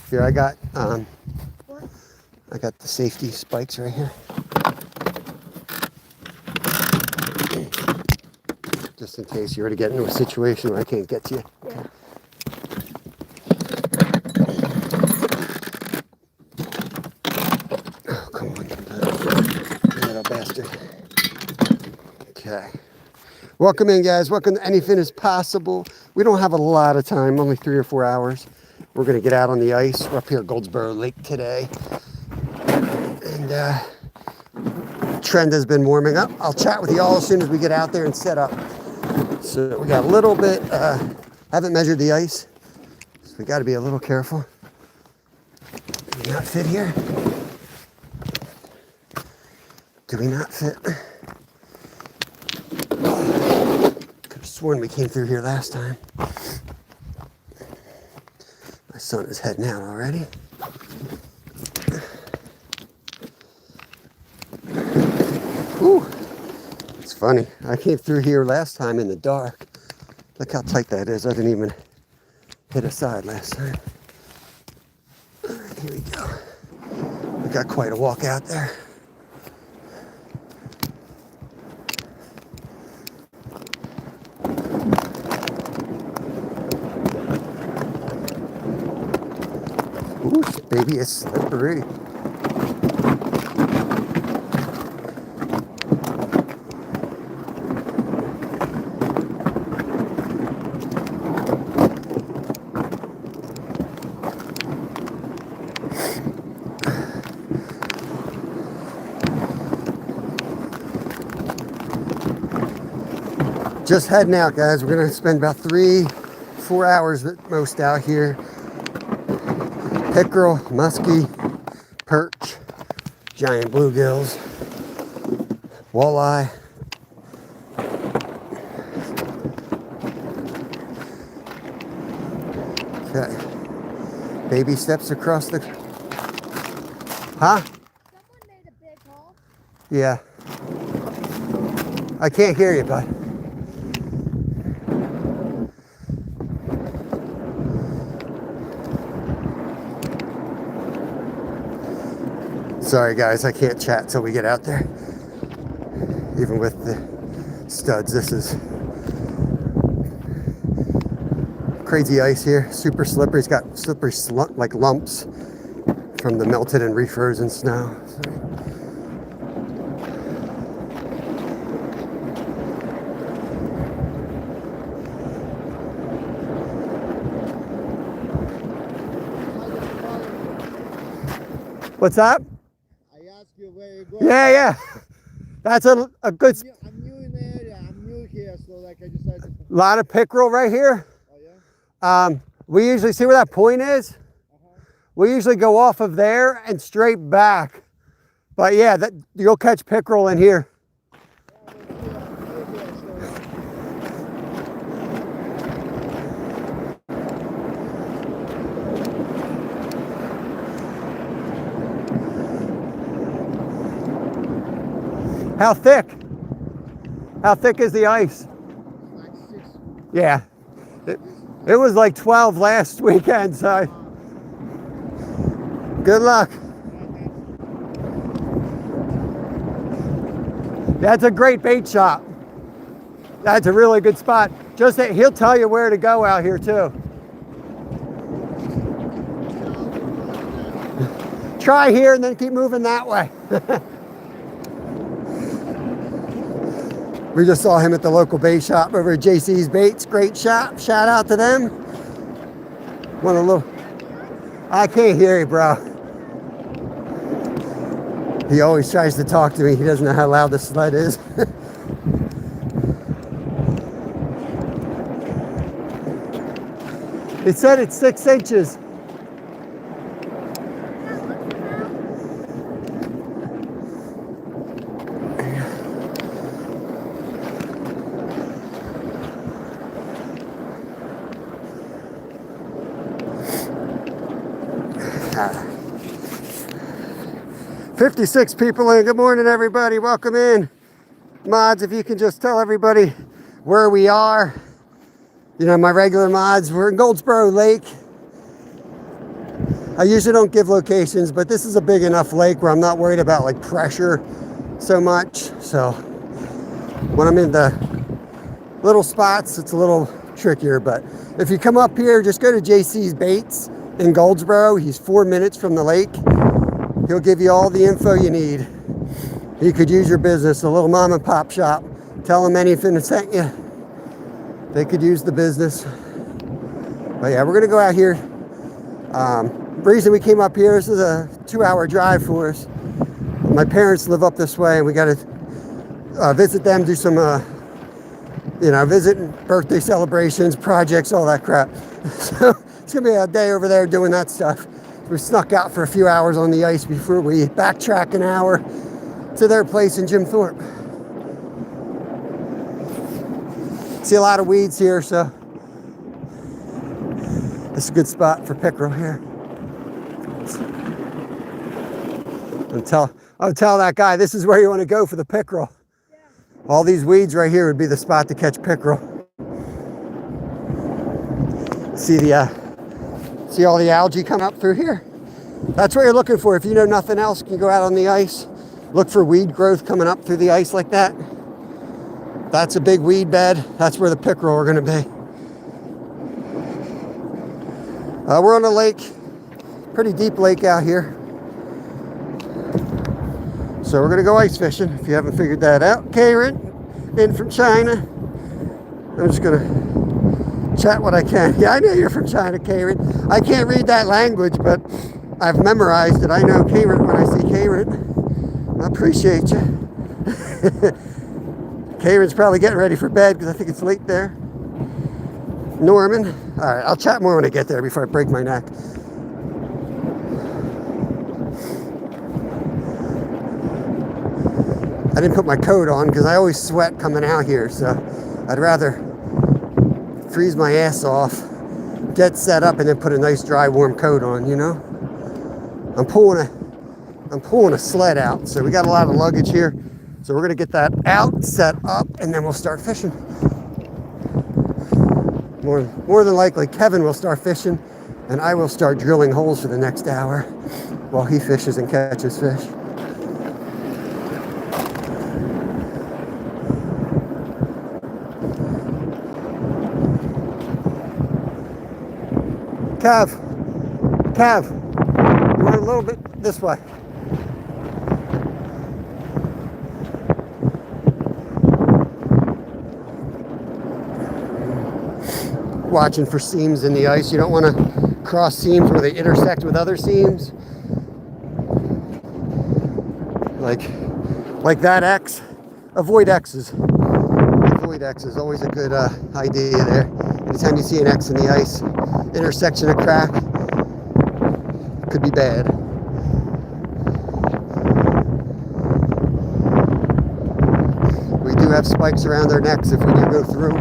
Here, I got the safety spikes right here. Just in case you were to get into a situation where I can't get to you. Yeah. Oh, come on, little bastard. Okay. Welcome in, guys. Welcome to Anything is Possible. We don't have a lot of time, only 3 or 4 hours. We're going to get out on the ice. We're up here at Goldsboro Lake today. And trend has been warming up. I'll chat with you all as soon as we get out there and set up. So we got a little bit, haven't measured the ice, so we got to be a little careful. Do we not fit here? Do we not fit? Could have sworn we came through here last time. My son is heading out already. Ooh. It's funny. I came through here last time in the dark. Look how tight that is. I didn't even hit a side last time. All right, here we go. We got quite a walk out there. Ooh, baby, it's slippery. Just heading out, guys. We're gonna spend about 3-4 hours at most out here. Pickerel, muskie, perch, giant bluegills, walleye. Okay. Baby steps across the... Huh? Someone made a big hole. Yeah. I can't hear you, bud. Sorry guys, I can't chat till we get out there. Even with the studs, this is crazy ice here. Super slippery. It's got slippery like lumps from the melted and refrozen snow. What's up? I asked you where you go. Yeah. That's a good... I'm new in the area. I'm new here, so like I decided to... lot of pickerel right here. Oh, yeah? We usually see where that point is. We usually go off of there and straight back. But yeah, you'll catch pickerel in here. How thick? How thick is the ice? Like 6. Yeah. It was like 12 last weekend, so good luck. That's a great bait shop. That's a really good spot. Just that he'll tell you where to go out here too. Try here and then keep moving that way. We just saw him at the local bait shop over at JC's Baits. Great shop. Shout out to them. Want a little... I can't hear you, bro. He always tries to talk to me. He doesn't know how loud the sled is. It said it's 6 inches. Ah. 56 people in. Good morning, everybody. Welcome in. Mods, if you can just tell everybody where we are. You know, my regular mods, we're in Goldsboro Lake. I usually don't give locations, but this is a big enough lake where I'm not worried about like pressure so much. So when I'm in the little spots, it's a little trickier. But if you come up here, just go to JC's Baits in Goldsboro. He's 4 minutes from the lake. He'll give you all the info you need. You could use your business, a little mom and pop shop. Tell them anything sent you. They could use the business. But yeah, we're gonna go out here. The reason we came up here, this is a 2-hour drive for us. My parents live up this way, and we gotta visit them, do some, visit birthday celebrations, projects, all that crap. So it's gonna be a day over there doing that stuff. We snuck out for a few hours on the ice before we backtrack an hour to their place in Jim Thorpe. See a lot of weeds here, so this is a good spot for pickerel here. I'll tell that guy this is where you want to go for the pickerel. Yeah. All these weeds right here would be the spot to catch pickerel. See all the algae come up through here? That's what you're looking for. If you know nothing else, you can go out on the ice, look for weed growth coming up through the ice like that. That's a big weed bed. That's where the pickerel are going to be. We're on a lake, pretty deep lake out here. So we're going to go ice fishing, if you haven't figured that out. Karen, in from China. I'm just going to chat what I can. Yeah, I know you're from China, Karen. I can't read that language, but I've memorized it. I know Karen when I see Karen. I appreciate you. Karen's probably getting ready for bed because I think it's late there. Norman. All right, I'll chat more when I get there before I break my neck. I didn't put my coat on because I always sweat coming out here, so I'd rather freeze my ass off, get set up, and then put a nice dry warm coat on, you know? I'm pulling a sled out, so we got a lot of luggage here. So we're gonna get that out, set up, and then we'll start fishing. More than likely, Kevin will start fishing, and I will start drilling holes for the next hour while he fishes and catches fish. Kev, you want a little bit this way. Watching for seams in the ice. You don't want to cross seams where they intersect with other seams. Like that X. Avoid X's. Avoid X's. Always a good idea there. Anytime you see an X in the ice, intersection of crack, could be bad. We do have spikes around our necks if we do go through.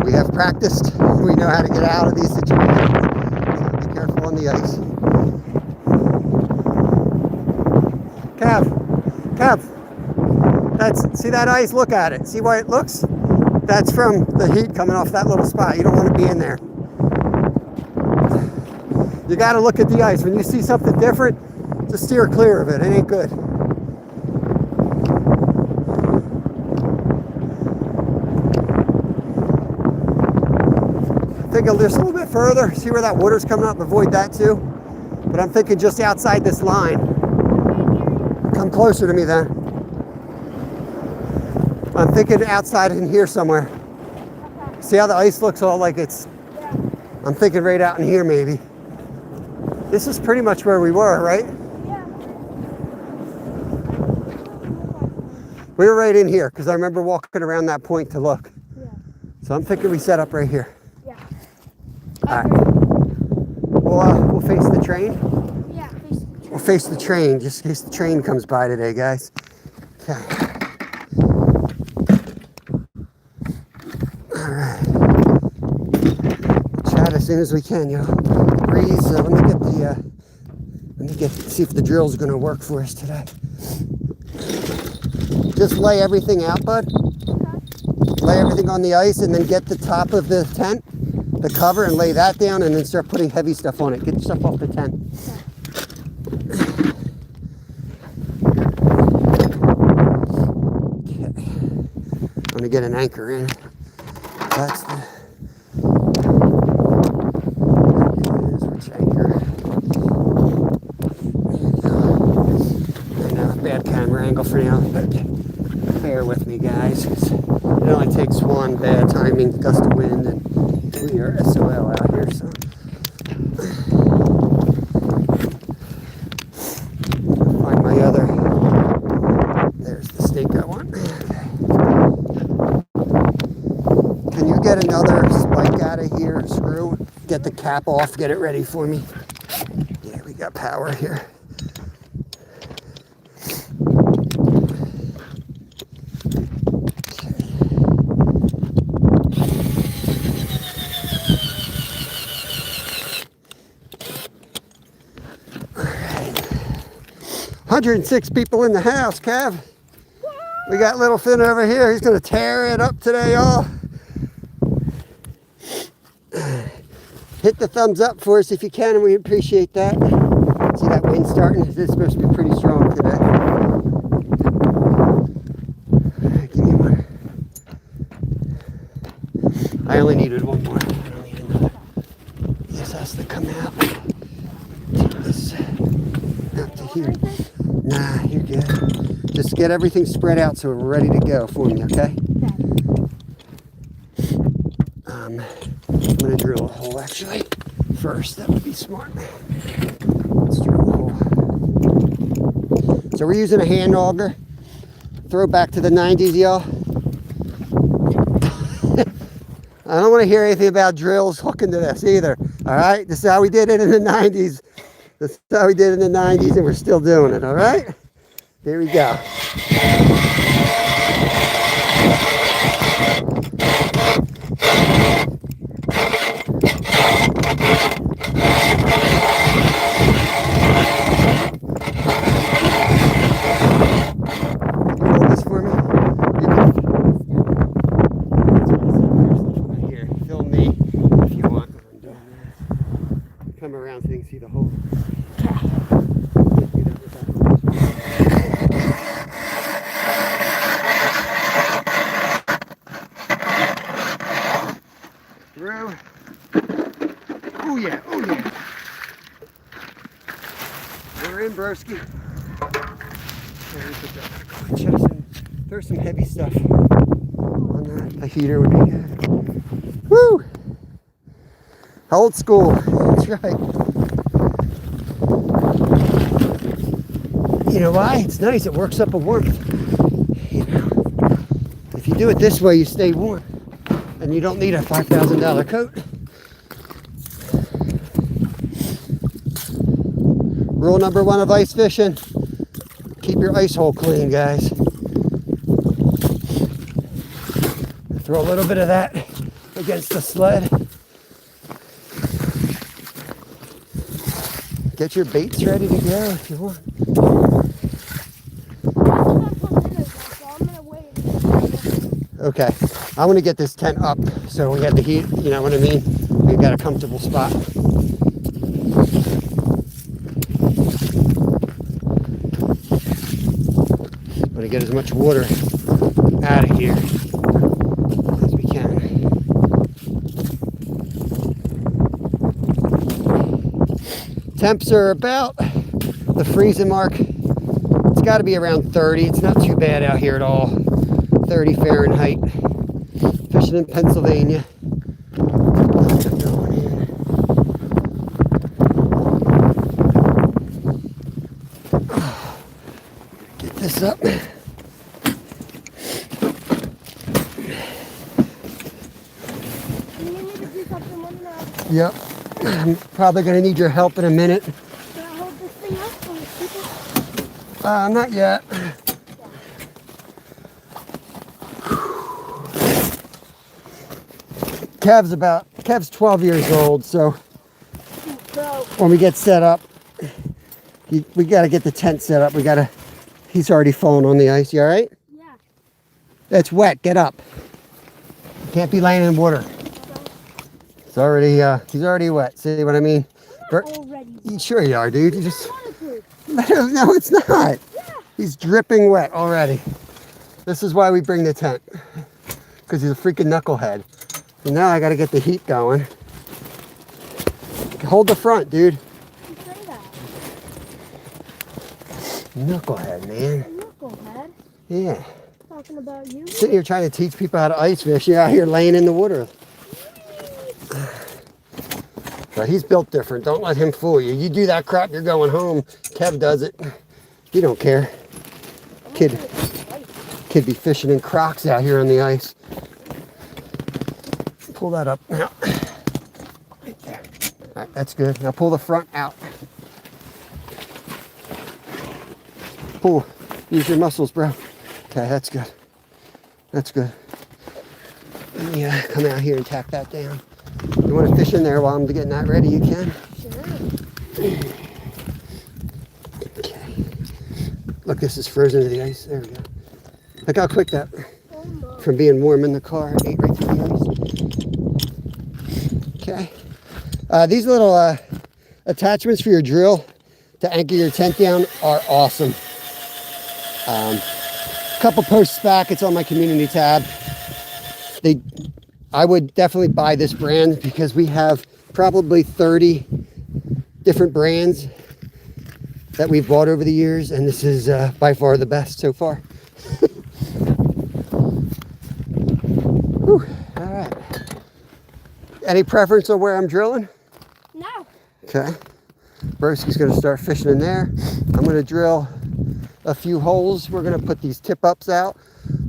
We have practiced. We know how to get out of these situations. So be careful on the ice. Kev, see that ice? Look at it. See why it looks? That's from the heat coming off that little spot. You don't want to be in there. You got to look at the ice. When you see something different, just steer clear of it. It ain't good. Thinking just a little bit further, see where that water's coming up, avoid that too. But I'm thinking just outside this line. Come closer to me then. I'm thinking outside in here somewhere. See how the ice looks all like it's, I'm thinking right out in here maybe. This is pretty much where we were, right? Yeah. We were right in here because I remember walking around that point to look. Yeah. So I'm thinking we set up right here. Yeah. All right. We'll face the train. Yeah, face the train. We'll face the train just in case the train comes by today, guys. Okay. All right. We'll chat as soon as we can, yo. Breeze. Let me see if the drill's going to work for us today. Just lay everything out, bud. Okay. Lay everything on the ice and then get the top of the tent the cover and lay that down and then start putting heavy stuff on it. Get stuff off the tent. Okay. I'm gonna get an anchor in. That's the, that is which anchor. I know, bad camera angle for now, but bear with me guys, 'cause it only takes one bad timing, gust of wind, and we are SOL out here, so. Find my other, there's the stake I want. Can you get another spike out of here, screw? Get the cap off, get it ready for me. Yeah, we got power here. All right. 106 people in the house, Cav. We got little Finn over here. He's gonna tear it up today, y'all. Hit the thumbs up for us if you can, and we appreciate that. See that wind starting? It's supposed to be pretty strong today. All right, give me one. I only needed one more. I don't need another. This has to come out. Take this out to here. Nah, you're good. Just get everything spread out so we're ready to go for me, okay? I'm gonna drill a hole actually first. That would be smart. Let's drill a hole. So we're using a hand auger. Throw back to the 90s, y'all. I don't want to hear anything about drills hooking to this either. All right, this is how we did it in the 90s. This is how we did it in the 90s, and we're still doing it. All right, here we go. Hold this for me. You can here. Film me if you want. I'm doing this. Come around so you can see the hole. Through. Oh yeah, oh yeah. We're in, broski. Throw some heavy stuff on that. A heater would be good. Woo! Old school. That's right. You know why? It's nice. It works up a warmth. You know, if you do it this way, you stay warm, and you don't need a $5,000 coat. Rule number one of ice fishing: keep your ice hole clean, guys. Throw a little bit of that against the sled. Get your baits ready to go if you want. Okay, I want to get this tent up so we have the heat, you know what I mean? We've got a comfortable spot. I'm going to get as much water out of here as we can. Temps are about the freezing mark. It's got to be around 30. It's not too bad out here at all. 30 Fahrenheit. Fishing in Pennsylvania. Get this up. Yep. I'm probably going to need your help in a minute. Can I hold this thing up for people? Not yet. Kev's 12 years old, so when we get set up, we got to get the tent set up. He's already fallen on the ice. You all right? Yeah. It's wet. Get up. You can't be laying in water. It's he's already wet. See what I mean? Already. Sure you are, dude. You just Waterproof. no, it's not. Yeah. He's dripping wet already. This is why we bring the tent, because he's a freaking knucklehead. And now I got to get the heat going. Hold the front, dude. You say that. Knucklehead, man. Knucklehead. Yeah. Talking about you. Sitting here trying to teach people how to ice fish. You're out here laying in the water. But he's built different. Don't let him fool you. You do that crap, you're going home. Kev does it. He don't care. Kid be fishing in Crocs out here on the ice. Pull that up now. Right there. All right, that's good. Now pull the front out. Pull. Use your muscles, bro. Okay, that's good. That's good. Yeah, come out here and tack that down. You want to fish in there while I'm getting that ready, you can. Sure. Okay. Look, this is frozen to the ice. There we go. Look how quick that, from being warm in the car, ate right through the ice. Okay. These little attachments for your drill to anchor your tent down are awesome. A couple posts back, it's on my community tab. I would definitely buy this brand because we have probably 30 different brands that we've bought over the years, and this is by far the best so far. Whew, all right. Any preference on where I'm drilling? No. Okay. Broski's gonna start fishing in there. I'm gonna drill a few holes. We're gonna put these tip ups out.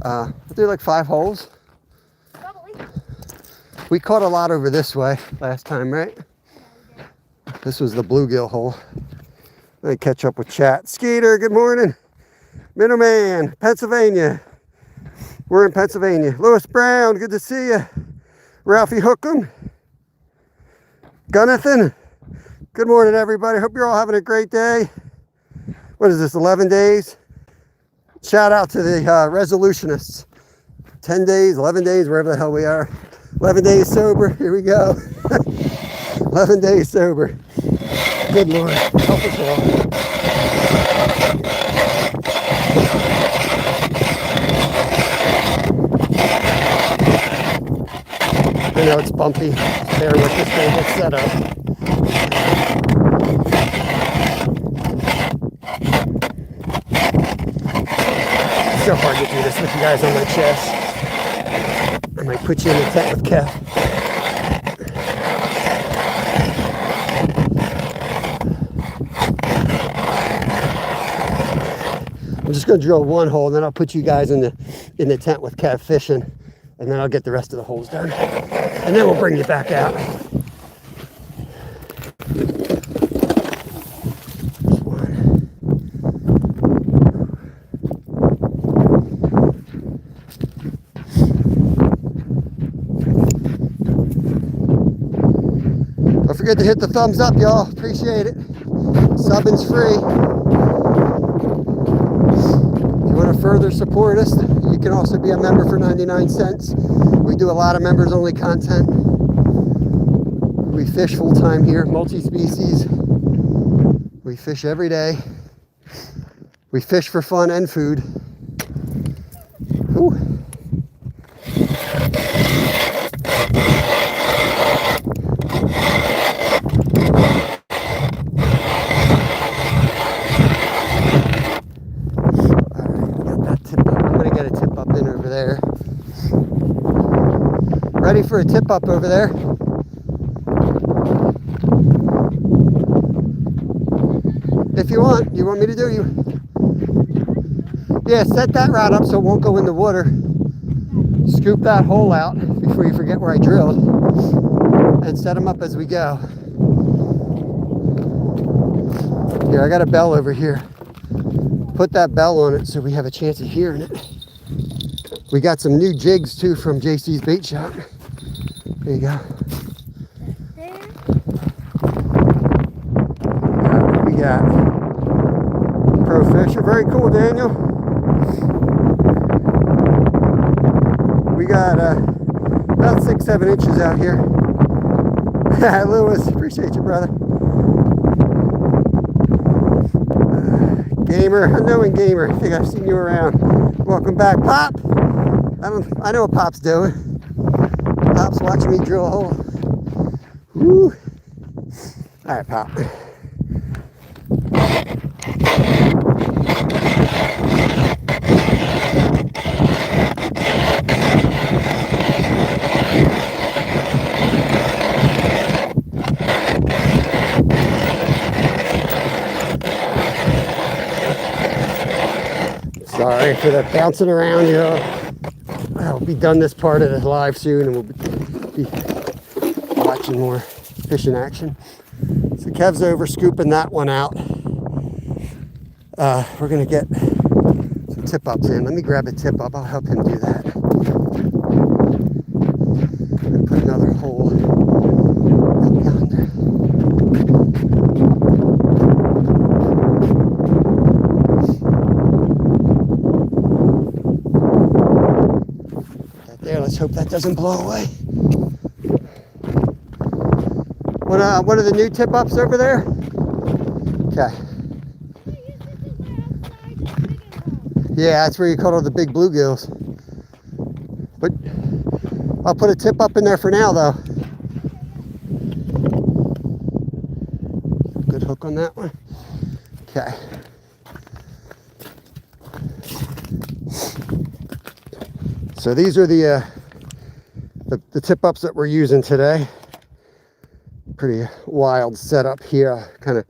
I'll do like 5 holes. Probably. We caught a lot over this way last time, right? This was the bluegill hole. Let me catch up with chat. Skeeter, good morning. Middleman, Pennsylvania. We're in Pennsylvania. Lewis Brown, good to see you. Ralphie Hookham. Gunnathan. Good morning, everybody. Hope you're all having a great day. What is this, 11 days? Shout out to the resolutionists. 10 days, 11 days, wherever the hell we are. 11 days sober. Here we go. 11 days sober. Good Lord. Help us all. I know it's bumpy. Bear with this thing gets set up. It's so hard to do this with you guys on my chest. I might put you in the tent with Kev. I'm just going to drill 1 hole, and then I'll put you guys in the tent with Kev fishing, and then I'll get the rest of the holes done. And then we'll bring you back out. Just 1. Don't forget to hit the thumbs up, y'all. Appreciate it. Subbing's free. If you want to further support us, you can also be a member for 99 cents. We do a lot of members only content. We fish full time here, multi-species. We fish every day. We fish for fun and food. Whew. Ready for a tip up over there. If you want me to do you? Yeah, set that rod up so it won't go in the water. Scoop that hole out before you forget where I drilled. And set them up as we go. Here, I got a bell over here. Put that bell on it so we have a chance of hearing it. We got some new jigs too from JC's Bait Shop. There you go. What we got? Pro Fisher. Very cool, Daniel. We got about 6-7 inches out here. Lewis, appreciate you, brother. Gamer, unknowing gamer. I think I've seen you around. Welcome back, Pop. I know what Pop's doing. Pop's watching me drill a hole. Woo. All right, Pop. Sorry for the bouncing around, you know. I'll be done this part of the live soon and we'll be watching more fishing action. So Kev's over scooping that one out. We're gonna get some tip ups in. Let me grab a tip up, I'll help him do that. And put another hole up yonder. There, let's hope that doesn't blow away. What are the new tip ups over there? Okay. Yeah, that's where you caught all the big bluegills. But I'll put a tip up in there for now, though. Good hook on that one. Okay. So these are the tip ups that we're using today. Pretty wild setup here. I'll kind of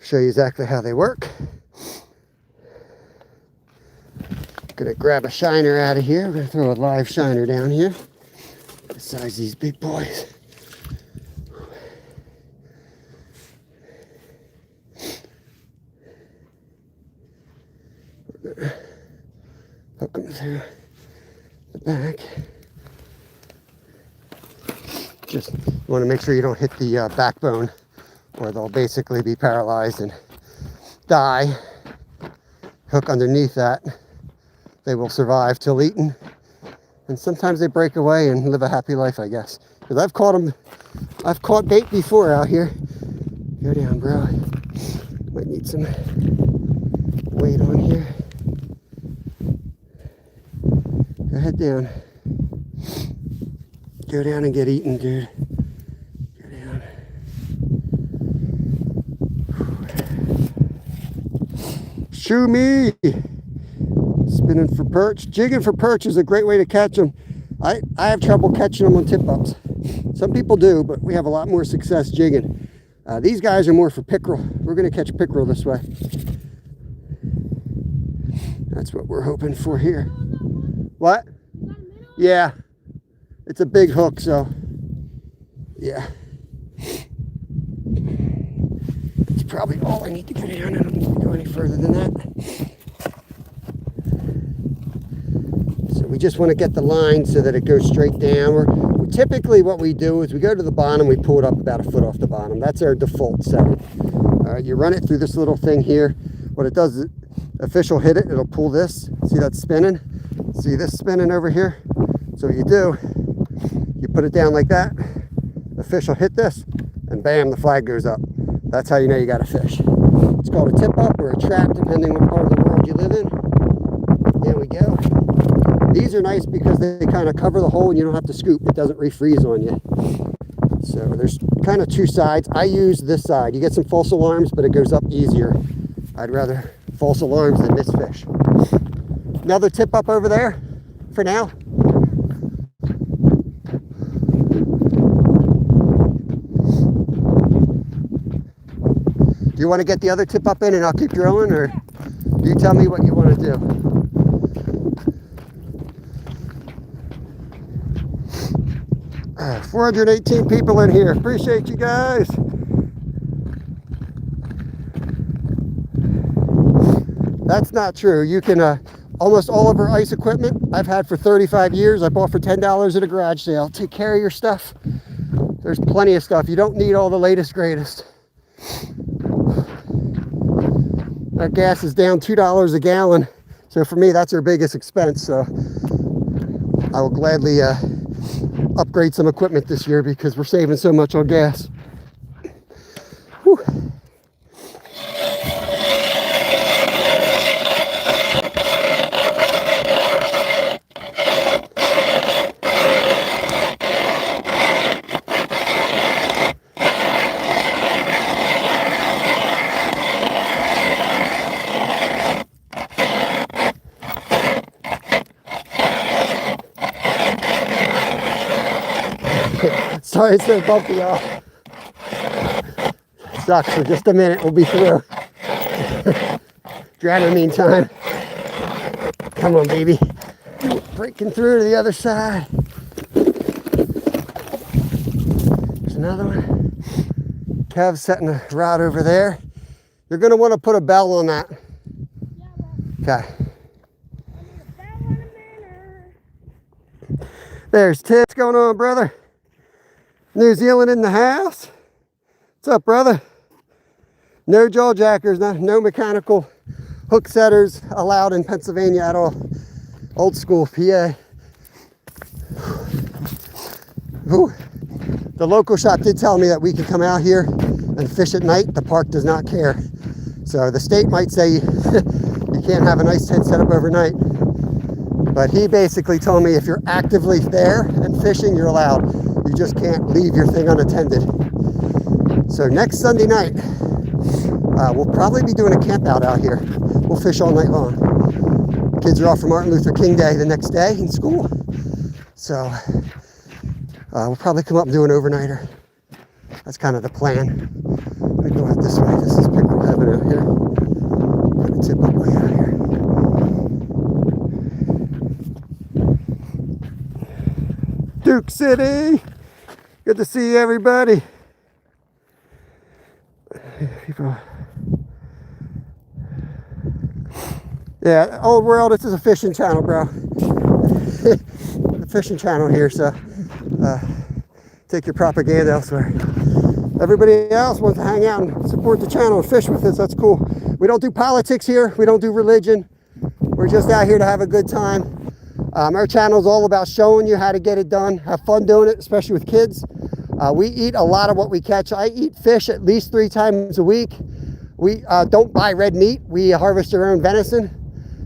show you exactly how they work. Gonna grab a shiner out of here. We're gonna throw a live shiner down here. Besides these big boys. We're gonna hook them through the back. Just want to make sure you don't hit the backbone or they'll basically be paralyzed and die. Hook underneath that. They will survive till eaten. And sometimes they break away and live a happy life, I guess. Because I've caught bait before out here. Go down, bro. Might need some weight on here. Go head down. Go down and get eaten, dude. Go down. Shoo me! Spinning for perch. Jigging for perch is a great way to catch them. I have trouble catching them on tip-ups. Some people do, but we have a lot more success jigging. These guys are more for pickerel. We're going to catch pickerel this way. That's what we're hoping for here. What? Yeah. It's a big hook, so yeah. It's probably all I need to get down. I don't need to go any further than that. So we just want to get the line so that it goes straight down. Typically what we do is we go to the bottom, we pull it up about a foot off the bottom. That's our default setting. You run it through this little thing here. What it does is a fish will hit it, it'll pull this. See that spinning? See this spinning over here? So what you do, you put it down like that, the fish will hit this, and bam, the flag goes up. That's how you know you got a fish. It's called a tip up or a trap, depending on what part of the world you live in. There we go. These are nice because they kind of cover the hole and you don't have to scoop. It doesn't refreeze on you. So there's kind of two sides. I use this side. You get some false alarms, but it goes up easier. I'd rather false alarms than miss fish. Another tip up over there for now. Do you want to get the other tip up in and I'll keep drilling, or you tell me what you want to do? 418 people in here. Appreciate you guys. That's not true. You can, almost all of our ice equipment I've had for 35 years. I bought for $10 at a garage sale. Take care of your stuff. There's plenty of stuff. You don't need all the latest, greatest. Our gas is down $2 a gallon. So for me, that's our biggest expense. So I will gladly upgrade some equipment this year because we're saving so much on gas. Whew. Sorry it's so bumpy, y'all. Sucks for just a minute, we'll be through. Dramamine time. Come on, baby. Breaking through to the other side. There's another one. Kev's setting a rod over there. You're gonna want to put a bell on that. Okay. There's Tim. What's going on, brother? New Zealand in the house. What's up, brother? No jaw jackers, no mechanical hook setters allowed in Pennsylvania at all. Old school PA. Ooh. The local shop did tell me that we could come out here and fish at night. The park does not care. So the state might say you can't have a nice tent set up overnight. But he basically told me if you're actively there and fishing, you're allowed. You just can't leave your thing unattended. So next Sunday night, we'll probably be doing a camp out here. We'll fish all night long. Kids are off for Martin Luther King Day the next day in school. So we'll probably come up and do an overnighter. That's kind of the plan. I'm gonna go out this way. This is Pickerel heaven out here. I'm gonna tip up way out here. Duke City. Good to see everybody. People. Yeah, old world, this is a fishing channel, bro. A fishing channel here, so take your propaganda elsewhere. Everybody else wants to hang out and support the channel and fish with us. That's cool. We don't do politics here. We don't do religion. We're just out here to have a good time. Our channel is all about showing you how to get it done. Have fun doing it, especially with kids. We eat a lot of what we catch. I eat fish at least 3 times a week. We don't buy red meat. We harvest our own venison.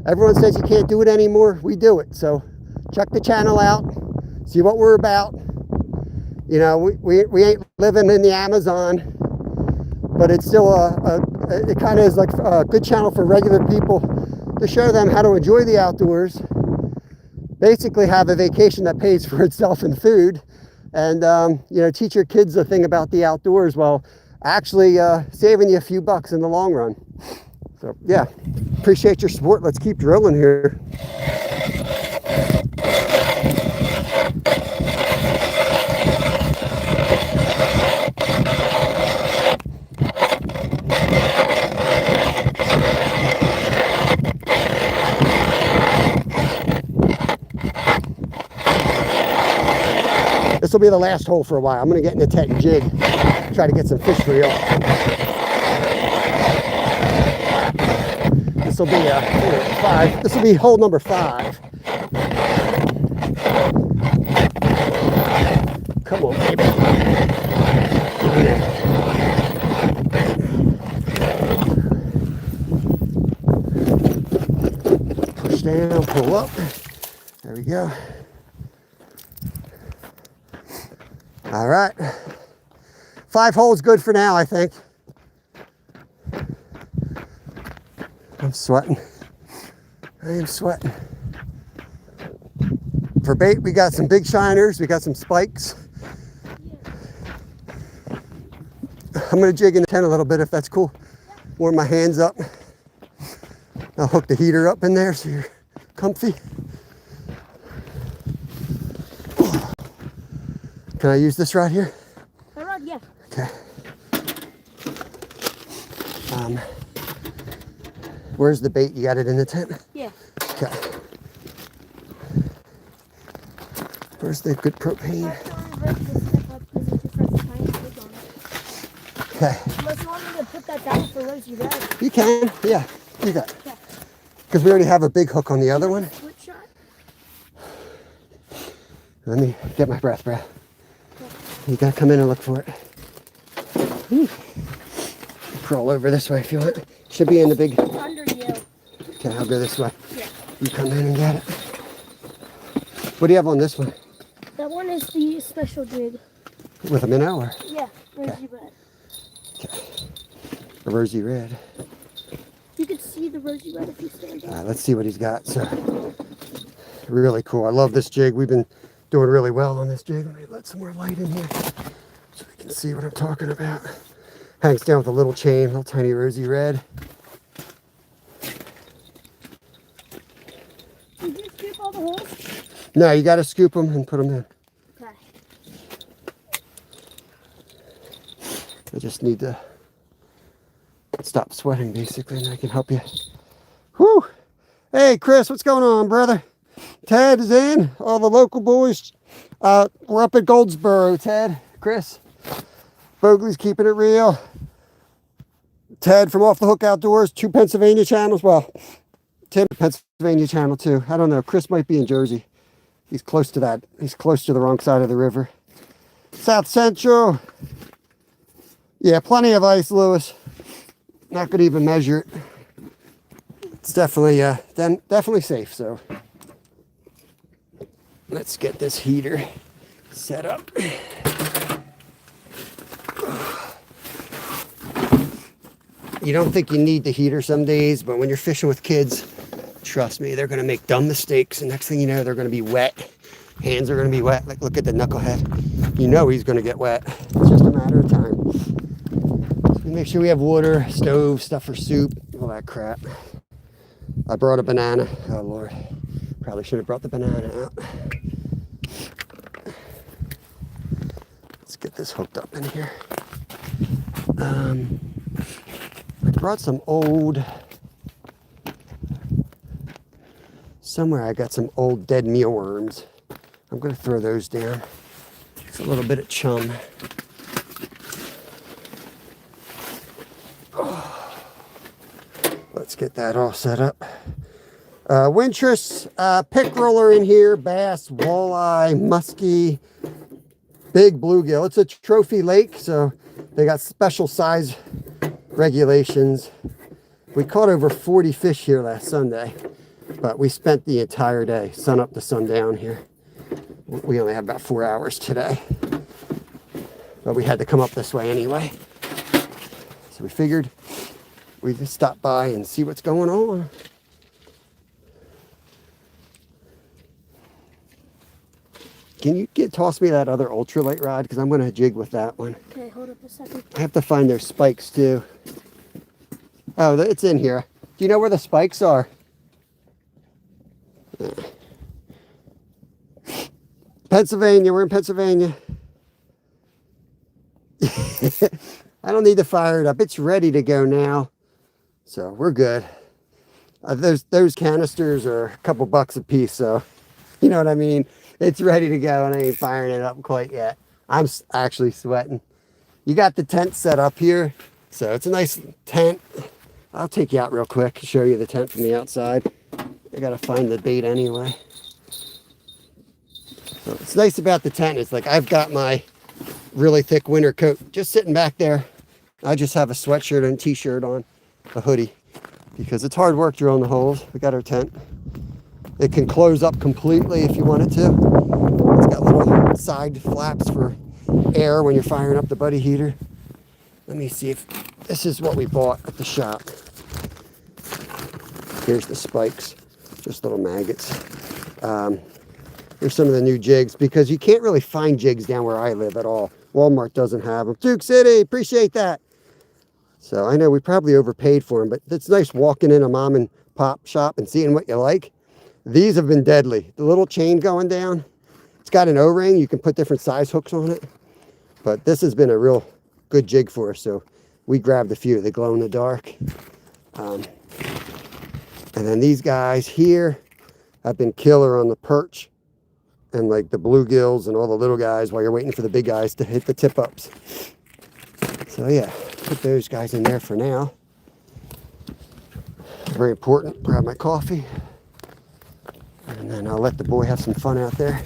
Everyone says you can't do it anymore. We do it. So check the channel out. See what we're about. You know, we ain't living in the Amazon, but it's still it kind of is like a good channel for regular people to show them how to enjoy the outdoors. Basically have a vacation that pays for itself in food, and you know, teach your kids the thing about the outdoors while actually saving you a few bucks in the long run. So yeah, appreciate your support. Let's keep drilling here. This will be the last hole for a while. I'm going to get in the tent and jig. Try to get some fish for y'all. This will be 5. This will be hole number 5. Come on, baby. Push down, pull up. There we go. All right, 5 holes good for now, I think. I'm sweating. I am sweating. For bait, we got some big shiners. We got some spikes. I'm gonna jig in the tent a little bit if that's cool. Warm my hands up. I'll hook the heater up in there so you're comfy. Can I use this rod here? The rod, yeah. Okay. Where's the bait? You got it in the tent? Yeah. Okay. Where's the good propane? Okay. Unless you want me to put that down for Rose, you got it. You can. Yeah, do that. Okay. Because we already have a big hook on the other one. Split shot? Let me get my breath, bro. You gotta come in and look for it. Whew. Crawl over this way if you want. Should be in the big. It's under you. Okay, I'll go this way. Yeah. You come in and get it. What do you have on this one? That one is the special jig. With a minnow or? Yeah, rosy red. Okay. A rosy red. You can see the rosy red if you stand up. Let's see what he's got. So, really cool. I love this jig. We've been doing really well on this jig. Let me let some more light in here so we can see what I'm talking about. Hangs down with a little chain, little tiny rosy red. Did you scoop all the holes? No, you got to scoop them and put them in. Okay. I just need to stop sweating, basically, and I can help you. Whew! Hey, Chris, what's going on, brother? Ted is in. All the local boys. We're up at Goldsboro, Ted, Chris. Bogley's keeping it real. Ted from Off the Hook Outdoors, 2 Pennsylvania channels. Well, Tim, Pennsylvania channel too. I don't know. Chris might be in Jersey. He's close to that. He's close to the wrong side of the river. South Central. Yeah, plenty of ice, Lewis. Not gonna even measure it. It's definitely definitely safe. So let's get this heater set up. You don't think you need the heater some days, but when you're fishing with kids, trust me, they're gonna make dumb mistakes, and next thing you know, they're gonna be wet. Hands are gonna be wet. Like, look at the knucklehead. You know he's gonna get wet. It's just a matter of time. So we make sure we have water, stove, stuff for soup, all that crap. I brought a banana. Oh Lord, probably should have brought the banana out. Let's get this hooked up in here. I brought some old, somewhere I got some old dead mealworms. I'm going to throw those down. It's a little bit of chum. Oh. Let's get that all set up. Wintress, pickerel are in here, bass, walleye, muskie, big bluegill. It's a trophy lake, so they got special size regulations. We caught over 40 fish here last Sunday, but we spent the entire day, sun up to sundown here. We only had about 4 hours today, but we had to come up this way anyway. So we figured we'd just stop by and see what's going on. Can you toss me that other ultralight rod? Because I'm going to jig with that one. Okay, hold up a second. I have to find their spikes too. Oh, it's in here. Do you know where the spikes are? Pennsylvania. We're in Pennsylvania. I don't need to fire it up. It's ready to go now. So we're good. Those canisters are a couple bucks a piece. So you know what I mean? It's ready to go and I ain't firing it up quite yet. I'm actually sweating. You got the tent set up here. So it's a nice tent. I'll take you out real quick, show you the tent from the outside. I gotta find the bait anyway. So what's nice about the tent is like I've got my really thick winter coat just sitting back there. I just have a sweatshirt and t-shirt on, a hoodie, because it's hard work drilling the holes. We got our tent. It can close up completely if you want it to. It's got little side flaps for air when you're firing up the buddy heater. Let me see if this is what we bought at the shop. Here's the spikes, just little maggots. Here's some of the new jigs, because you can't really find jigs down where I live at all. Walmart doesn't have them. Duke City, appreciate that. So I know we probably overpaid for them, but it's nice walking in a mom and pop shop and seeing what you like. These have been deadly. The little chain going down, it's got an O-ring. You can put different size hooks on it. But this has been a real good jig for us. So we grabbed a few. They glow in the dark. And then these guys here have been killer on the perch and like the bluegills and all the little guys while you're waiting for the big guys to hit the tip ups. So yeah, put those guys in there for now. Very important. Grab my coffee. And then I'll let the boy have some fun out there.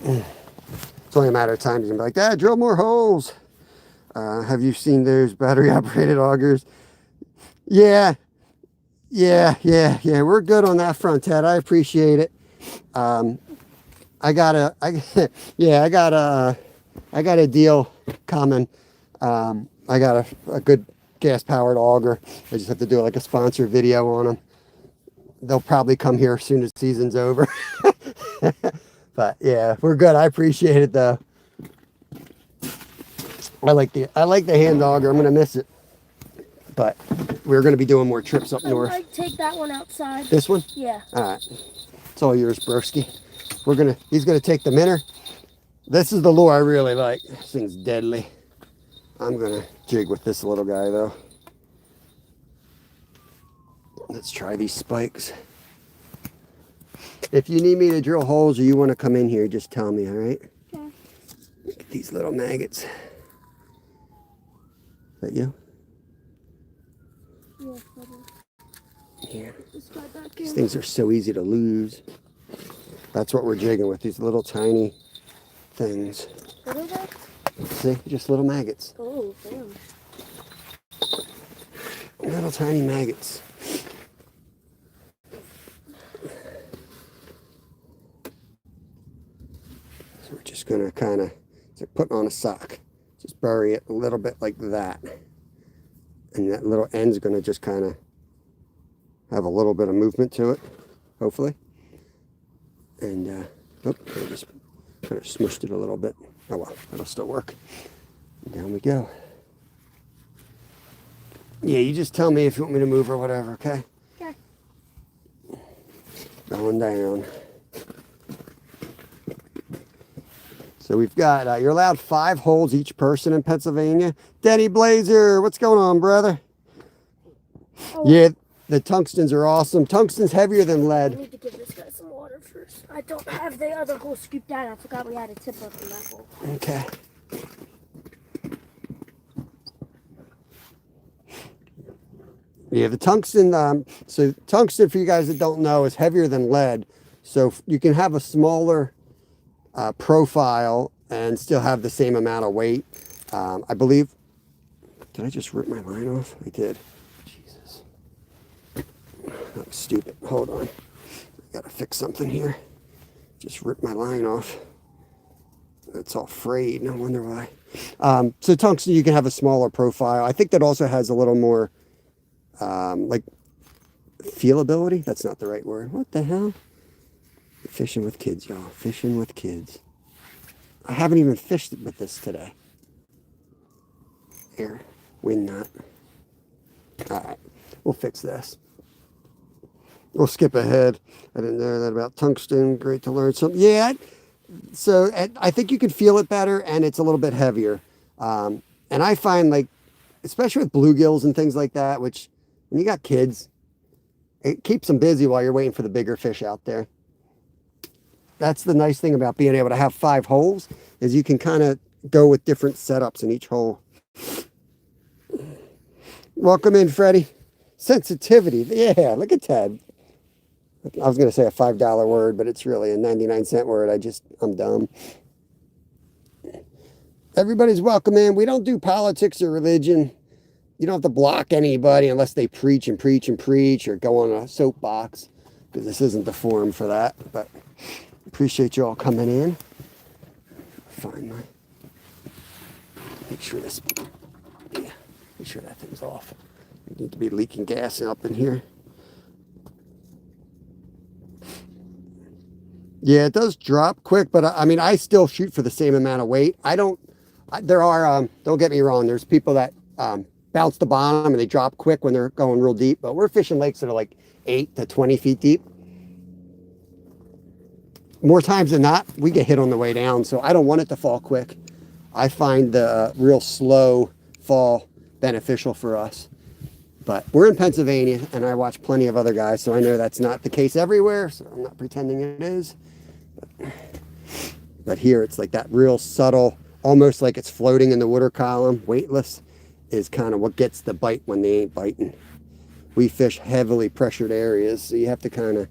It's only a matter of time. You're going to be like, Dad, drill more holes. Have you seen those battery operated augers? Yeah. We're good on that front, Ted. I appreciate it. I got a deal coming. I got a good gas powered auger. I just have to do like a sponsor video on them. They'll probably come here as soon as season's over. But yeah, we're good. I appreciate it though. I like the hand auger. I'm gonna miss it. But we're gonna be doing more trips up north. I might take that one outside. This one? Yeah. All right. It's all yours, broski. He's gonna take the minnow. This is the lure I really like. This thing's deadly. I'm gonna jig with this little guy though. Let's try these spikes. If you need me to drill holes or you want to come in here, just tell me, all right? Okay. Look at these little maggots. Is that you? Yeah. These things are so easy to lose. That's what we're jigging with, these little tiny things. What are they? See, just little maggots. Oh, damn. Little tiny maggots. So we're just gonna kind of, it's like putting on a sock. Just bury it a little bit like that. And that little end's gonna just kind of have a little bit of movement to it, hopefully. And, I just kind of smushed it a little bit. Oh well, that'll still work. And down we go. Yeah, you just tell me if you want me to move or whatever, okay? Okay. Going down. So we've got, you're allowed 5 holes each person in Pennsylvania. Denny Blazer, what's going on, brother? Oh. Yeah, the tungstens are awesome. Tungsten's heavier than I lead. need to give this guy some water first. I don't have the other hole scooped out. I forgot we had a tip up in that hole. Okay. Yeah, the tungsten, so tungsten, for you guys that don't know, is heavier than lead. So you can have a smaller profile and still have the same amount of weight. I believe, did I just rip my line off? I did. Jesus. That was stupid. Hold on. I gotta fix something here. Just ripped my line off. It's all frayed. No wonder why. So tungsten, you can have a smaller profile. I think that also has a little more like feelability. That's not the right word. What the hell? Fishing with kids, y'all. Fishing with kids. I haven't even fished with this today. Here, wind knot. All right, we'll fix this. We'll skip ahead. I didn't know that about tungsten. Great to learn something. Yeah, so I think you can feel it better, and it's a little bit heavier. And I find, like, especially with bluegills and things like that, which when you got kids, it keeps them busy while you're waiting for the bigger fish out there. That's the nice thing about being able to have 5 holes, is you can kind of go with different setups in each hole. Welcome in, Freddie. Sensitivity. Yeah, look at Ted. I was going to say a $5 word, but it's really a 99-cent word. I'm dumb. Everybody's welcome in. We don't do politics or religion. You don't have to block anybody unless they preach and preach and preach or go on a soapbox, because this isn't the forum for that. But appreciate you all coming in. Find my, make sure this, yeah, make sure that thing's off. We need to be leaking gas up in here. Yeah, it does drop quick, but I mean, I still shoot for the same amount of weight. There are, don't get me wrong, there's people that bounce the bottom and they drop quick when they're going real deep, but we're fishing lakes that are like 8 to 20 feet deep. More times than not, we get hit on the way down, so I don't want it to fall quick. I find the real slow fall beneficial for us. But we're in Pennsylvania, and I watch plenty of other guys, so I know that's not the case everywhere, so I'm not pretending it is. But here, it's like that real subtle, almost like it's floating in the water column, weightless, is kind of what gets the bite when they ain't biting. We fish heavily pressured areas, so you have to kind of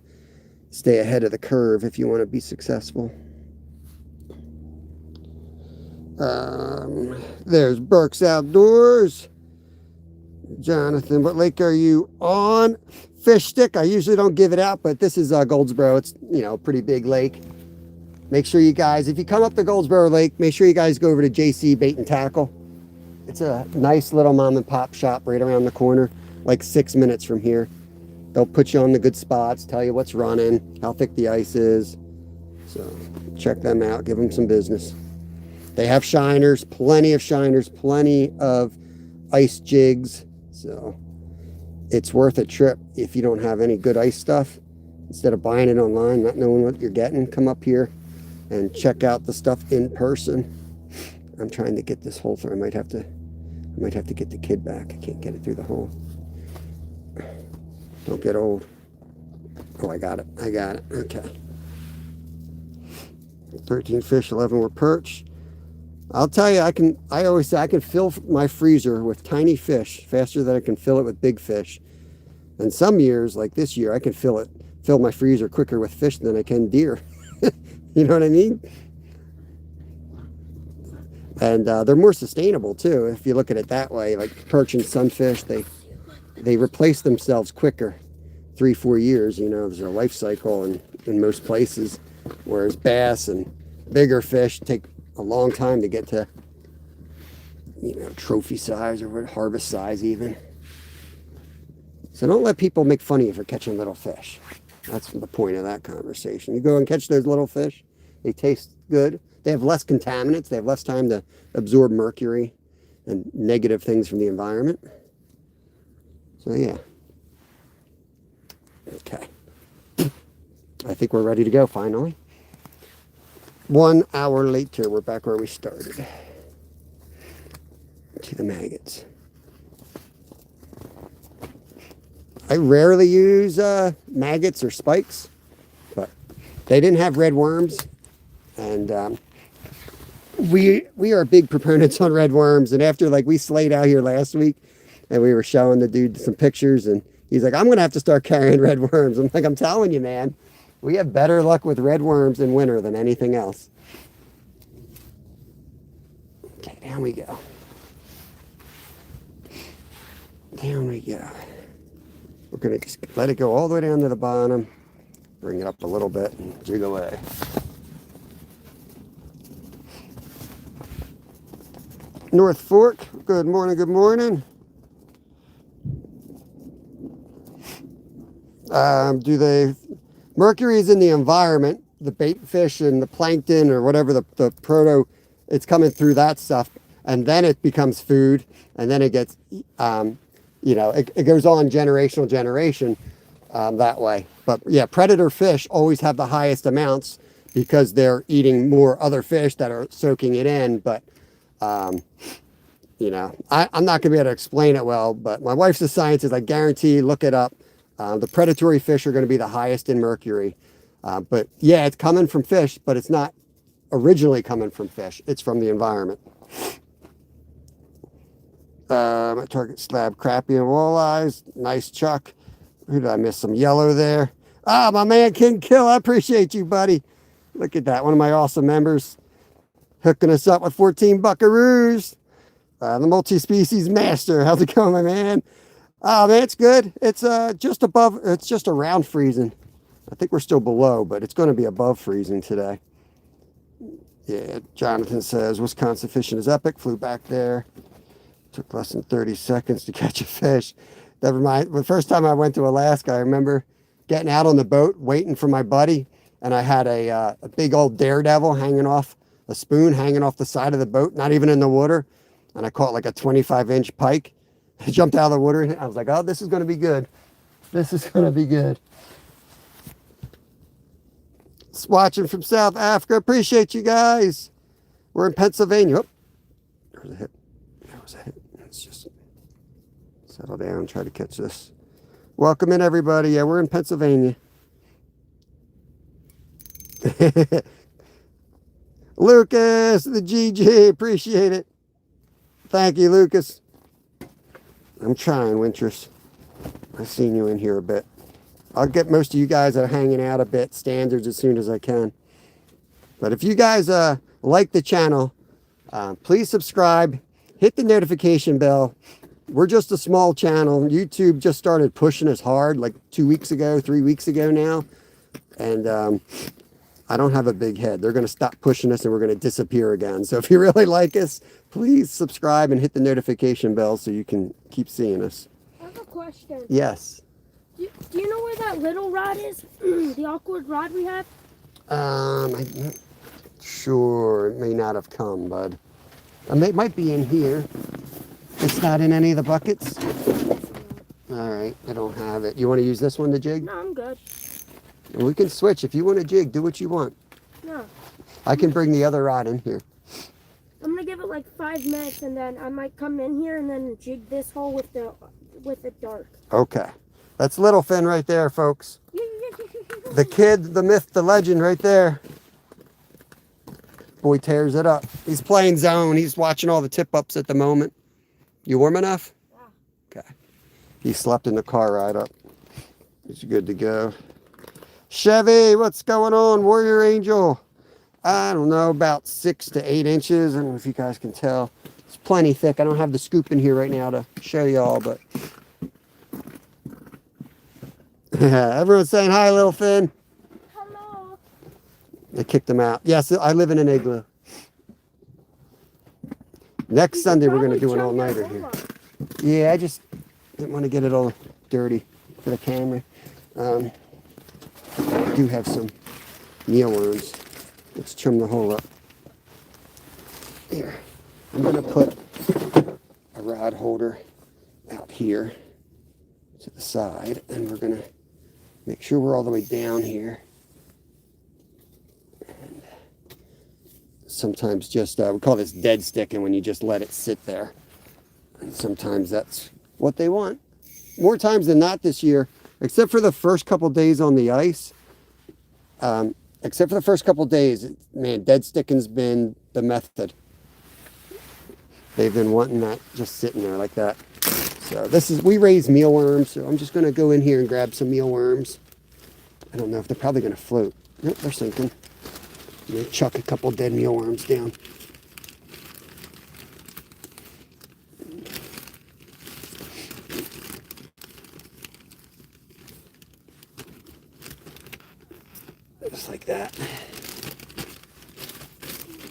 stay ahead of the curve if you want to be successful. There's Burke's Outdoors. Jonathan, what lake are you on? Fish stick. I usually don't give it out, but this is Goldsboro. It's, you know, a pretty big lake. Make sure you guys, if you come up to Goldsboro Lake, make sure you guys go over to JC Bait and Tackle. It's a nice little mom and pop shop right around the corner, like 6 minutes from here. They'll put you on the good spots, tell you what's running, how thick the ice is. So check them out, give them some business. They have shiners, plenty of ice jigs. So it's worth a trip if you don't have any good ice stuff. Instead of buying it online, not knowing what you're getting, come up here and check out the stuff in person. I'm trying to get this hole through. I might have to get the kid back. I can't get it through the hole. Don't get old. Oh, I got it. Okay. 13 fish, 11 were perch. I'll tell you, I always say I can fill my freezer with tiny fish faster than I can fill it with big fish. And some years, like this year, I can fill my freezer quicker with fish than I can deer. You know what I mean? And they're more sustainable too, if you look at it that way. Like perch and sunfish, they replace themselves quicker. 3-4 years, you know, there's a life cycle in most places. Whereas bass and bigger fish take a long time to get to, you know, trophy size or harvest size even. So don't let people make fun of you for catching little fish. That's the point of that conversation. You go and catch those little fish. They taste good. They have less contaminants. They have less time to absorb mercury and negative things from the environment. So yeah. Okay. I think we're ready to go finally. 1 hour later, we're back where we started. To the maggots. I rarely use maggots or spikes, but they didn't have red worms, and we are big proponents on red worms. And after, like, we slayed out here last week, and we were showing the dude some pictures, and he's like, "I'm gonna have to start carrying red worms." I'm like, "I'm telling you, man, we have better luck with red worms in winter than anything else." Okay, down we go. Down we go. We're going to just let it go all the way down to the bottom, bring it up a little bit, and jig away. North Fork, good morning, good morning. Mercury is in the environment, the bait fish and the plankton or whatever the proto, it's coming through that stuff, and then it becomes food, and then it gets, you know, it goes on generation that way. But yeah, predator fish always have the highest amounts because they're eating more other fish that are soaking it in. But, you know, I'm not going to be able to explain it well, but my wife's a scientist. I guarantee, look it up. The predatory fish are going to be the highest in mercury. But yeah, it's coming from fish, but it's not originally coming from fish. It's from the environment. My target slab, crappie and walleyes. Nice chuck. Who did I miss? Some yellow there. Ah, my man King Kill. I appreciate you, buddy. Look at that. One of my awesome members hooking us up with 14 buckaroos. The multi-species master. How's it going, my man? Oh, man, it's good. It's just above. It's just around freezing. I think we're still below, but it's going to be above freezing today. Yeah, Jonathan says Wisconsin fishing is epic. Flew back there. Took less than 30 seconds to catch a fish. Never mind. The first time I went to Alaska, I remember getting out on the boat, waiting for my buddy, and I had a big old daredevil hanging off, a spoon hanging off the side of the boat, not even in the water, and I caught like a 25-inch pike. I jumped out of the water, and I was like, "Oh, this is going to be good. This is going to be good." It's watching from South Africa. Appreciate you guys. We're in Pennsylvania. Oh, there was a hit. There was a hit. Let's just settle down and try to catch this. Welcome in, everybody. Yeah, we're in Pennsylvania. Lucas, the GG, appreciate it. Thank you, Lucas. I'm trying, Wintress. I've seen you in here a bit. I'll get most of you guys that are hanging out a bit standards as soon as I can. But if you guys like the channel, Please subscribe, hit the notification bell. We're just a small channel. YouTube just started pushing us hard like 2 weeks ago, 3 weeks ago now. And I don't have a big head. They're going to stop pushing us and we're going to disappear again. So if you really like us, please subscribe and hit the notification bell so you can keep seeing us. I have a question. Yes. Do you know where that little rod is? The awkward rod we have? I'm not sure. It may not have come, bud. It might be in here. It's not in any of the buckets? All right, I don't have it. You want to use this one to jig? No, I'm good. We can switch. If you want to jig, do what you want. No. I can bring the other rod in here. I'm gonna give it like 5 minutes, and then I might come in here and then jig this hole with the dark. Okay. That's Little Finn right there, folks. The kid, the myth, the legend right there. Boy tears it up. He's playing zone. He's watching all the tip-ups at the moment. You warm enough? Yeah. Okay. He slept in the car ride up. He's good to go. Chevy, what's going on? Warrior Angel. I don't know, about 6 to 8 inches. I don't know if you guys can tell. It's plenty thick. I don't have the scoop in here right now to show y'all, but everyone's saying hi, Little Finn. Hello. They kicked him out. Yes, I live in an igloo. Next Sunday, we're going to do an all-nighter here. Yeah, I just didn't want to get it all dirty for the camera. I do have some mealworms. Let's trim the hole up. Here. I'm going to put a rod holder out here to the side, and we're going to make sure we're all the way down here. And sometimes just, we call this dead sticking when you just let it sit there. And sometimes that's what they want. More times than not this year, except for the first couple days on the ice. Except for the first couple days, man, dead sticking's been the method. They've been wanting that just sitting there like that. So we raise mealworms, so I'm just going to go in here and grab some mealworms. I don't know if they're probably going to float. Nope, they're sinking. I'm going to chuck a couple dead mealworms down. Just like that.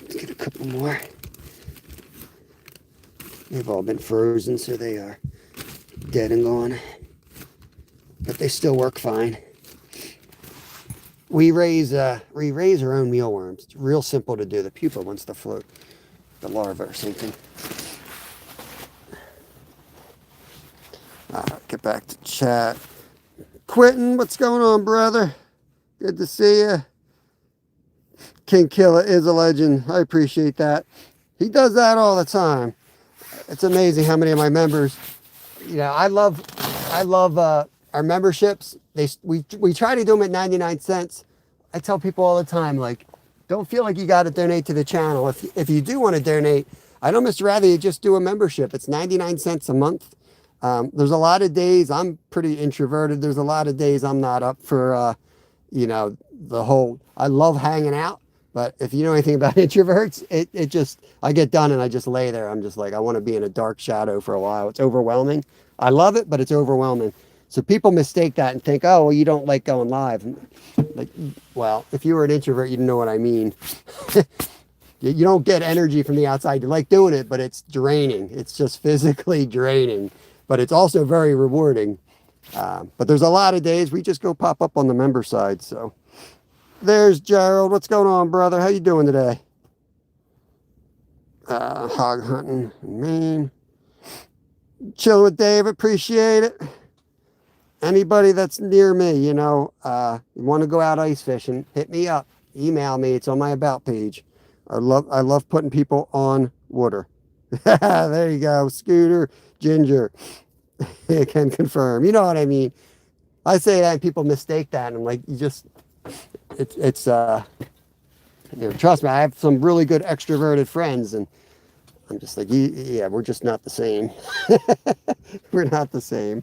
Let's get a couple more. They've all been frozen, so they are dead and gone. But they still work fine. We raise our own mealworms. It's real simple to do. The pupa wants to float. The larva or something. Get back to chat. Quentin, what's going on, brother? Good to see you. King Killer is a legend. I appreciate that. He does that all the time. It's amazing how many of my members, you know, I love our memberships. We try to do them at 99 cents. I tell people all the time, like, don't feel like you got to donate to the channel. If you do want to donate, I'd almost rather you just do a membership. It's 99 cents a month. There's a lot of days I'm pretty introverted. There's a lot of days I'm not up for, you know, I love hanging out. But if you know anything about introverts, it just, I get done and I just lay there. I'm just like, I want to be in a dark shadow for a while. It's overwhelming. I love it, but it's overwhelming. So people mistake that and think, oh, well, you don't like going live. Like, well, if you were an introvert, you'd know what I mean. You don't get energy from the outside. You like doing it, but it's draining. It's just physically draining. But it's also very rewarding. But there's a lot of days we just go pop up on the member side. So there's Gerald. What's going on, brother? How you doing today? Hog hunting in Maine. Chilling with Dave. Appreciate it. Anybody that's near me, you know, you want to go out ice fishing, hit me up. Email me. It's on my about page. I love putting people on water. There you go. Scooter, Ginger. Can confirm. You know what I mean? I say that and people mistake that. And I'm like, you just, it's you know, trust me, I have some really good extroverted friends and I'm just like, yeah, we're just not the same. We're not the same.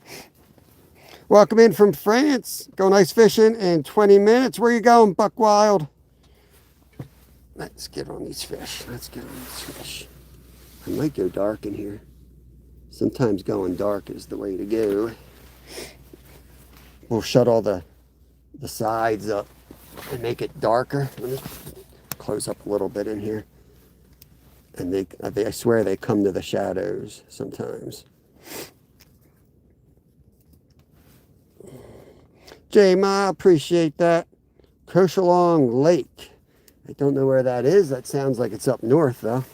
Welcome in from France. Going ice fishing in 20 minutes. Where you going, Buck Wild? Let's get on these fish. Let's get on these fish. I might go dark in here. Sometimes going dark is the way to go. We'll shut all the sides up and make it darker. Let me close up a little bit in here. And I swear they come to the shadows sometimes. J-Ma, appreciate that. Koshalong Lake. I don't know where that is. That sounds like it's up north, though.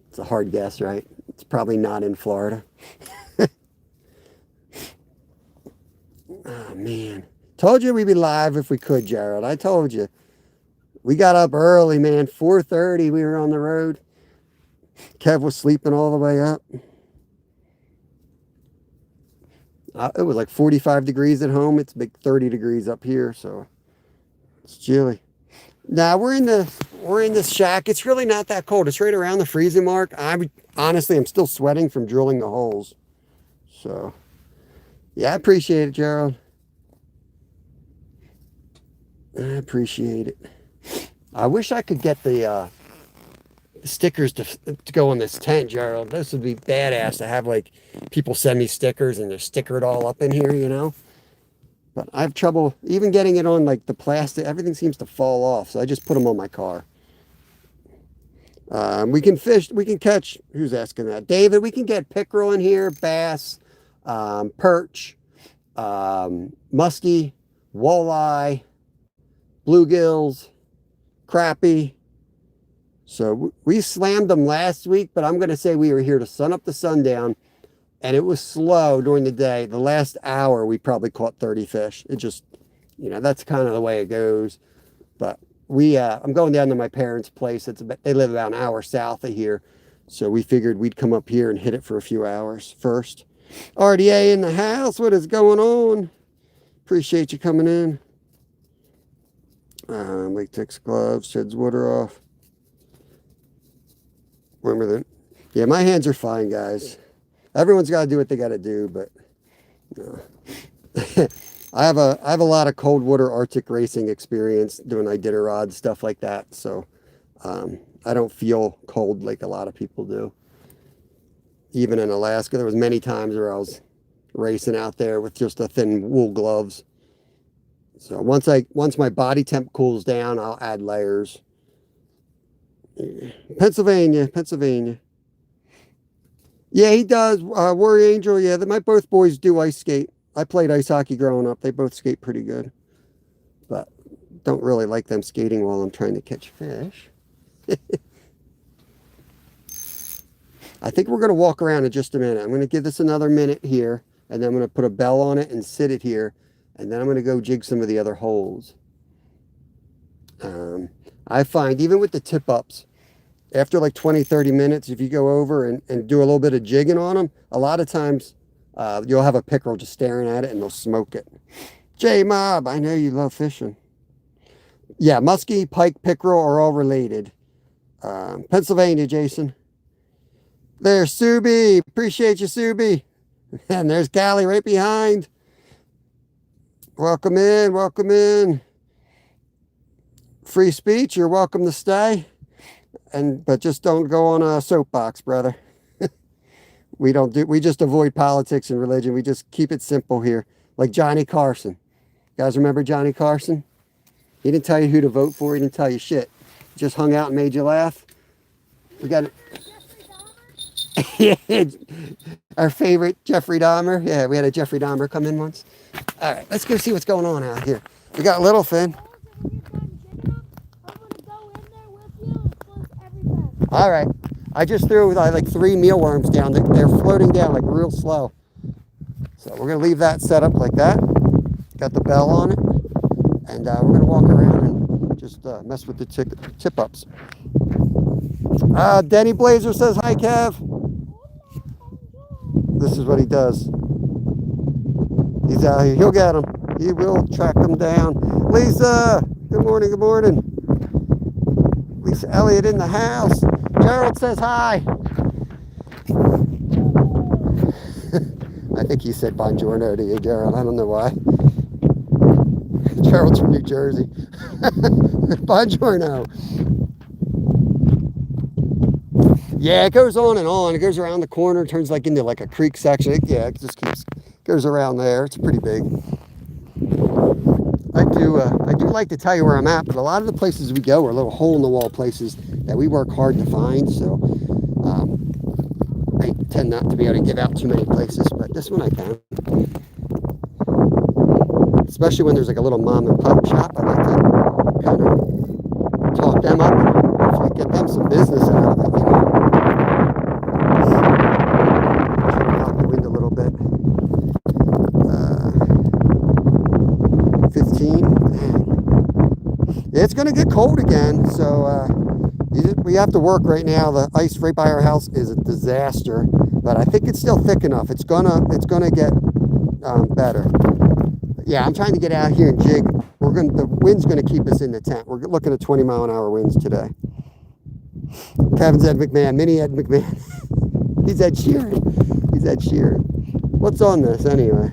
It's a hard guess, right? It's probably not in Florida. Oh, man. Told you we'd be live if we could, Gerald. I told you. We got up early, man. 4:30 we were on the road. Kev was sleeping all the way up. It was like 45 degrees at home. It's like 30 degrees up here, so it's chilly. Now we're in this shack. It's really not that cold. It's right around the freezing mark. Honestly, I'm still sweating from drilling the holes. So, yeah, I appreciate it, Gerald. I appreciate it. I wish I could get the stickers to go on this tent, Gerald. This would be badass to have like people send me stickers and they're stickered all up in here, you know. But I have trouble even getting it on like the plastic. Everything seems to fall off, so I just put them on my car. We can fish. We can catch. Who's asking that? David. We can get pickerel in here, bass, perch, muskie, walleye, bluegills, crappie. So we slammed them last week, but I'm going to say we were here to sun up to sundown, and it was slow during the day. The last hour, we probably caught 30 fish. It just, you know, that's kind of the way it goes. But I'm going down to my parents' place. They live about an hour south of here. So we figured we'd come up here and hit it for a few hours first. RDA in the house. What is going on? Appreciate you coming in. Latex gloves, sheds water off. Remember that? Yeah, my hands are fine, guys. Everyone's got to do what they got to do, but no. I have a lot of cold water Arctic racing experience doing Iditarod, stuff like that. So I don't feel cold like a lot of people do. Even in Alaska, there was many times where I was racing out there with just a thin wool gloves. So once my body temp cools down, I'll add layers. Pennsylvania. Yeah, he does. Warrior Angel, yeah, my both boys do ice skate. I played ice hockey growing up. They both skate pretty good. But don't really like them skating while I'm trying to catch fish. I think we're going to walk around in just a minute. I'm going to give this another minute here, and then I'm going to put a bell on it and sit it here, and then I'm going to go jig some of the other holes. I find even with the tip-ups, after like 20, 30 minutes, if you go over and do a little bit of jigging on them, a lot of times you'll have a pickerel just staring at it and they'll smoke it. J-Mob, I know you love fishing. Yeah, muskie, pike, pickerel are all related. Pennsylvania, Jason. There's Subi. Appreciate you, Subi. And there's Callie right behind. Welcome in, welcome in. Free speech, you're welcome to stay. But just don't go on a soapbox, brother. We just avoid politics and religion. We just keep it simple here. Like Johnny Carson. You guys remember Johnny Carson? He didn't tell you who to vote for. He didn't tell you shit. He just hung out and made you laugh. We got our favorite Jeffrey Dahmer. Yeah, we had a Jeffrey Dahmer come in once. All right, let's go see what's going on out here. We got Littlefin. All right. I just threw like 3 mealworms down. They're floating down like real slow. So we're going to leave that set up like that. Got the bell on it. And we're going to walk around and just mess with the tip-ups. Denny Blazer says, hi, Kev. This is what he does. He's out here. He'll get them. He will track them down. Lisa, good morning, good morning. Lisa Elliott in the house. Gerald says hi. I think he said buongiorno to you, Gerald. I don't know why. Gerald's from New Jersey. Buongiorno. Yeah, it goes on and on. It goes around the corner, turns like into like a creek section. Yeah, it just goes around there. It's pretty big. I do like to tell you where I'm at, but a lot of the places we go are little hole in the wall places that we work hard to find. So I tend not to be able to give out too many places, but this one I can. Especially when there's like a little mom and pop shop, I like to kind of talk them up and hopefully get them some business out of it. Try to block the wind a little bit. 15. Man. It's going to get cold again, so we have to work right now. The ice right by our house is a disaster, but I think it's still thick enough. It's gonna get better. Yeah, I'm trying to get out here and jig. The wind's gonna keep us in the tent. We're looking at 20-mile-an-hour winds today. Kevin's Ed McMahon, mini Ed McMahon. He's Ed Sheeran. He's Ed Sheeran. What's on this anyway?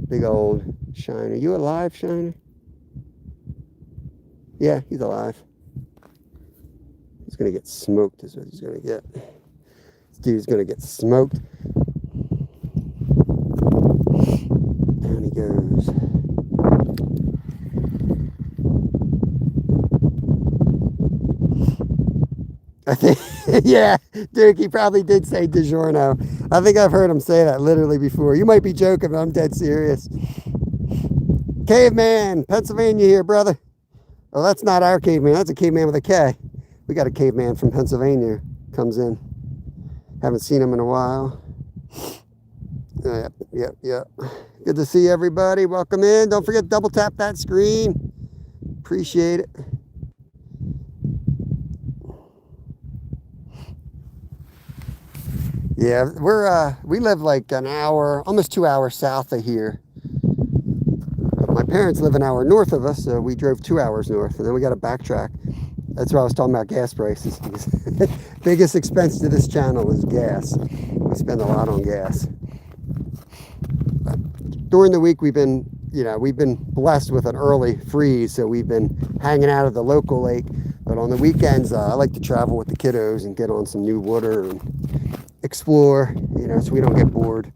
Big old Shiner. You alive, Shiner? Yeah, he's alive. He's gonna get smoked is what he's gonna get. This dude's gonna get smoked. Down he goes. I think, yeah, Duke, he probably did say DiGiorno. I think I've heard him say that literally before. You might be joking, but I'm dead serious. Caveman, Pennsylvania here, brother. Oh, that's not our caveman. That's a caveman with a K. We got a caveman from Pennsylvania. Comes in. Haven't seen him in a while. Yep. Good to see everybody. Welcome in. Don't forget to double tap that screen. Appreciate it. Yeah, we live like an hour, almost 2 hours south of here. My parents live an hour north of us, so we drove 2 hours north, and then we got to backtrack. That's why I was talking about gas prices. Biggest expense to this channel is gas. We spend a lot on gas. But during the week, we've been blessed with an early freeze, so we've been hanging out at the local lake. But on the weekends, I like to travel with the kiddos and get on some new water and explore, so we don't get bored.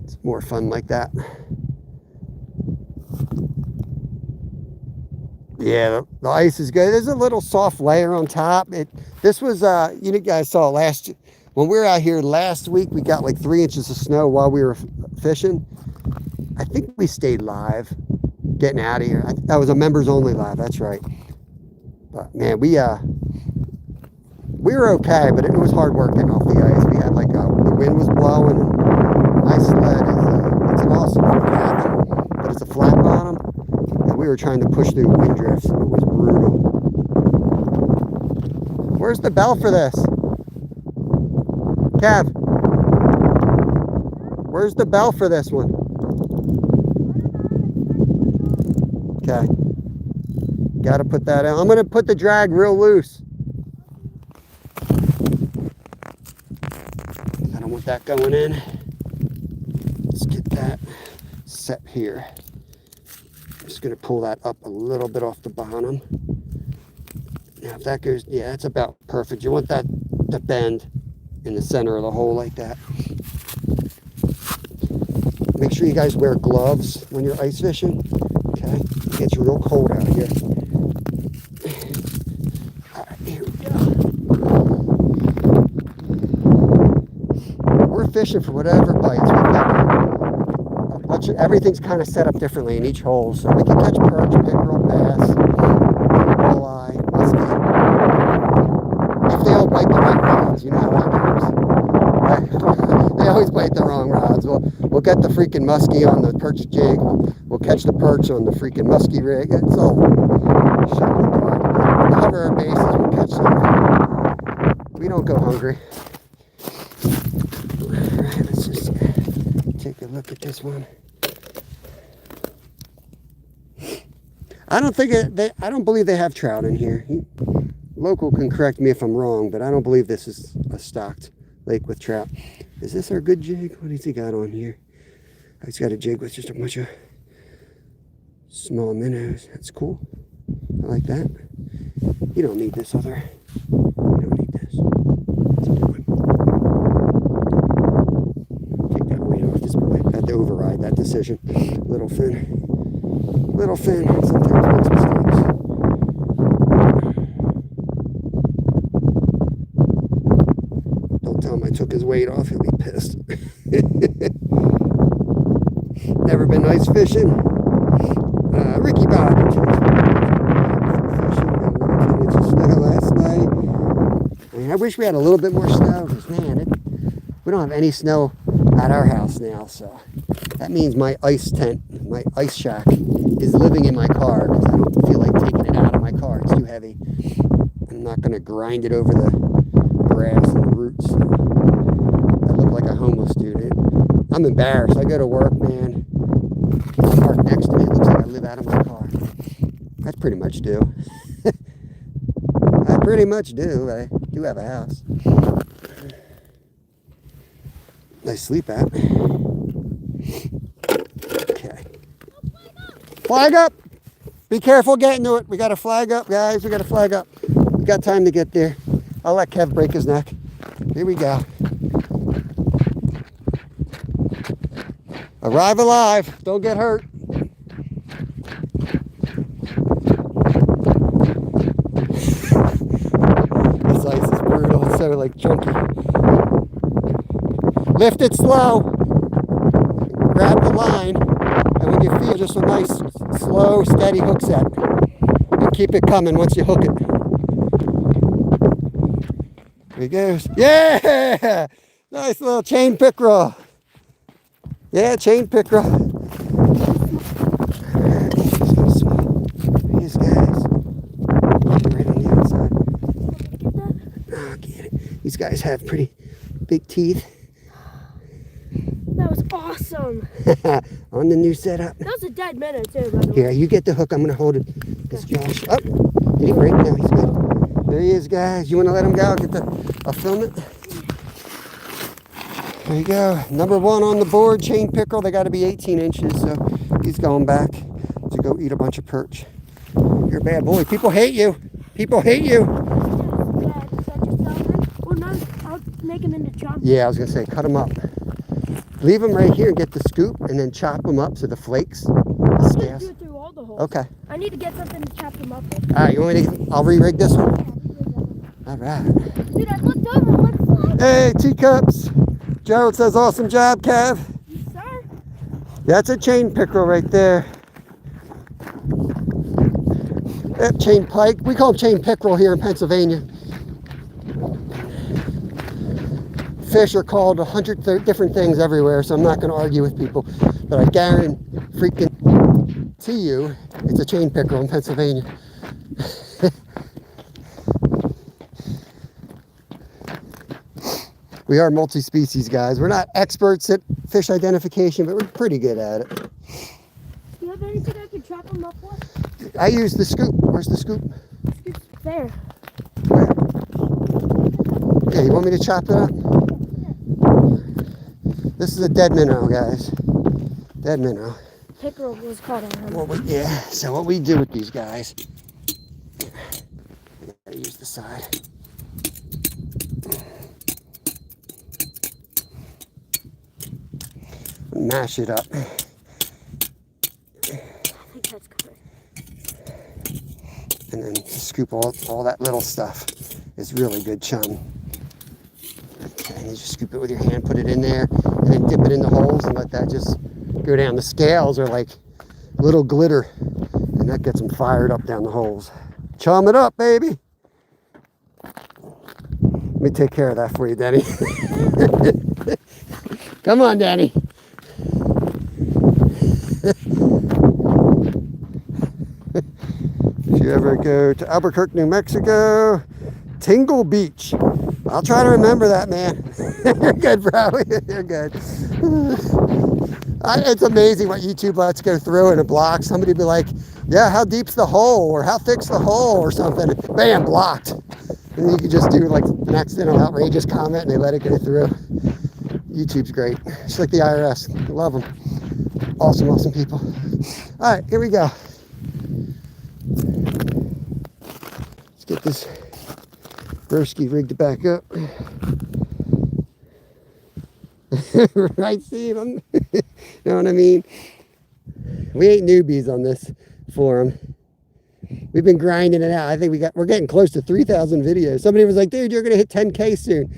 It's more fun like that. Yeah, the ice is good. There's a little soft layer on top. This was, you guys saw when we were out here last week, we got like 3 inches of snow while we were fishing. I think we stayed live getting out of here. That was a members only live, that's right. But man, we were okay, but it was hard work getting off the ice. We had the wind was blowing, and my sled it's an awesome cabin, but it's a flat bottom. We were trying to push through wind drifts, and it was brutal. Where's the bell for this? Kev, where's the bell for this one? Okay. Got to put that in. I'm going to put the drag real loose. I don't want that going in. Let's get that set here. Just going to pull that up a little bit off the bottom. Now if that goes, yeah, that's about perfect. You want that to bend in the center of the hole like that. Make sure you guys wear gloves when you're ice fishing. Okay, it gets real cold out here. All right, here we go. We're fishing for whatever bites. We've got everything's kind of set up differently in each hole, so we can catch perch, pickerel, bass, walleye, muskie. If they all bite the right rods, you know how that goes. They always bite the wrong rods. We'll get the freaking muskie on the perch jig. We'll catch the perch on the freaking muskie rig. It's all shit in the dark. We'll cover our bases. We'll catch something. We don't go hungry. All right, let's just take a look at this one. I don't believe they have trout in here. Local can correct me if I'm wrong, but I don't believe this is a stocked lake with trout. Is this our good jig? What has he got on here? He's got a jig with just a bunch of small minnows. That's cool. I like that. You don't need this other. You don't need this. What's it doing? Take that weight off this boy. I had to override that decision. Little fin. Little fin sometimes makes mistakes. Don't tell him I took his weight off. He'll be pissed. Never been ice fishing. Ricky Bob. Last night. I mean, I wish we had a little bit more snow because, man, we don't have any snow at our house now. So that means my ice tent, my ice shack, is living in my car because I don't feel like taking it out of my car. It's too heavy. I'm not going to grind it over the grass and the roots. I look like a homeless dude. I'm embarrassed. I go to work, man. I park next to me. It looks like I live out of my car. I pretty much do. I pretty much do. I do have a house. Nice sleep at. Okay. Flag up! Be careful getting to it. We got to flag up, guys. We got to flag up. We got time to get there. I'll let Kev break his neck. Here we go. Arrive alive. Don't get hurt. This ice is brutal. It's so like chunky. Lift it slow. Grab the line. And when you feel just a nice, slow, steady hook set. And keep it coming once you hook it. There he goes. Yeah! Nice little chain pickerel. Yeah, chain pickerel. These guys. Right on the outside. Oh, get it. These guys have pretty big teeth. That was awesome. On the new setup. That was a dead minnow too, by the way. Here, you get the hook. I'm going to hold it. This Josh. Oh, did he break? No, he's good. There he is, guys. You want to let him go? I'll film it. There you go. Number one on the board, chain pickerel. They got to be 18 inches, so he's going back to go eat a bunch of perch. You're a bad boy. People hate you. People hate you. Well, no, I'll make him into chop. Yeah, I was going to say, cut them up. Leave them right here and get the scoop, and then chop them up so the flakes, the I'm going to scales. do it through all the holes. Okay. I need to get something to chop them up with. All right, you want me to? I'll re-rig this one. All right. Dude, I looked over. What's Hey, teacups. Gerald says, awesome job, Kev. Sir? That's a chain pickerel right there. Yep, chain pike. We call them chain pickerel here in Pennsylvania. Fish are called 100 different things everywhere, so I'm not going to argue with people. But I guarantee you, it's a chain pickerel in Pennsylvania. We are multi-species guys. We're not experts at fish identification, but we're pretty good at it. Do you have anything I can chop them up with? I use the scoop. Where's the scoop? It's there. Where? Okay, you want me to chop it up? This is a dead minnow, guys. Dead minnow. Pickerel was caught on him. Yeah, so what we do with these guys, I gotta use the side. Mash it up. I think that's good. And then scoop all that little stuff. It's really good chum. Okay, and you just scoop it with your hand, put it in there, and then dip it in the holes and let that just go down. The scales are like little glitter, and that gets them fired up down the holes. Chum it up, baby. Let me take care of that for you, Danny. Come on, Danny. If you ever go to Albuquerque, New Mexico, Tingle Beach. I'll try to remember that, man. You're good, bro. You're good. It's amazing what YouTube lets go through in a block. Somebody be like, yeah, how deep's the hole? Or how thick's the hole? Or something. Bam, blocked. And you can just do like an accidental outrageous comment and they let it go through. YouTube's great. Just like the IRS. Love them. Awesome, awesome people. All right, here we go. this broski rigged back up. Right, Steve? You know what I mean? We ain't newbies on this forum. We've been grinding it out. I think we're getting close to 3,000 videos. Somebody was like, dude, you're gonna hit 10K soon.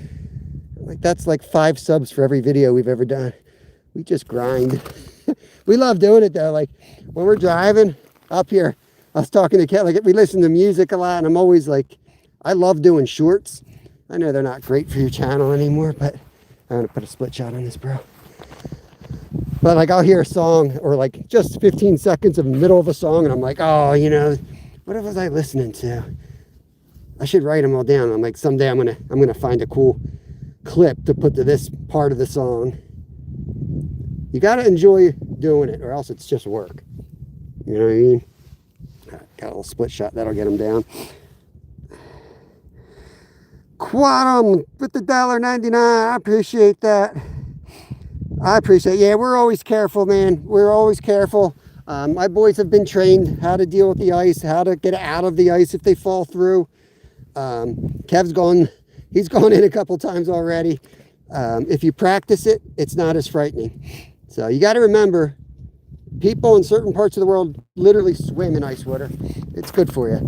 I'm like, that's like 5 subs for every video we've ever done. We just grind. We love doing it though. Like when we're driving up here, I was talking to Kat, like we listen to music a lot, and I'm always like, I love doing shorts. I know they're not great for your channel anymore, but I'm gonna put a split shot on this, bro. But like I'll hear a song or like just 15 seconds in the middle of a song, and I'm like, oh, you know, what was I listening to? I should write them all down. I'm like, someday I'm gonna find a cool clip to put to this part of the song. You gotta enjoy doing it, or else it's just work. You know what I mean? Got a little split shot that'll get them down. Quantum with the $1.99. I appreciate that. I appreciate it. Yeah, we're always careful, man. We're always careful. My boys have been trained how to deal with the ice, how to get out of the ice if they fall through. He's gone in a couple times already. If you practice it, it's not as frightening. So you got to remember, people in certain parts of the world literally swim in ice water. It's good for you.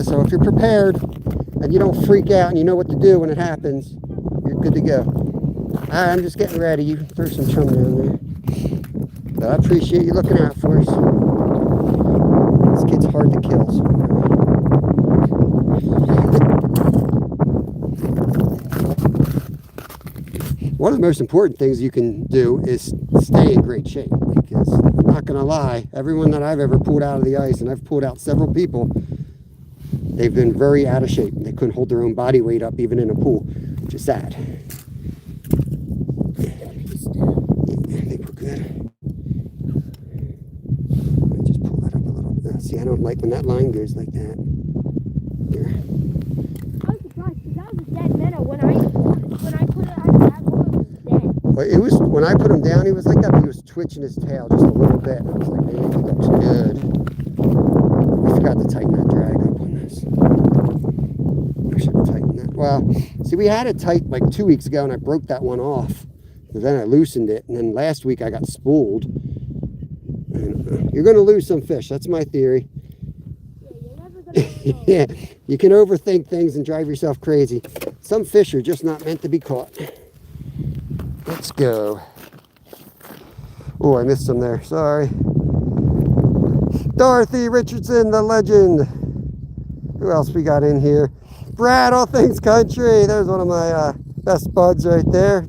So if you're prepared and you don't freak out and you know what to do when it happens, you're good to go. All right, I'm just getting ready. You throw some chum down there. But I appreciate you looking out for us. This kid's hard to kill. So. One of the most important things you can do is stay in great shape, because I'm not going to lie, everyone that I've ever pulled out of the ice, and I've pulled out several people, they've been very out of shape. They couldn't hold their own body weight up even in a pool, which is sad. Yeah, I think we're good. Let me just pull that up a little bit. See, I don't like when that line goes like that. Here. I was surprised because that was a dead minnow when I put it on that one. Well, it was when I put him down, he was like that, but he was twitching his tail just a little bit. I was like, man, he looks good. I forgot to tighten that drag up on this. I should have tightened that. Well, see, we had it tight like 2 weeks ago, and I broke that one off. And then I loosened it, and then last week I got spooled. And, you're going to lose some fish. That's my theory. Yeah, you're never gonna Yeah, you can overthink things and drive yourself crazy. Some fish are just not meant to be caught. Let's go. Oh, I missed some there. Sorry. Dorothy Richardson, the legend. Who else we got in here? Brad, All Things Country. There's one of my best buds right there.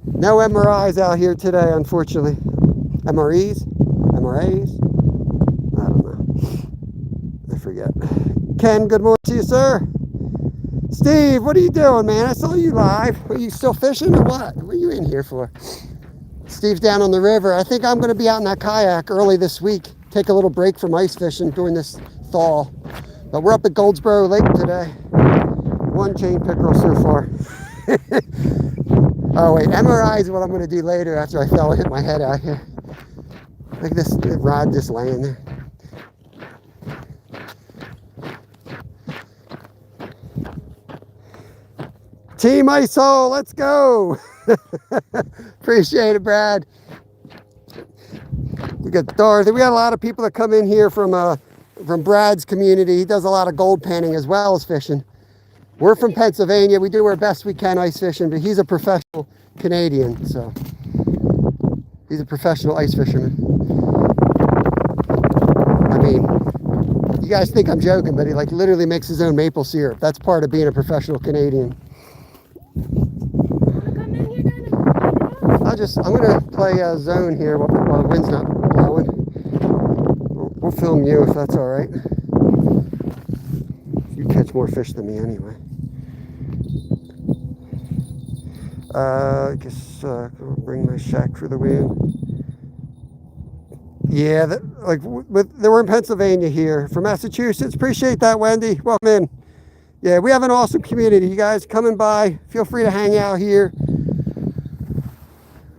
No MRIs out here today, unfortunately. MREs? MRAs? I don't know. I forget. Ken, good morning to you, sir. Steve, what are you doing, man? I saw you live. Are you still fishing or what? What are you in here for? Steve's down on the river. I think I'm going to be out in that kayak early this week. Take a little break from ice fishing during this thaw. But we're up at Goldsboro Lake today. 1 chain pickerel so far. Oh wait, MRI is what I'm going to do later after I fell and hit my head out here. Look at this rod just laying there. Team Ice Hole, let's go. Appreciate it, Brad. We got Dorothy. We got a lot of people that come in here from Brad's community. He does a lot of gold panning as well as fishing. We're from Pennsylvania. We do our best we can ice fishing, but he's a professional Canadian, so he's a professional ice fisherman. I mean, you guys think I'm joking, but he like literally makes his own maple syrup. That's part of being a professional Canadian. I'm gonna play a zone here while the wind's not blowing. We'll film you if that's all right. You catch more fish than me anyway. I guess I'll bring my shack for the wind. Yeah, we're in Pennsylvania here, from Massachusetts. Appreciate that, Wendy. Welcome in. Yeah, we have an awesome community. You guys coming by, feel free to hang out here.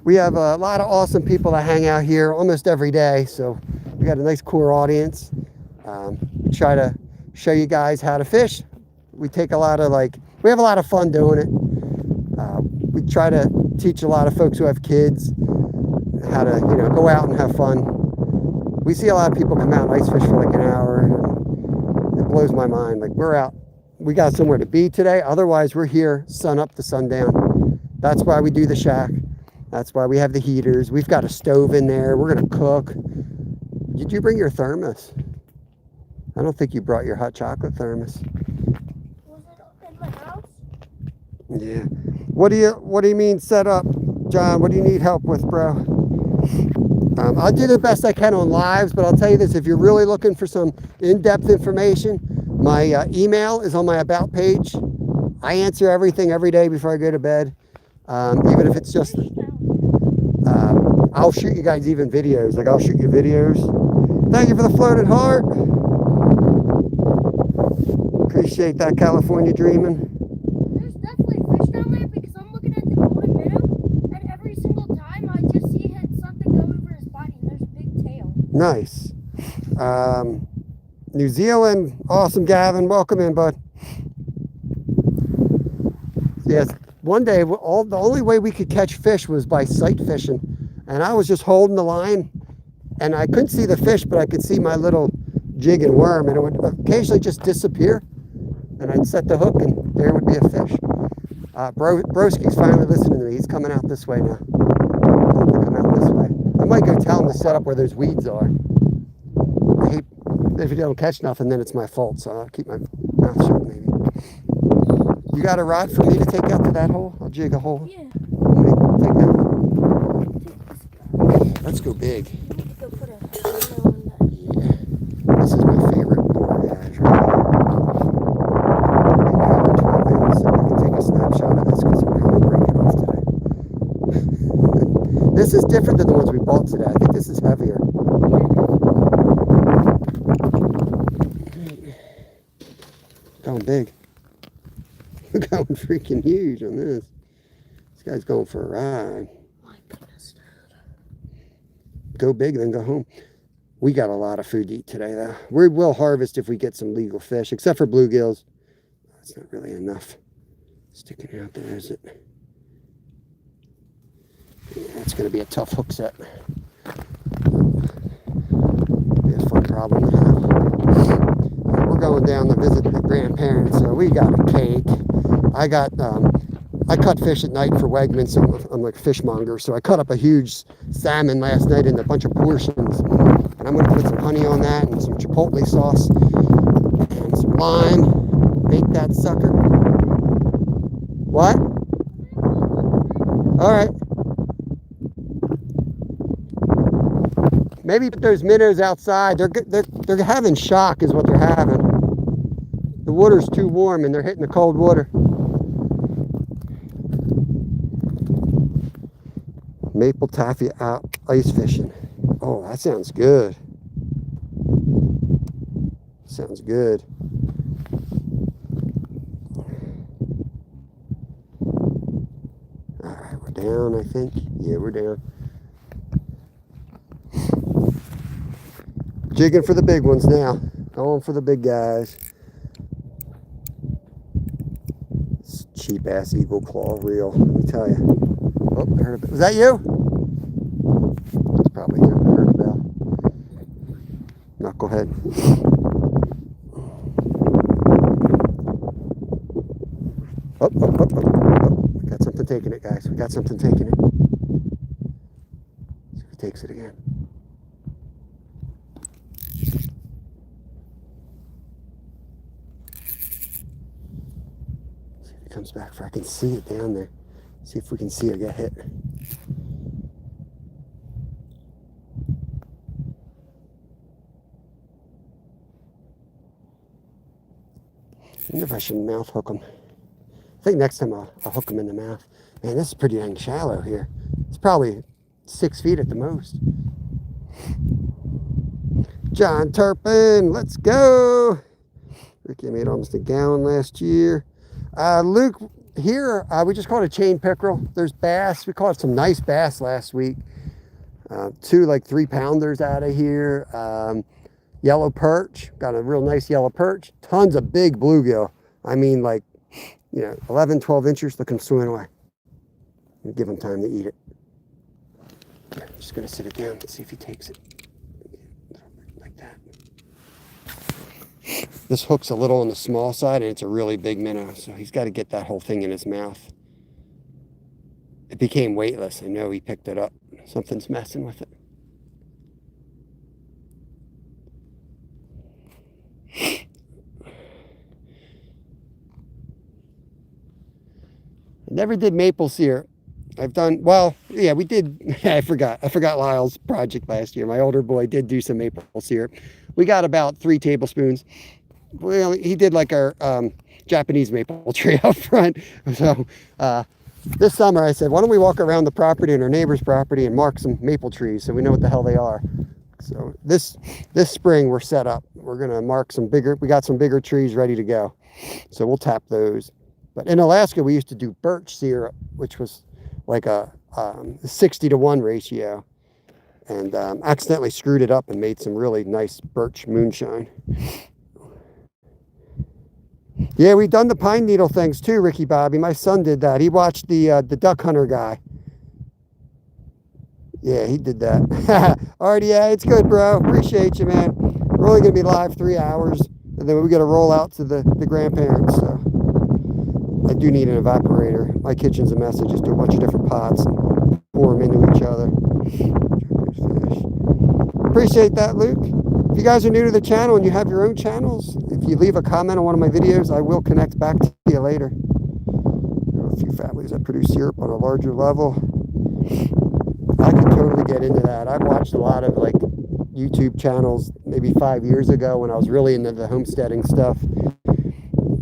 We have a lot of awesome people that hang out here almost every day, so we got a nice core audience. We try to show you guys how to fish, We take a lot of we have a lot of fun doing it. We try to teach a lot of folks who have kids how to, go out and have fun. We see a lot of people come out and ice fish for like an hour, and it blows my mind. Like, we're out, we got somewhere to be today. Otherwise, we're here sun up to sundown. That's why we do the shack. That's why we have the heaters. We've got a stove in there. We're gonna cook. Did you bring your thermos? I don't think you brought your hot chocolate thermos. Was it in my house? Yeah. What do you mean set up, John? What do you need help with, bro? I'll do the best I can on lives, but I'll tell you this: if you're really looking for some in-depth information, my email is on my about page. I answer everything every day before I go to bed, even if it's just. I'll shoot you guys even videos. Like, I'll shoot you videos. Thank you for the floating heart. Appreciate that, California dreaming. There's definitely fish down there because I'm looking at the golden minnow, and every single time I just see it something go over his body, and there's a big tail. Nice. New Zealand, awesome, Gavin. Welcome in, bud. Yes, one day the only way we could catch fish was by sight fishing, and I was just holding the line, and I couldn't see the fish, but I could see my little jig and worm, and it would occasionally just disappear, and I'd set the hook, and there would be a fish. Broski's finally listening to me. He's coming out this way now. Tell him to come out this way. I might go tell him to set up where those weeds are. I hate if you don't catch nothing, then it's my fault, so I'll keep my mouth shut maybe. You got a rod for me to take out to that hole? I'll jig a hole. Yeah. Take that. Let's go big. I need to go put a minnow on that. Yeah. This is my favorite guys right here. So I can take a snapshot of this because I'm probably breaking off today. This is different than the ones we bought today. I think this is heavier. Going big. We're going freaking huge on this. This guy's going for a ride. My goodness. Go big, then go home. We got a lot of food to eat today, though. We will harvest if we get some legal fish, except for bluegills. That's not really enough sticking out there, is it? Yeah, it's going to be a tough hook set. Be a fun problem to have. We're going down to visit the grandparents, so we got a cake. I cut fish at night for Wegmans, so I'm like a fishmonger. So I cut up a huge salmon last night in a bunch of portions. And I'm going to put some honey on that and some chipotle sauce and some lime. Make that sucker. What? All right. Maybe put those minnows outside. They're having shock is what they're having. The water's too warm and they're hitting the cold water. Maple taffy out ice fishing. Oh, that sounds good. Sounds good. All right, we're down, I think. Yeah, we're down. Jigging for the big ones now. Going for the big guys. This cheap ass eagle claw reel, let me tell you. Oh, I heard a bell. Was that you? It's probably you. I heard a bell. Knucklehead. Oh. We got something taking it, guys. We got something taking it. See if he takes it again. See if he comes back for I can see it down there. See if we can see her get hit. I wonder if I should mouth hook them. I think next time I'll hook them in the mouth. Man, this is pretty dang shallow here. It's probably 6 feet at the most. John Turpin, let's go. Ricky made almost a gallon last year. Luke, here we just caught a chain pickerel. There's bass. We caught some nice bass last week. 2 like 3-pounders out of here. Yellow perch. Got a real nice yellow perch. Tons of big bluegill. I mean, like, 11, 12 inches, look at him swimming away. And give him time to eat it. I'm just going to sit it down and see if he takes it. Like that. This hook's a little on the small side, and it's a really big minnow, so he's got to get that whole thing in his mouth. It became weightless. I know he picked it up. Something's messing with it. I never did maple syrup. I've done, well, yeah, we did. I forgot Lyle's project last year. My older boy did do some maple syrup. We got about 3 tablespoons. Well, he did like our Japanese maple tree up front. So this summer I said, why don't we walk around the property and our neighbor's property and mark some maple trees so we know what the hell they are. So this spring we're set up. We're going to mark some bigger, we got some bigger trees ready to go. So we'll tap those. But in Alaska, we used to do birch syrup, which was like a 60-to-1 ratio, and accidentally screwed it up and made some really nice birch moonshine. Yeah, we've done the pine needle things too, Ricky Bobby. My son did that. He watched the duck hunter guy. Yeah, he did that. Alrighty, yeah, it's good, bro. Appreciate you, man. We're only going to be live 3 hours, and then we got to roll out to the grandparents, so I do need an evaporator. My kitchen's a mess. I just do a bunch of different pots and pour them into each other. Appreciate that, Luke. If you guys are new to the channel and you have your own channels, if you leave a comment on one of my videos, I will connect back to you later. There are a few families that produce syrup on a larger level. I could totally get into that. I've watched a lot of like YouTube channels maybe 5 years ago when I was really into the homesteading stuff.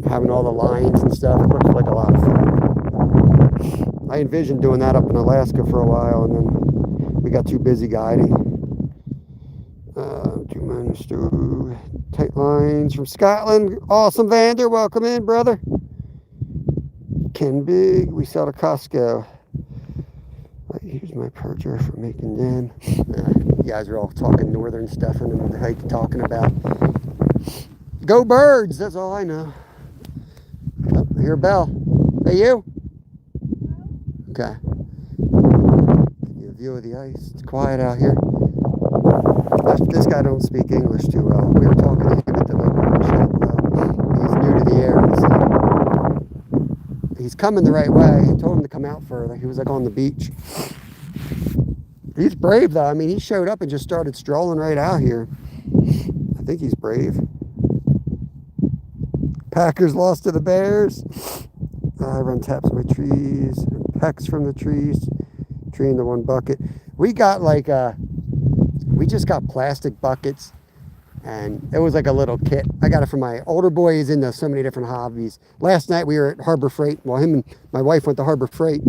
Having all the lines and stuff. It looks like a lot of fun. I envisioned doing that up in Alaska for a while, and then we got too busy guiding. 2 tight lines from Scotland. Awesome, Vander. Welcome in, brother. Ken Big. We sell to Costco. Here's my percher for making them. You guys are all talking northern stuff. I don't know what the heck you're talking about. Go birds. That's all I know. Oh, I hear a bell. Hey, you? Okay. Give you a view of the ice. It's quiet out here. This guy don't speak English too well. We were talking to him at the local shop. He's new to the area, so he's coming the right way. I told him to come out further. He was like on the beach. He's brave though. I mean, he showed up and just started strolling right out here. I think he's brave. Packers lost to the Bears. I run taps my trees and pecks from the trees. Tree in the 1 bucket. We got like we just got plastic buckets, and it was like a little kit. I got it from my older boy. He's into so many different hobbies. Last night we were at Harbor Freight. Well, him and my wife went to Harbor Freight,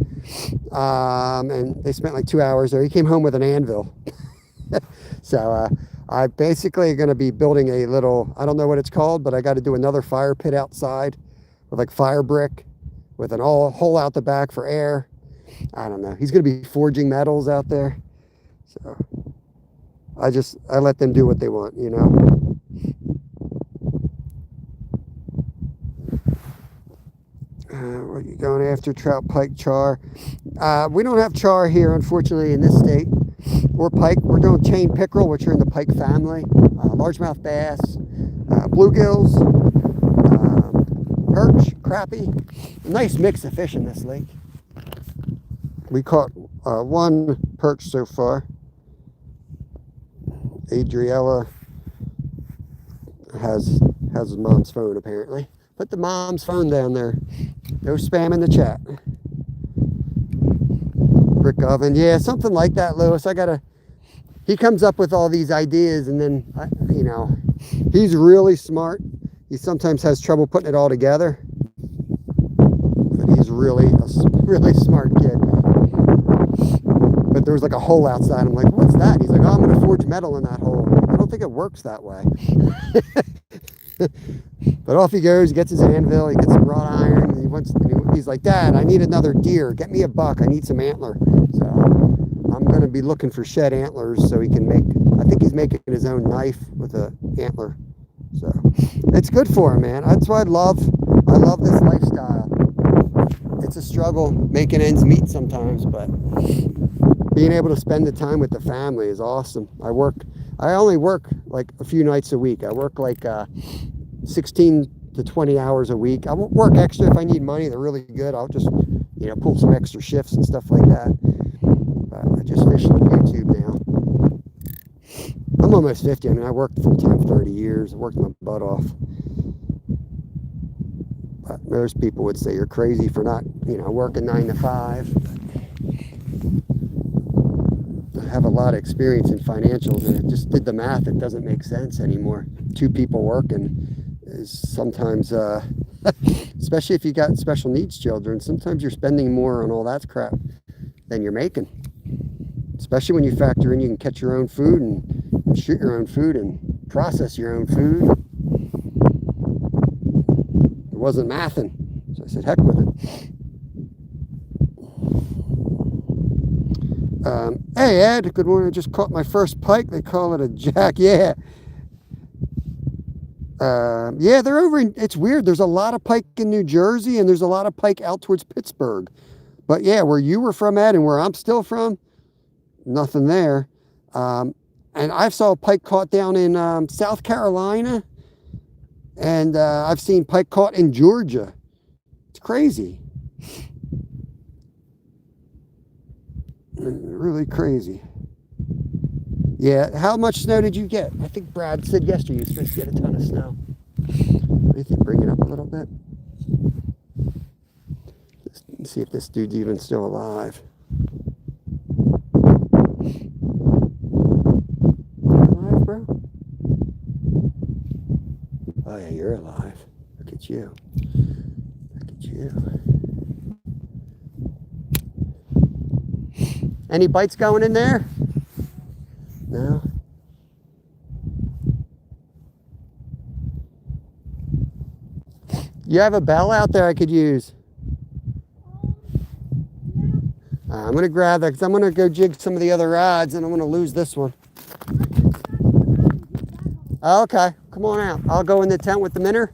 and they spent like 2 hours there. He came home with an anvil. So I basically going to be building a little, I don't know what it's called, but I got to do another fire pit outside with like fire brick with an hole out the back for air. I don't know. He's going to be forging metals out there. So I let them do what they want, you know. What are you going after? Trout, pike, char. We don't have char here, unfortunately, in this state. Or pike. We're doing chain pickerel, which are in the pike family. Largemouth bass, bluegills, perch, crappie. A nice mix of fish in this lake. We caught 1 perch so far. Adriella has his mom's phone apparently. Put the mom's phone down there. No spam in the chat. Brick oven, yeah, something like that, Lewis. He comes up with all these ideas, and then you know, he's really smart. He sometimes has trouble putting it all together, but he's really a smart kid. But there was like a hole outside. I'm like, what's that? He's like, oh, I'm going to forge metal in that hole. I don't think it works that way. But off he goes, he gets his anvil, he gets some wrought iron, and he's like, Dad, I need another deer. Get me a buck. I need some antler. So I'm going to be looking for shed antlers so he can make, I think he's making his own knife with an antler. So it's good for him, man. That's why I love I love this lifestyle. It's a struggle making ends meet sometimes, but being able to spend the time with the family is awesome. I only work like a few nights a week. I work like 16 to 20 hours a week. I won't work extra if I need money. They're really good. I'll just, pull some extra shifts and stuff like that. But I just fish on YouTube now. I'm almost 50. I mean, I worked full time for 30 years. I worked my butt off. But most people would say you're crazy for not, working 9 to 5. I have a lot of experience in financials, and I just did the math. It doesn't make sense anymore. 2 people working is sometimes, especially if you got special needs children, sometimes you're spending more on all that crap than you're making. Especially when you factor in you can catch your own food and shoot your own food and process your own food. It wasn't mathing, so I said, heck with it. Hey Ed, good morning. I just caught my first pike. They call it a jack. Yeah. Yeah, they're over in, it's weird. There's a lot of pike in New Jersey, and there's a lot of pike out towards Pittsburgh. But yeah, where you were from, Ed, and where I'm still from, nothing there. And I saw a pike caught down in South Carolina, and I've seen pike caught in Georgia. It's crazy. Really crazy. Yeah, how much snow did you get? I think Brad said yesterday you were supposed to get a ton of snow. What do you think? Bring it up a little bit. Let's see if this dude's even still alive. Alive, bro? Oh yeah, you're alive. Look at you. Look at you. Any bites going in there? No. You have a bell out there I could use. I'm going to grab that because I'm going to go jig some of the other rods, and I'm going to lose this one. Okay, come on out. I'll go in the tent with the minnow.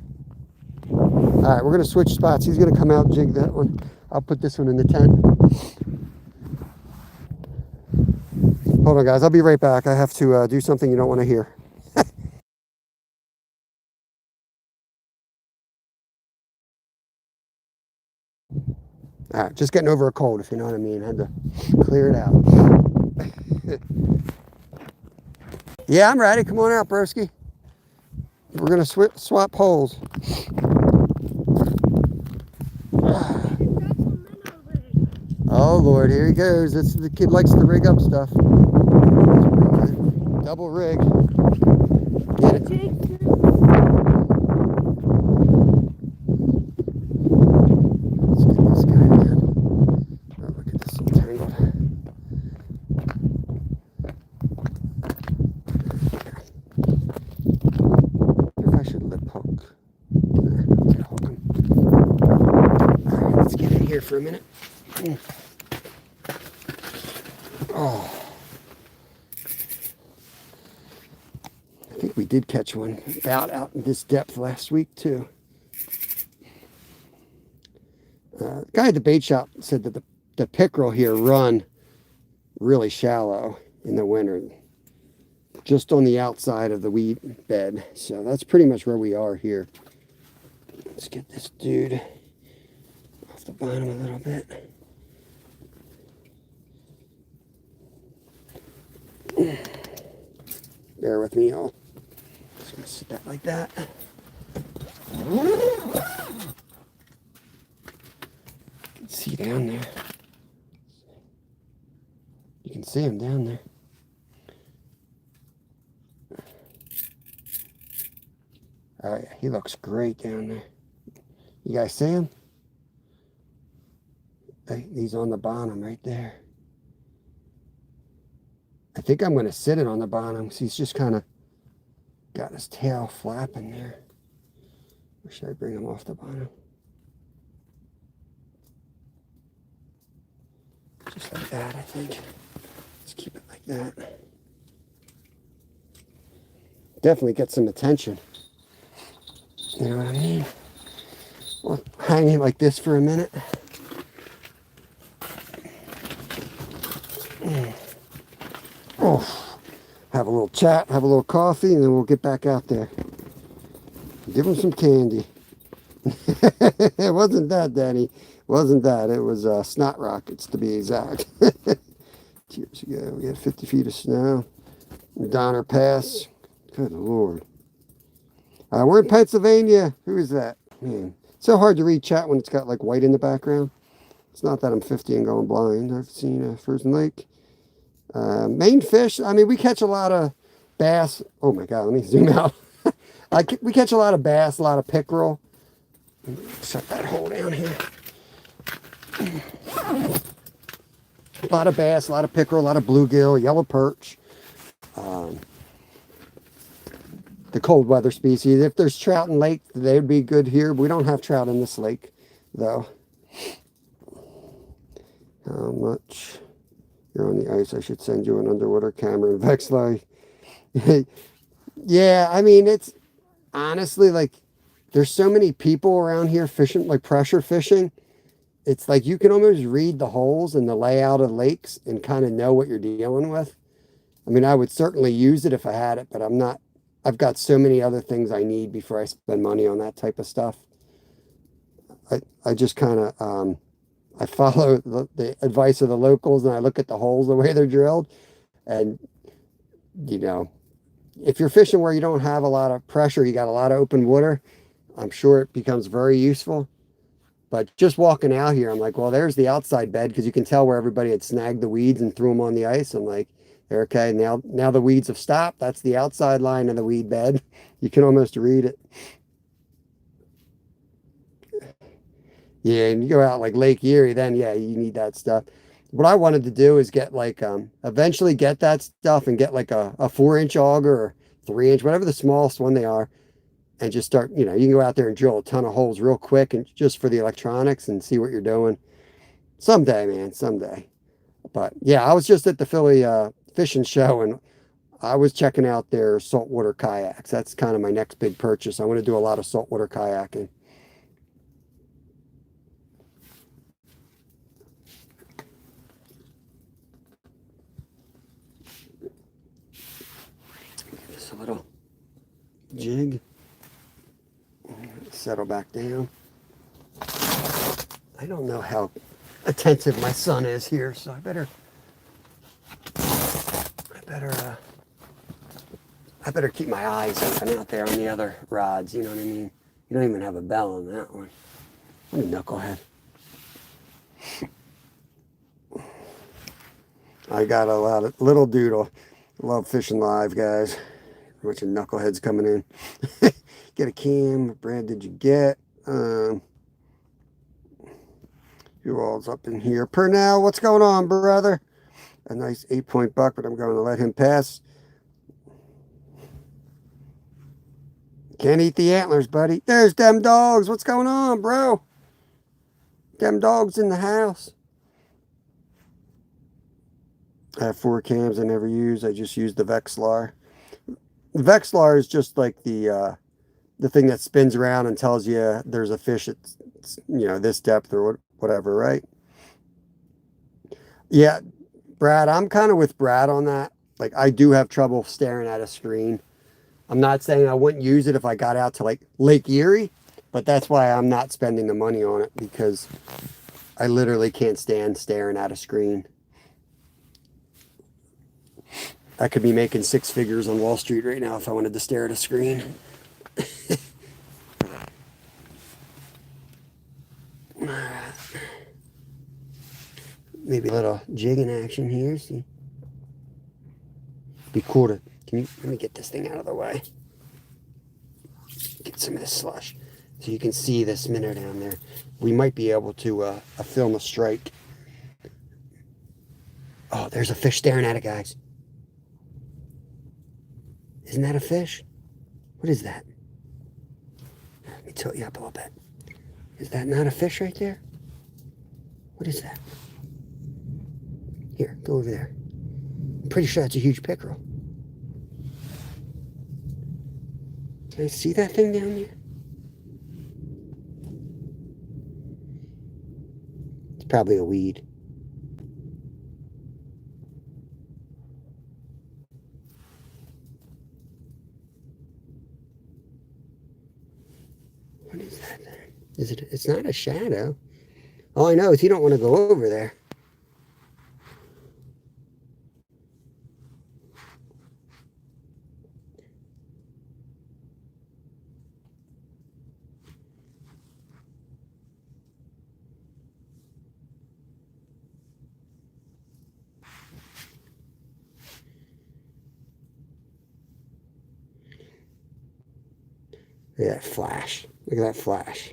All right, we're going to switch spots. He's going to come out and jig that one. I'll put this one in the tent. Hold on, guys. I'll be right back. I have to do something you don't want to hear. All right, just getting over a cold, if you know what I mean. Had to clear it out. Yeah, I'm ready. Come on out, broski. We're going to swap holes. Oh, Lord, here he goes. The kid likes to rig up stuff. Double rig. Get it. Let's get this guy, man. Oh, look at this, all tangled. I wonder if I should lip hook. Nah, get hook him. All right, let's get in here for a minute. Oh. I think we did catch one about out in this depth last week too. The guy at the bait shop said that the pickerel here run really shallow in the winter, just on the outside of the weed bed. So that's pretty much where we are here. Let's get this dude off the bottom a little bit. Bear with me, y'all. Just gonna sit that like that. You can see down there. You can see him down there. Oh yeah, he looks great down there. You guys see him? He's on the bottom right there. I think I'm going to sit it on the bottom because he's just kind of got his tail flapping there. Or should I bring him off the bottom? Just like that, I think. Let's keep it like that. Definitely get some attention. You know what I mean? hanging like this for a minute. Oh, have a little chat, have a little coffee, and then we'll get back out there. Give him some candy. It wasn't that, Danny. Wasn't that. It was snot rockets, to be exact. Years ago, we had 50 feet of snow. Donner Pass. Good Lord. We're in Pennsylvania. Who is that? Man, so hard to read chat when it's got like white in the background. It's not that I'm 50 and going blind. I've seen Frozen Lake. Main fish. I mean, we catch a lot of bass. Oh my God, let me zoom out. We catch a lot of bass, a lot of pickerel. Shut that hole down here. A lot of bass, a lot of pickerel, a lot of bluegill, yellow perch. The cold weather species. If there's trout in lake, they'd be good here. But we don't have trout in this lake, though. How much? You're on the ice. I should send you an underwater camera and Vexlight. Yeah, I mean, it's honestly like there's so many people around here fishing, like pressure fishing. It's like you can almost read the holes and the layout of lakes and kind of know what you're dealing with. I mean, I would certainly use it if I had it, but I'm not. I've got so many other things I need before I spend money on that type of stuff. I just kind of I follow the advice of the locals and I look at the holes the way they're drilled. And, you know, if you're fishing where you don't have a lot of pressure, you got a lot of open water, I'm sure it becomes very useful. But just walking out here, I'm like, well, there's the outside bed because you can tell where everybody had snagged the weeds and threw them on the ice. I'm like, okay, now the weeds have stopped. That's the outside line of the weed bed. You can almost read it. Yeah, and you go out like Lake Erie, then yeah, you need that stuff. What I wanted to do is get like eventually get that stuff and get like a 4-inch auger or 3-inch, whatever the smallest one they are, and just start, you know, you can go out there and drill a ton of holes real quick and just for the electronics and see what you're doing. Someday, man, someday. But yeah, I was just at the Philly fishing show and I was checking out their saltwater kayaks. That's kind of my next big purchase. I want to do a lot of saltwater kayaking. Just a little jig. Settle back down. I don't know how attentive my son is here, so I better keep my eyes open out there on the other rods, you know what I mean? You don't even have a bell on that one. What a knucklehead. I got a lot of little doodle. Love fishing live, guys. A bunch of knuckleheads coming in. Get a cam. Brad, did you get? Who all's up in here? Purnell, what's going on, brother? A nice 8-point buck, but I'm going to let him pass. Can't eat the antlers, buddy. There's them dogs. What's going on, bro? Them dogs in the house. I have 4 cams I never use. I just use the Vexlar. The Vexlar is just like the thing that spins around and tells you there's a fish at, you know, this depth or whatever, right? Yeah, Brad, I'm kind of with Brad on that. Like, I do have trouble staring at a screen. I'm not saying I wouldn't use it if I got out to like Lake Erie, but that's why I'm not spending the money on it because I literally can't stand staring at a screen. I could be making 6 figures on Wall Street right now if I wanted to stare at a screen. Maybe a little jigging action here. See, be cool to. Let me get this thing out of the way. Get some of this slush, so you can see this minnow down there. We might be able to film a strike. Oh, there's a fish staring at it, guys. Isn't that a fish? What is that? Let me tilt you up a little bit. Is that not a fish right there? What is that? Here, go over there. I'm pretty sure that's a huge pickerel. Can I see that thing down there? probably a weed. What is that thing? Is it? It's not a shadow. All I know is you don't want to go over there. Look at that flash. Look at that flash.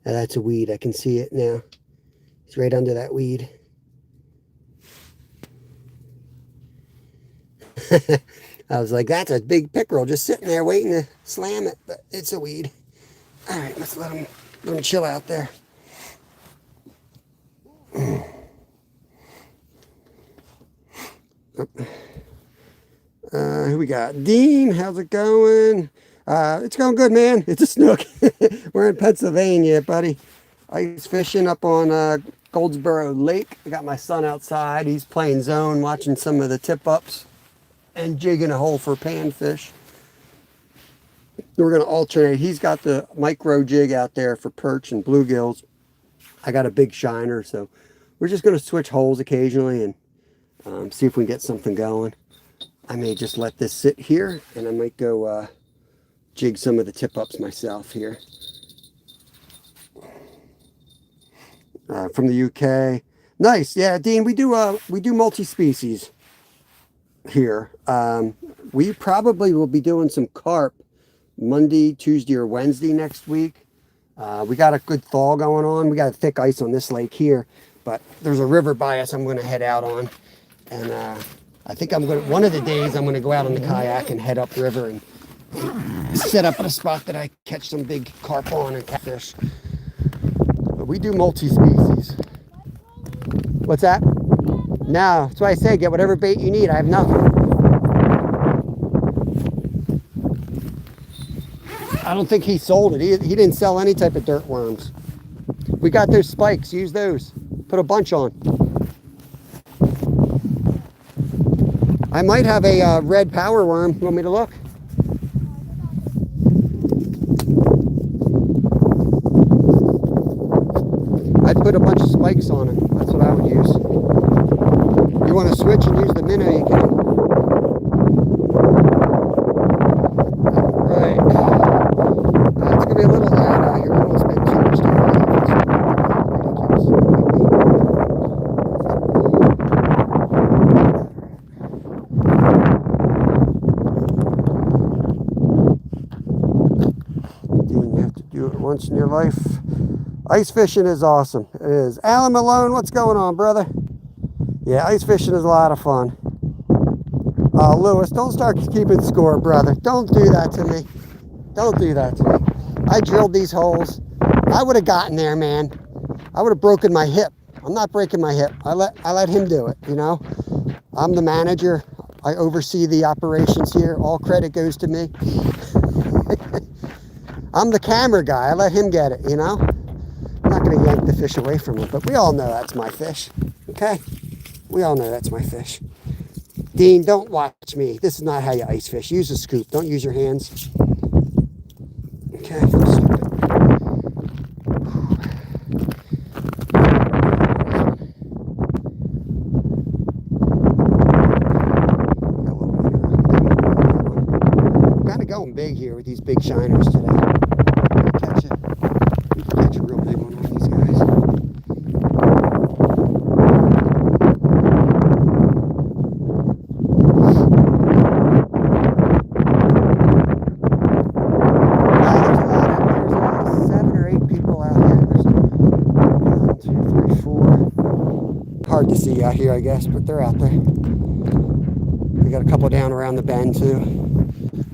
Now that's a weed. I can see it now. It's right under that weed. I was like, that's a big pickerel just sitting there waiting to slam it, but it's a weed. All right, let's let him chill out there. Who we got? Dean, how's it going? It's going good, man. It's a snook. We're in Pennsylvania, buddy. Ice fishing up on Goldsboro Lake. I got my son outside. He's playing zone, watching some of the tip-ups and jigging a hole for panfish. We're going to alternate. He's got the micro jig out there for perch and bluegills. I got a big shiner, so we're just going to switch holes occasionally and see if we can get something going. I may just let this sit here, and I might go jig some of the tip-ups myself here. From the UK. Nice. Yeah, Dean, we do multi-species here. We probably will be doing some carp Monday, Tuesday, or Wednesday next week. We got a good thaw going on. We got thick ice on this lake here, but there's a river by us I'm going to head out on. And I think one of the days I'm going to go out on the kayak and head upriver and set up at a spot that I catch some big carp on and catfish. But we do multi-species. What's that? No, that's why I say get whatever bait you need. I have nothing. I don't think he sold it. He didn't sell any type of dirt worms. We got those spikes. Use those. Put a bunch on. I might have a red power worm. You want me to look? I'd put a bunch of spikes on it. That's what I would use. You want to switch and use the minnow, you can. Right. It's going to be a little loud out here. I don't want to spend too much time on it. You have to do it once in your life. Ice fishing is awesome. It is. Alan Malone, what's going on, brother? Yeah, ice fishing is a lot of fun. Lewis, don't start keeping score, brother. Don't do that to me. Don't do that to me. I drilled these holes. I would have gotten there, man. I would have broken my hip. I'm not breaking my hip. I let him do it, you know? I'm the manager. I oversee the operations here. All credit goes to me. I'm the camera guy. I let him get it, you know? I'm not going to yank the fish away from him, but we all know that's my fish, okay? We all know that's my fish. Dean, don't watch me. This is not how you ice fish. Use a scoop. Don't use your hands. Okay, kind of going big here with these big shiners today. We can catch a real big one on these guys. There's 7 or 8 people out here. There's 1, 2, 3, 4. Hard to see out here, I guess, but they're out there. We got a couple down around the bend too.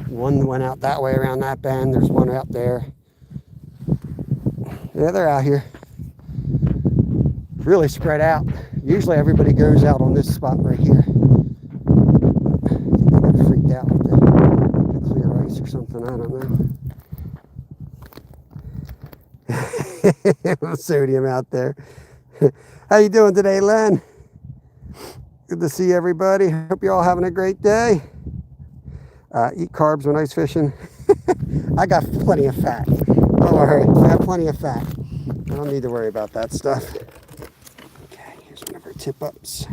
One went out that way around that bend. There's one out there. Yeah, they're out here. really spread out. Usually everybody goes out on this spot right here. I think they got freaked out with the clear ice or something. I don't know. Sodium out there. How you doing today, Len? Good to see everybody. Hope you're all having a great day. Eat carbs when ice fishing. I got plenty of fat. Don't worry, I got plenty of fat. I don't need to worry about that stuff. Okay, here's one of our tip-ups.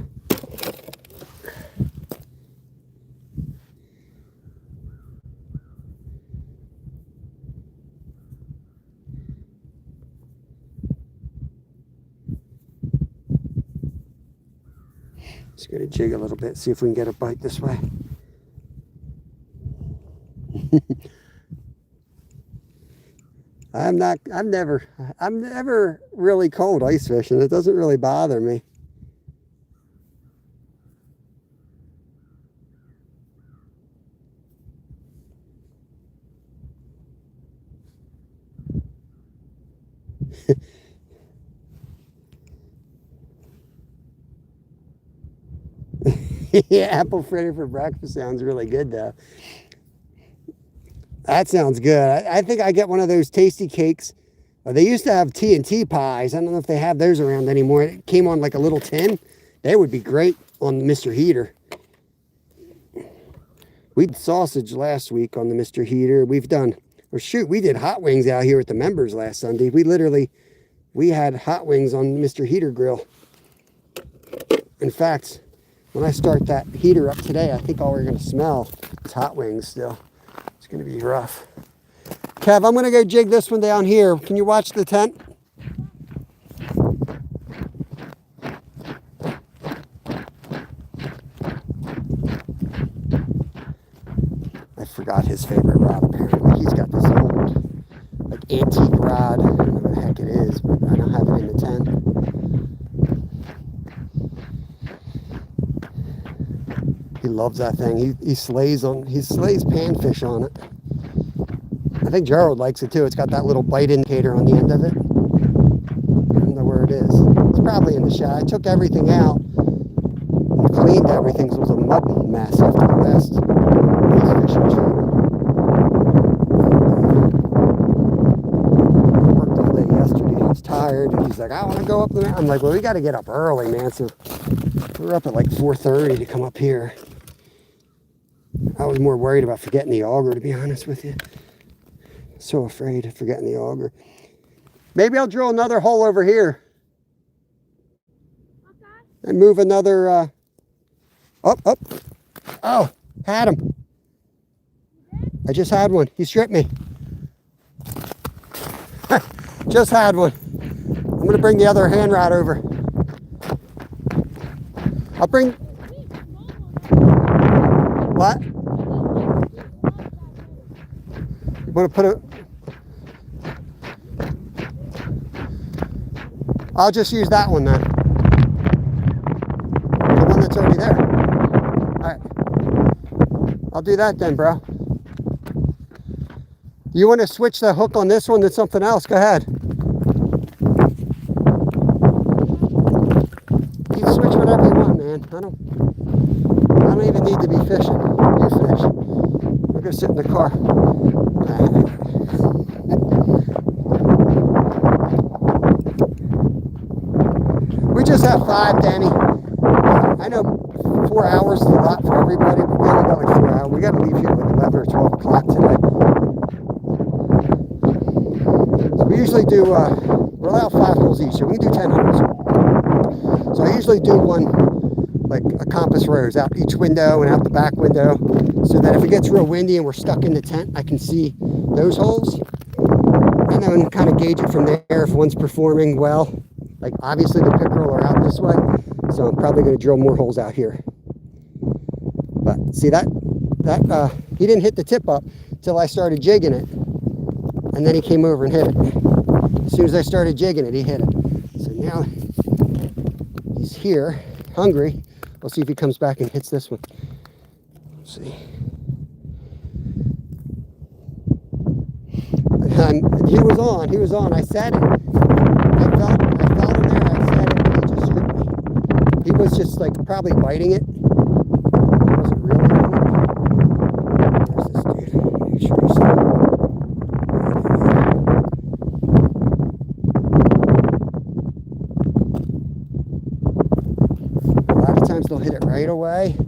Just gonna jig a little bit, see if we can get a bite this way. I'm never really cold ice fishing. It doesn't really bother me. Yeah, apple fritter for breakfast sounds really good though. That sounds good. I think I get one of those tasty cakes. They used to have T&T pies. I don't know if they have those around anymore. It came on like a little tin. They would be great on the Mr. Heater. We did sausage last week on the Mr. Heater. We've done, or shoot, we did hot wings out here at the members last Sunday. We had hot wings on the Mr. Heater grill. In fact, when I start that heater up today, I think all we're going to smell is hot wings still. It's going to be rough. Kev, I'm going to go jig this one down here. Can you watch the tent? I forgot his favorite rod apparently. He's got this old, like, antique rod. I don't know what the heck it is, but I don't have it in the tent. He loves that thing. He slays panfish on it. I think Gerald likes it too. It's got that little bite indicator on the end of it. I don't know where it is. It's probably in the shot. I took everything out and cleaned everything, so it was a mud mess after the last ice fishing trip. I worked all day yesterday. I was tired, and he's like, I want to go up the mountain. I'm like, well, we got to get up early, man. So we're up at like 4:30 to come up here. I was more worried about forgetting the auger, to be honest with you. So afraid of forgetting the auger. Maybe I'll drill another hole over here. Okay. And move another, up. Oh, had him. I just had one. He stripped me. Just had one. I'm going to bring the other hand rod over. I'll bring... What? You want to put it... I'll just use that one then. The one that's already there. Alright. I'll do that then, bro. You want to switch the hook on this one to something else? Go ahead. You can switch whatever you want, man. I don't even need to be fishing. You fish. We're gonna sit in the car. We just have 5, Danny. I know 4 hours is a lot for everybody, but we only got like 4 hours. We got to leave here like 11 or 12 o'clock today. So we usually do, we're allowed 5 holes each, so we can do 10 holes. So I usually do one, like a compass rose, out each window and out the back window, so that if it gets real windy and we're stuck in the tent, I can see those holes. And then kind of gauge it from there if one's performing well. Like obviously the pickerel are out this way, so I'm probably going to drill more holes out here. But see that he didn't hit the tip up till I started jigging it, and then he came over and hit it. As soon as I started jigging it, he hit it. So now he's here, hungry. We'll see if he comes back and hits this one. Let's see. And he was on. I said it. I felt him there. I said it. just like probably biting it. Wasn't really on it. Where's this dude? Make sure he's a lot of times they'll hit it right away,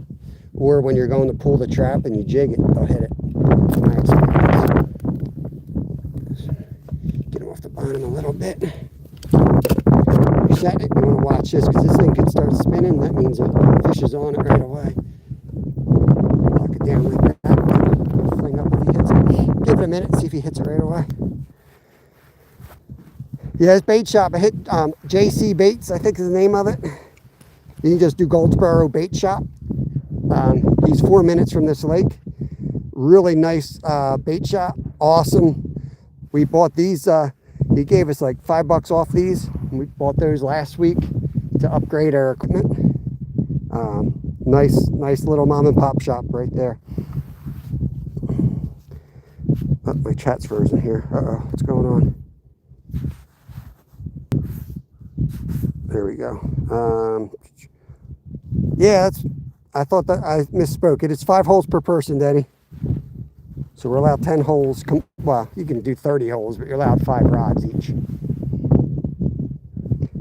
or when you're going to pull the trap and you jig it, they'll hit it. In my experience. Get him off the bottom a little bit. Set it. You want to watch this because this thing could start spinning. That means a fish is on it right away. Lock it down like that. Fling up if he hits it. Give it a minute, see if he hits it right away. Yeah, it's bait shop. I hit JC Baits, I think is the name of it. You can just do Goldsboro Bait Shop. He's 4 minutes from this lake. Really nice bait shop. Awesome. We bought these. He gave us like $5 off these. We bought those last week to upgrade our equipment. Nice little mom and pop shop right there. Oh, my chat's frozen here. Uh-oh, what's going on? There we go. Yeah, I thought that I misspoke. It is 5 holes per person, Daddy. So we're allowed 10 holes. Well, you can do 30 holes, but you're allowed 5 rods each.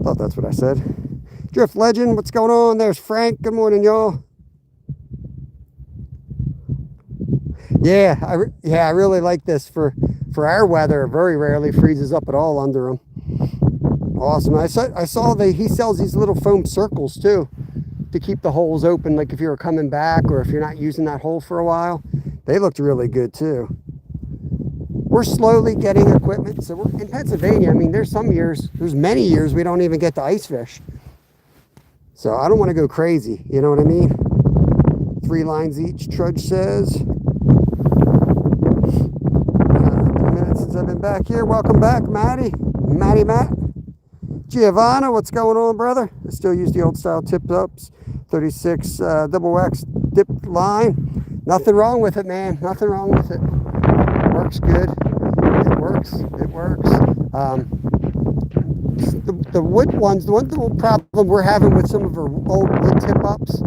Thought that's what I said. Drift Legend, what's going on? There's Frank. Good morning, y'all. Yeah, I really like this for our weather. It very rarely freezes up at all under them. Awesome. I saw he sells these little foam circles too to keep the holes open. Like if you were coming back or if you're not using that hole for a while, they looked really good too. We're slowly getting equipment. So we're in Pennsylvania. I mean, there's many years we don't even get to ice fish. So I don't want to go crazy. You know what I mean? 3 lines each, Trudge says. 2 minutes since I've been back here. Welcome back, Matt. Giovanna, what's going on, brother? I still use the old style tip ups, 36 double X dipped line. Nothing wrong with it, man. Nothing wrong with it. Works good. It works. The wood ones, the one problem we're having with some of our old wood tip ups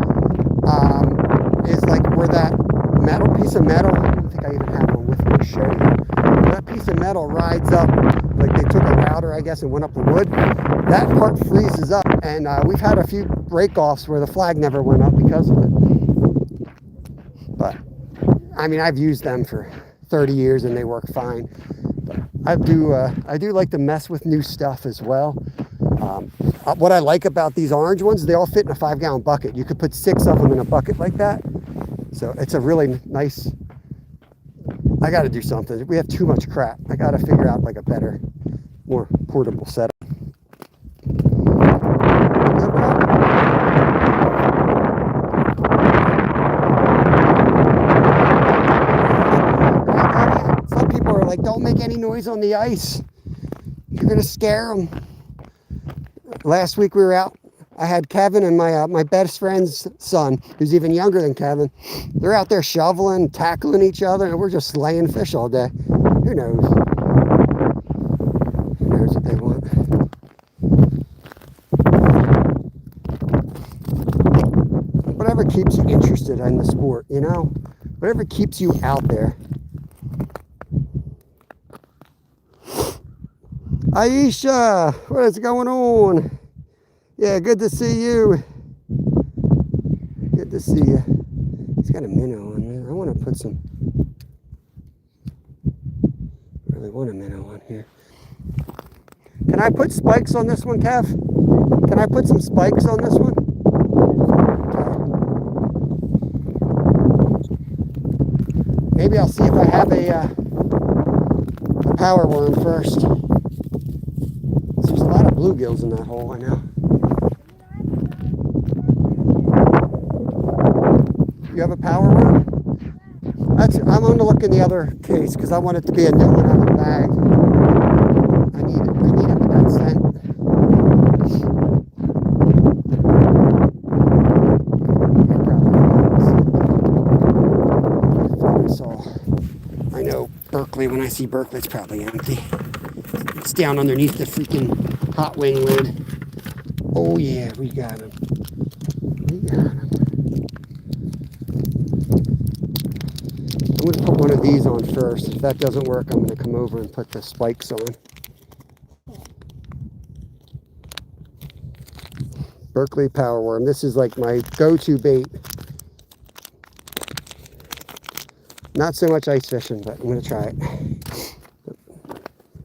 is like where that piece of metal, I don't think I even have one with me to show you. That piece of metal rides up, like they took a router, I guess, and went up the wood. That part freezes up, and we've had a few break-offs where the flag never went up because of it. But, I mean, I've used them for 30 years and they work fine. But I do like to mess with new stuff as well. What I like about these orange ones, they all fit in a 5-gallon bucket. You could put 6 of them in a bucket like that. So it's a really nice, I got to do something. We have too much crap. I got to figure out like a better, more portable setup. Some people are like, don't make any noise on the ice. You're going to scare them. Last week we were out. I had Kevin and my best friend's son, who's even younger than Kevin. They're out there shoveling, tackling each other, and we're just slaying fish all day. Who knows? Who knows what they want? Whatever keeps you interested in the sport, you know? Whatever keeps you out there. Aisha, what is going on? Yeah, good to see you. Good to see you. He's got a minnow on there. I want to put some. Really want a minnow on here. Can I put spikes on this one, Kev? Can I put some spikes on this one? Maybe I'll see if I have a power worm first. There's a lot of bluegills in that hole, I know. You have a power worm? I'm going to look in the other case because I want it to be a new one out of the bag. I need it with that scent. I know Berkeley, when I see Berkeley, it's probably empty. It's down underneath the freaking hot wing lid. Oh yeah, we got him. He got him. I'm going to put one of these on first. If that doesn't work, I'm going to come over and put the spikes on. Berkeley power worm. This is like my go-to bait. Not so much ice fishing, but I'm going to try it.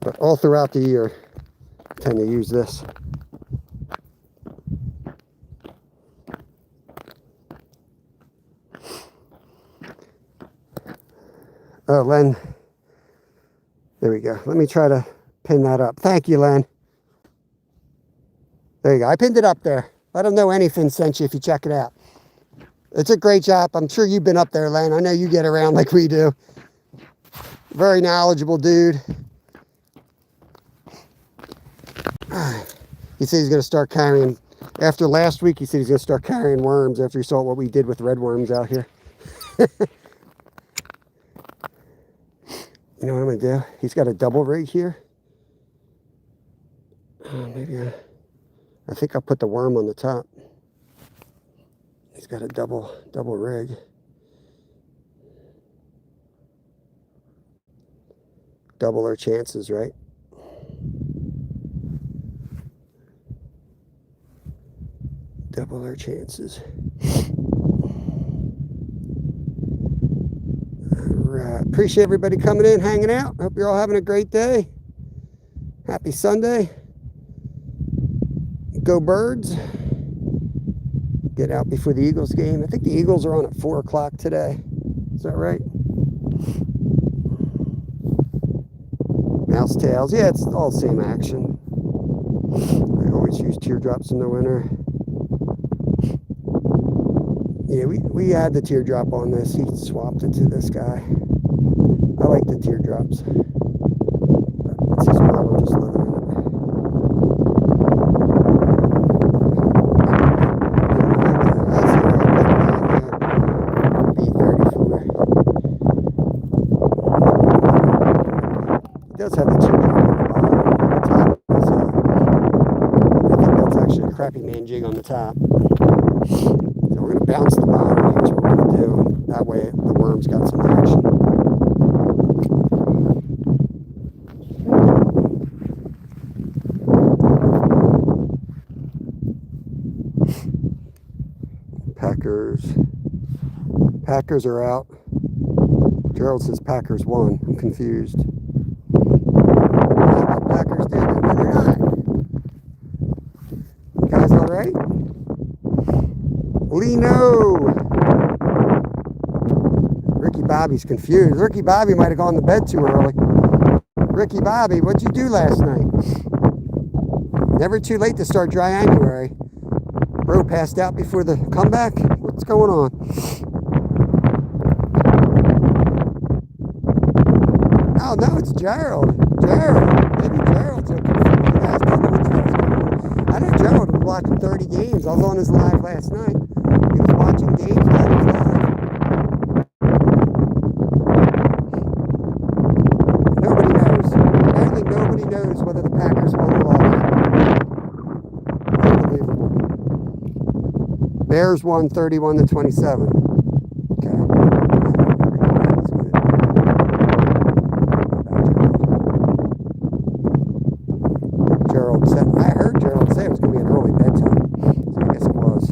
But all throughout the year, I tend to use this. Oh, Len. There we go. Let me try to pin that up. Thank you, Len. There you go. I pinned it up there. Let them know anything sent you if you check it out. It's a great job. I'm sure you've been up there, Len. I know you get around like we do. Very knowledgeable dude. He said he's going to start carrying, after last week, he said he's going to start carrying worms after he saw what we did with red worms out here. You know what I'm going to do? He's got a double rig here. Maybe I think I'll put the worm on the top. He's got a double rig. Double our chances, right? Double our chances. All right. Appreciate everybody coming in, hanging out. Hope you're all having a great day. Happy Sunday. Go Birds. Get out before the Eagles game. I think the Eagles are on at 4 o'clock today. Is that right? Mouse tails. Yeah, it's all the same action. I always use teardrops in the winter. Yeah, we had the teardrop on this. He swapped it to this guy. I like the teardrops. But it's his problem just living in it. Does have the teardrop on the bottom. The top is, I think that's actually a crappy man jig on the top. So we're going to bounce the bottom. Here's what we're going to do. That way the worm's got some action. Packers are out. Gerald says Packers won. I'm confused. Packers did, and they're not. Guys, all right? Lino. Ricky Bobby's confused. Ricky Bobby might have gone to bed too early. Ricky Bobby, what'd you do last night? Never too late to start dry January. Bro passed out before the comeback. What's going on? Oh, no, it's Gerald. Maybe Gerald's okay. I know Gerald was watching 30 games. I was on his live last night. He was watching games live. Nobody knows. Apparently nobody knows whether the Packers won or lost. Unbelievable. Bears won 31-27. Okay. I heard Gerald say it was going to be an early bedtime, so I guess it was.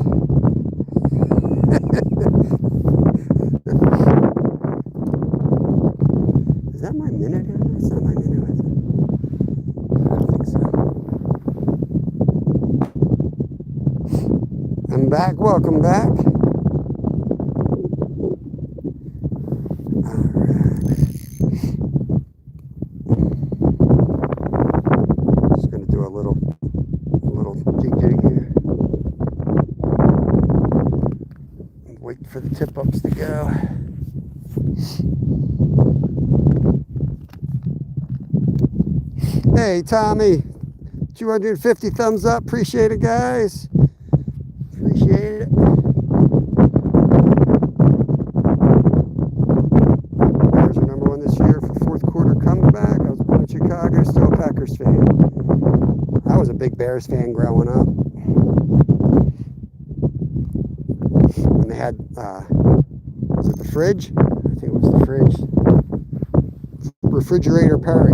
Is that my minute here? That's not my minute, is it? I don't think so. I'm back. Welcome back. For the tip-ups to go. Hey, Tommy. 250 thumbs up. Appreciate it, guys. Appreciate it. Bears are number 1 this year for fourth quarter comeback. I was born in Chicago, still a Packers fan. I was a big Bears fan growing up. had, was it the fridge? I think it was the fridge. Refrigerator Perry.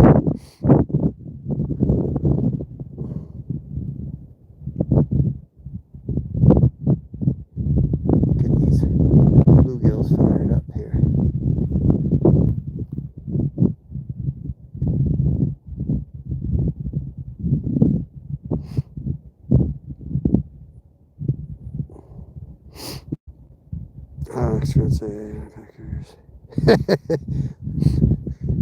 Get these bluegills fired up here. Oh, expensive.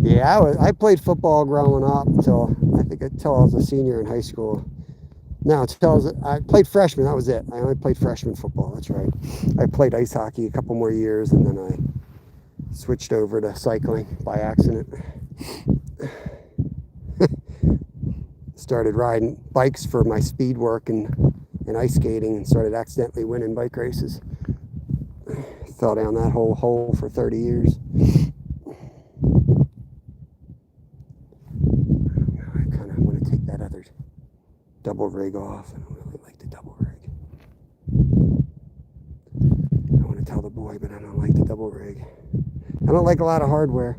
Yeah, I played football growing up until I was a senior in high school. No, I played freshman. That was it. I only played freshman football. That's right. I played ice hockey a couple more years, and then I switched over to cycling by accident. Started riding bikes for my speed work and ice skating, and started accidentally winning bike races. Fell down that whole hole for 30 years. I kind of want to take that other double rig off. I don't really like the double rig. I want to tell the boy, but I don't like the double rig. I don't like a lot of hardware.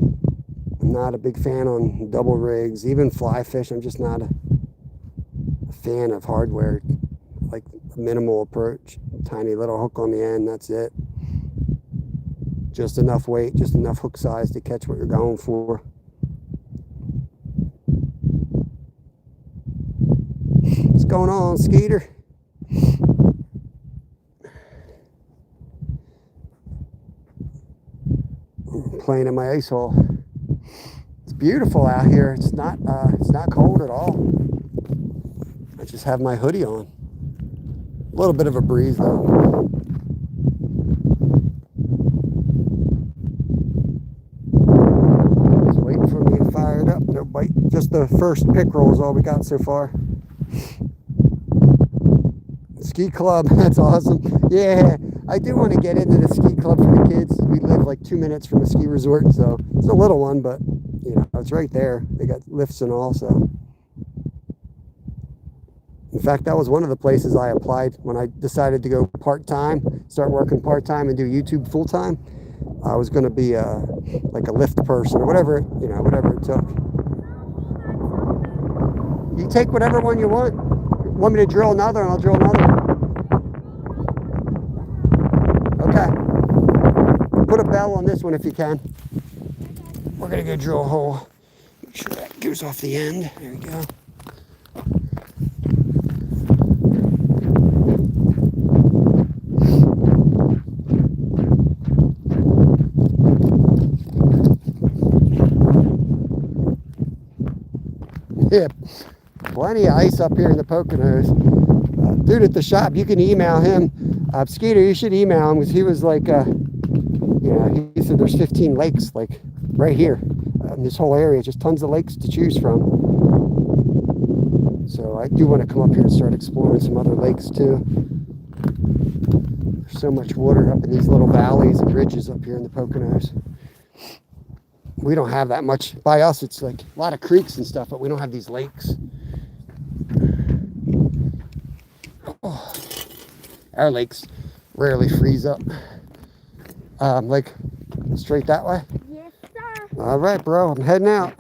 I'm not a big fan on double rigs, even fly fish. I'm just not a fan of hardware. Like a minimal approach, tiny little hook on the end, that's it. Just enough weight, just enough hook size to catch what you're going for. What's going on, Skeeter? I'm playing in my ice hole. It's beautiful out here. It's not cold at all. I just have my hoodie on. A little bit of a breeze though. Just waiting for me to fire it up. No bite. Just the first pickerel is all we got so far. Ski club, that's awesome. Yeah, I do want to get into the ski club for the kids. We live like 2 minutes from a ski resort, so it's a little one, but you know, it's right there. They got lifts and all, so. In fact, that was one of the places I applied when I decided to go part-time, start working part-time and do YouTube full-time. I was going to be like a lift person or whatever, you know, whatever it took. You take whatever one you want. You want me to drill another, and I'll drill another. Okay. Put a bell on this one if you can. We're going to go drill a hole. Make sure that goes off the end. There we go. Yeah, plenty of ice up here in the Poconos. Dude at the shop, you can email him. Skeeter, you should email him because he was like, you know, he said there's 15 lakes like right here in this whole area, just tons of lakes to choose from. So I do want to come up here and start exploring some other lakes too. There's so much water up in these little valleys and ridges up here in the Poconos. We don't have that much. By us, it's like a lot of creeks and stuff, but we don't have these lakes. Oh, our lakes rarely freeze up. Like straight that way? Yes, sir. All right, bro. I'm heading out.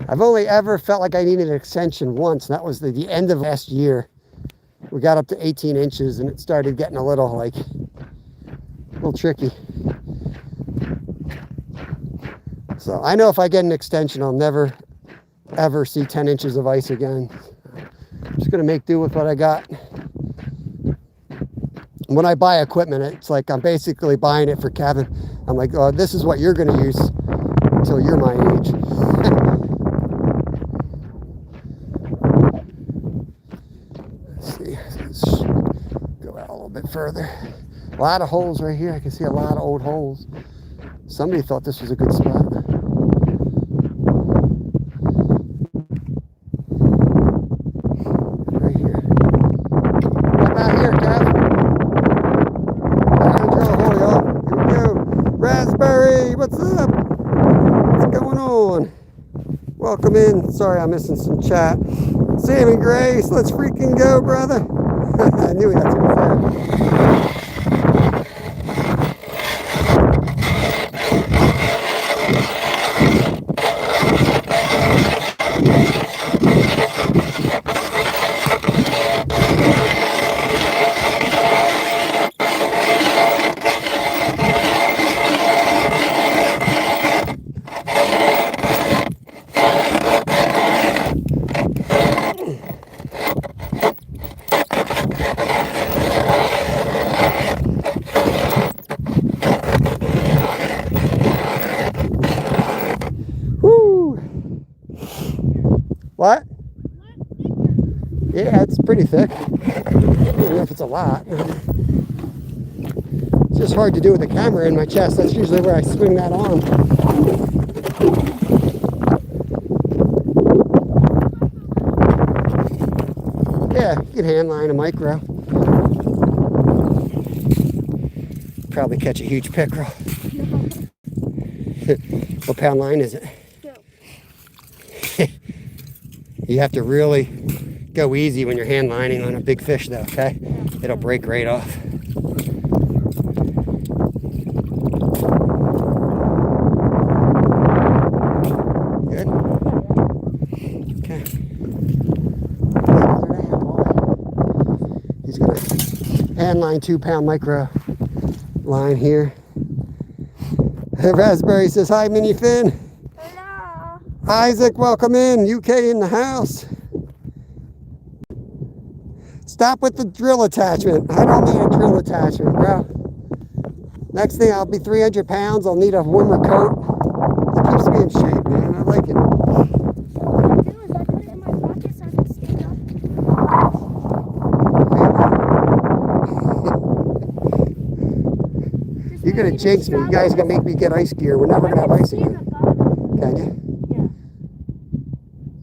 I've only ever felt like I needed an extension once, and that was the end of last year. We got up to 18 inches, and it started getting a little like... a little tricky. So I know if I get an extension, I'll never ever see 10 inches of ice again. I'm just gonna make do with what I got. When I buy equipment, it's like I'm basically buying it for Kevin. I'm like, oh, this is what you're gonna use until you're my age. Let's see, let's go out a little bit further. A lot of holes right here. I can see a lot of old holes. Somebody thought this was a good spot. Right here. What about here, Kev? I'm gonna drill a hole, y'all. Here we go. Raspberry, what's up? What's going on? Welcome in. Sorry, I'm missing some chat. Sam and Grace, let's freaking go, brother. I knew that's what he said. Woo! What? Yeah, it's pretty thick. I don't know if it's a lot. It's just hard to do with the camera in my chest. That's usually where I swing that arm. Yeah, you can hand line a micro. Probably catch a huge pickerel. What pound line is it? 2. You have to really go easy when you're hand lining on a big fish though, okay? It'll break right off. Good? Okay. He's gonna hand line 2-pound micro line here. Raspberry says, hi, Mini Finn. Hello. Isaac, welcome in. UK in the house. Stop with the drill attachment. I don't need a drill attachment, bro. Next thing, I'll be 300 pounds. I'll need a warmer coat. It keeps me in shape, man. I like it. What I do is I put it in my pocket so I can stand up. You're gonna jinx me. You guys are gonna make me get ice gear. We're never gonna have ice again. Can you? Yeah.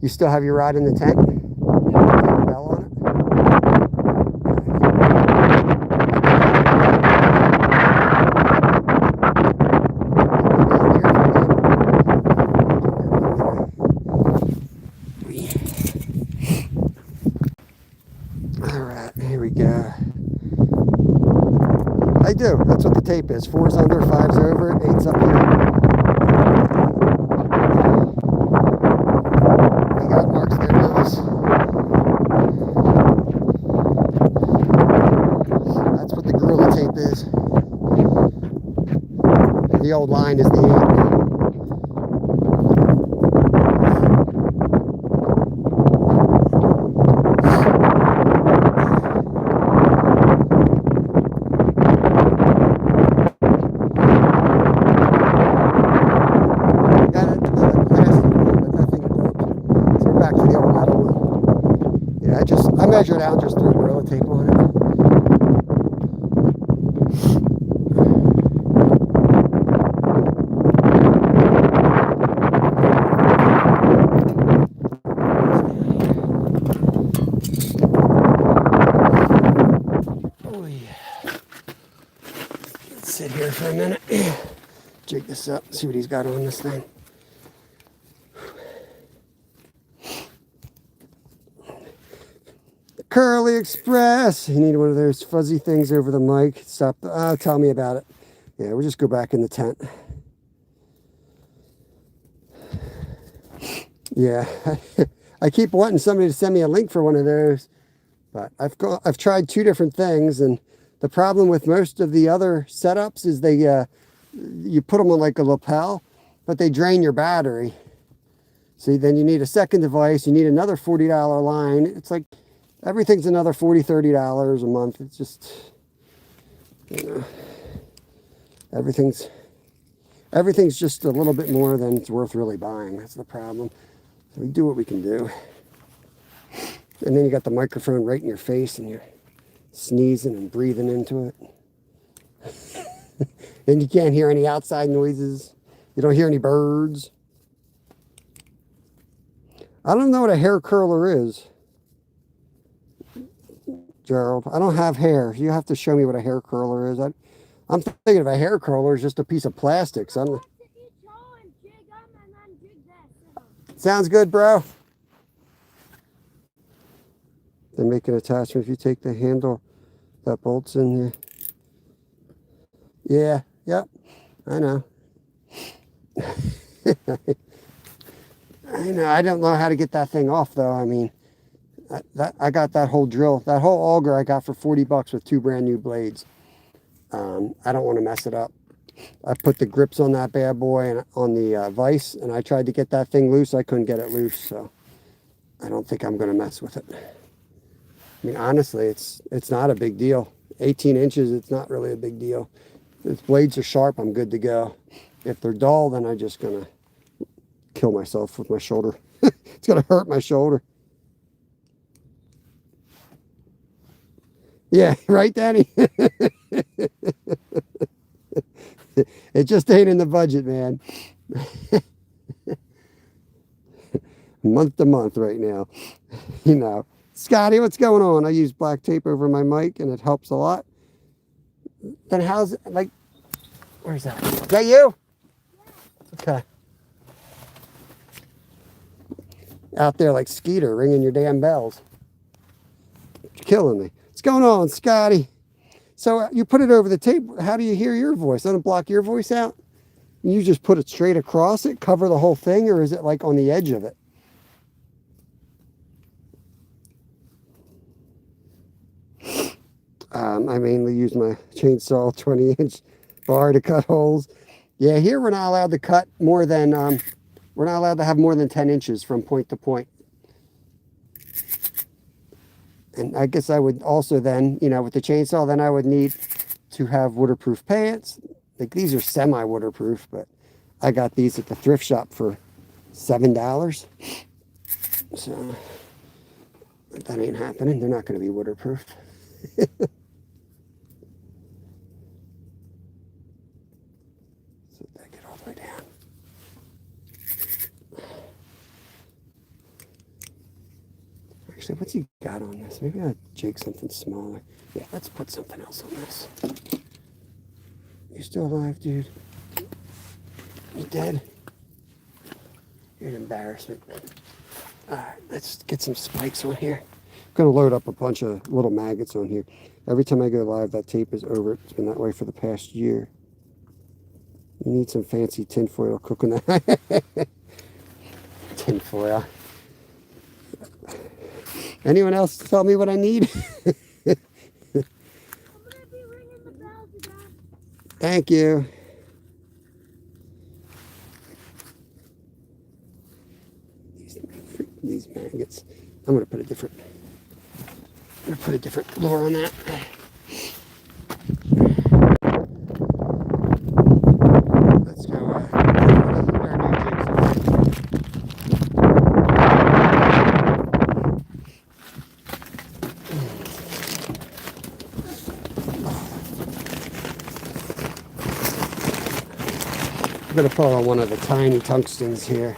You still have your rod in the tent? Got a bell on it? All right, here we go. I do. That's what the tape is. 4's under, 5's over, 8's up here. We got marks there, Lewis. That's what the gorilla tape is. The old line is the 8. I measured out, just threw gorilla tape on it. Oh yeah. Let's sit here for a minute. Jig this up, see what he's got on this thing. Curly Express. You need one of those fuzzy things over the mic. Stop. Tell me about it. Yeah, we'll just go back in the tent. Yeah, I keep wanting somebody to send me a link for one of those, but I've tried 2 different things, and the problem with most of the other setups is they you put them on like a lapel, but they drain your battery. See, then you need a second device. You need another $40 line. It's like everything's another $40, $30 a month. It's just, you know, everything's just a little bit more than it's worth really buying. That's the problem. So we do what we can do. And then you got the microphone right in your face and you're sneezing and breathing into it. Then you can't hear any outside noises. You don't hear any birds. I don't know what a hair curler is, Gerald. I don't have hair. You have to show me what a hair curler is. I'm thinking of a hair curler is just a piece of plastic. So sounds good, bro. They make an attachment if you take the handle that bolts in here. Yeah, yep, I know. I know, I don't know how to get that thing off though. I mean, I got that whole drill, that whole auger I got for 40 bucks with 2 brand new blades. I don't want to mess it up. I put the grips on that bad boy and on the vise, and I tried to get that thing loose. I couldn't get it loose, so I don't think I'm going to mess with it. I mean, honestly, it's not a big deal. 18 inches, it's not really a big deal. If blades are sharp, I'm good to go. If they're dull, then I'm just going to kill myself with my shoulder. It's going to hurt my shoulder. Yeah, right, Danny? It just ain't in the budget, man. Month to month right now. You know. Scotty, what's going on? I use black tape over my mic and it helps a lot. Then how's it, like, where's that? Is that you? Okay. Out there like Skeeter ringing your damn bells. You're killing me. What's going on, Scotty? So you put it over the tape. How do you hear your voice? Doesn't it block your voice out? You just put it straight across it, cover the whole thing, or is it like on the edge of it? I mainly use my chainsaw 20-inch bar to cut holes. Yeah, here we're not allowed to cut more than, we're not allowed to have more than 10 inches from point to point. And I guess I would also then, you know, with the chainsaw, then I would need to have waterproof pants. Like these are semi-waterproof, but I got these at the thrift shop for $7. So that ain't happening. They're not going to be waterproof. So that get all the way down. Actually, what's he got on this? Maybe I'll jig something smaller. Yeah, let's put something else on this. You still alive, dude? You dead? You're an embarrassment. Alright, let's get some spikes on here. I'm going to load up a bunch of little maggots on here. Every time I go live, that tape is over it. It's been that way for the past year. You need some fancy tinfoil cooking that. Tinfoil. Anyone else tell me what I need? I'm gonna be ringing the bells again. Thank you. These maggots. I'm gonna put a different lure on that. Let's go. I'm gonna pull on one of the tiny tungstens here.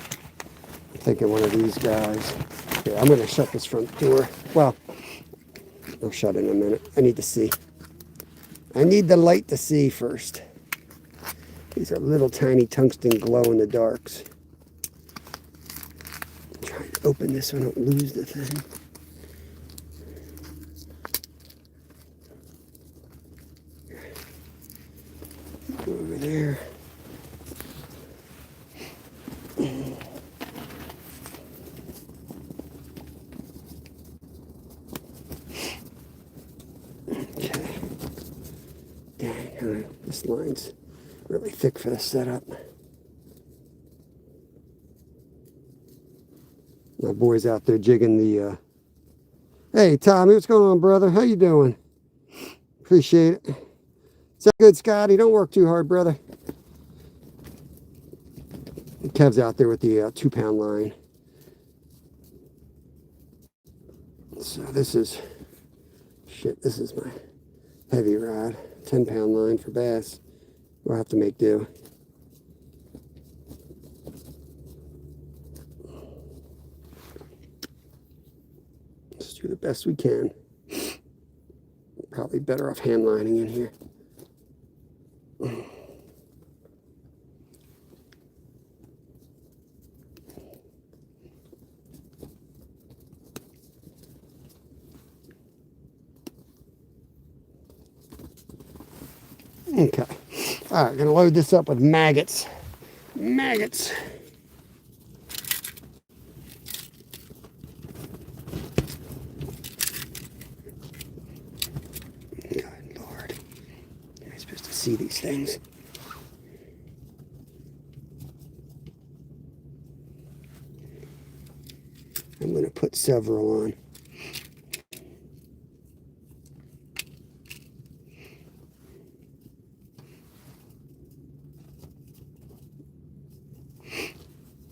I'm thinking one of these guys. Here, I'm gonna shut this front door. Well, I'll shut it in a minute. I need to see. I need the light to see first. These are little tiny tungsten glow in the darks. Try to open this so I don't lose the thing. Go over there. This line's really thick for the setup. My boy's out there jigging the, Hey, Tommy, what's going on, brother? How you doing? Appreciate it. Is that good, Scotty? Don't work too hard, brother. Kev's out there with the 2-pound line. So this is my heavy rod. 10-pound line for bass. We'll have to make do. Let's do the best we can. Probably better off hand lining in here. Okay. All right, gonna load this up with maggots. Maggots. Good Lord. Am I supposed to see these things? I'm gonna put several on.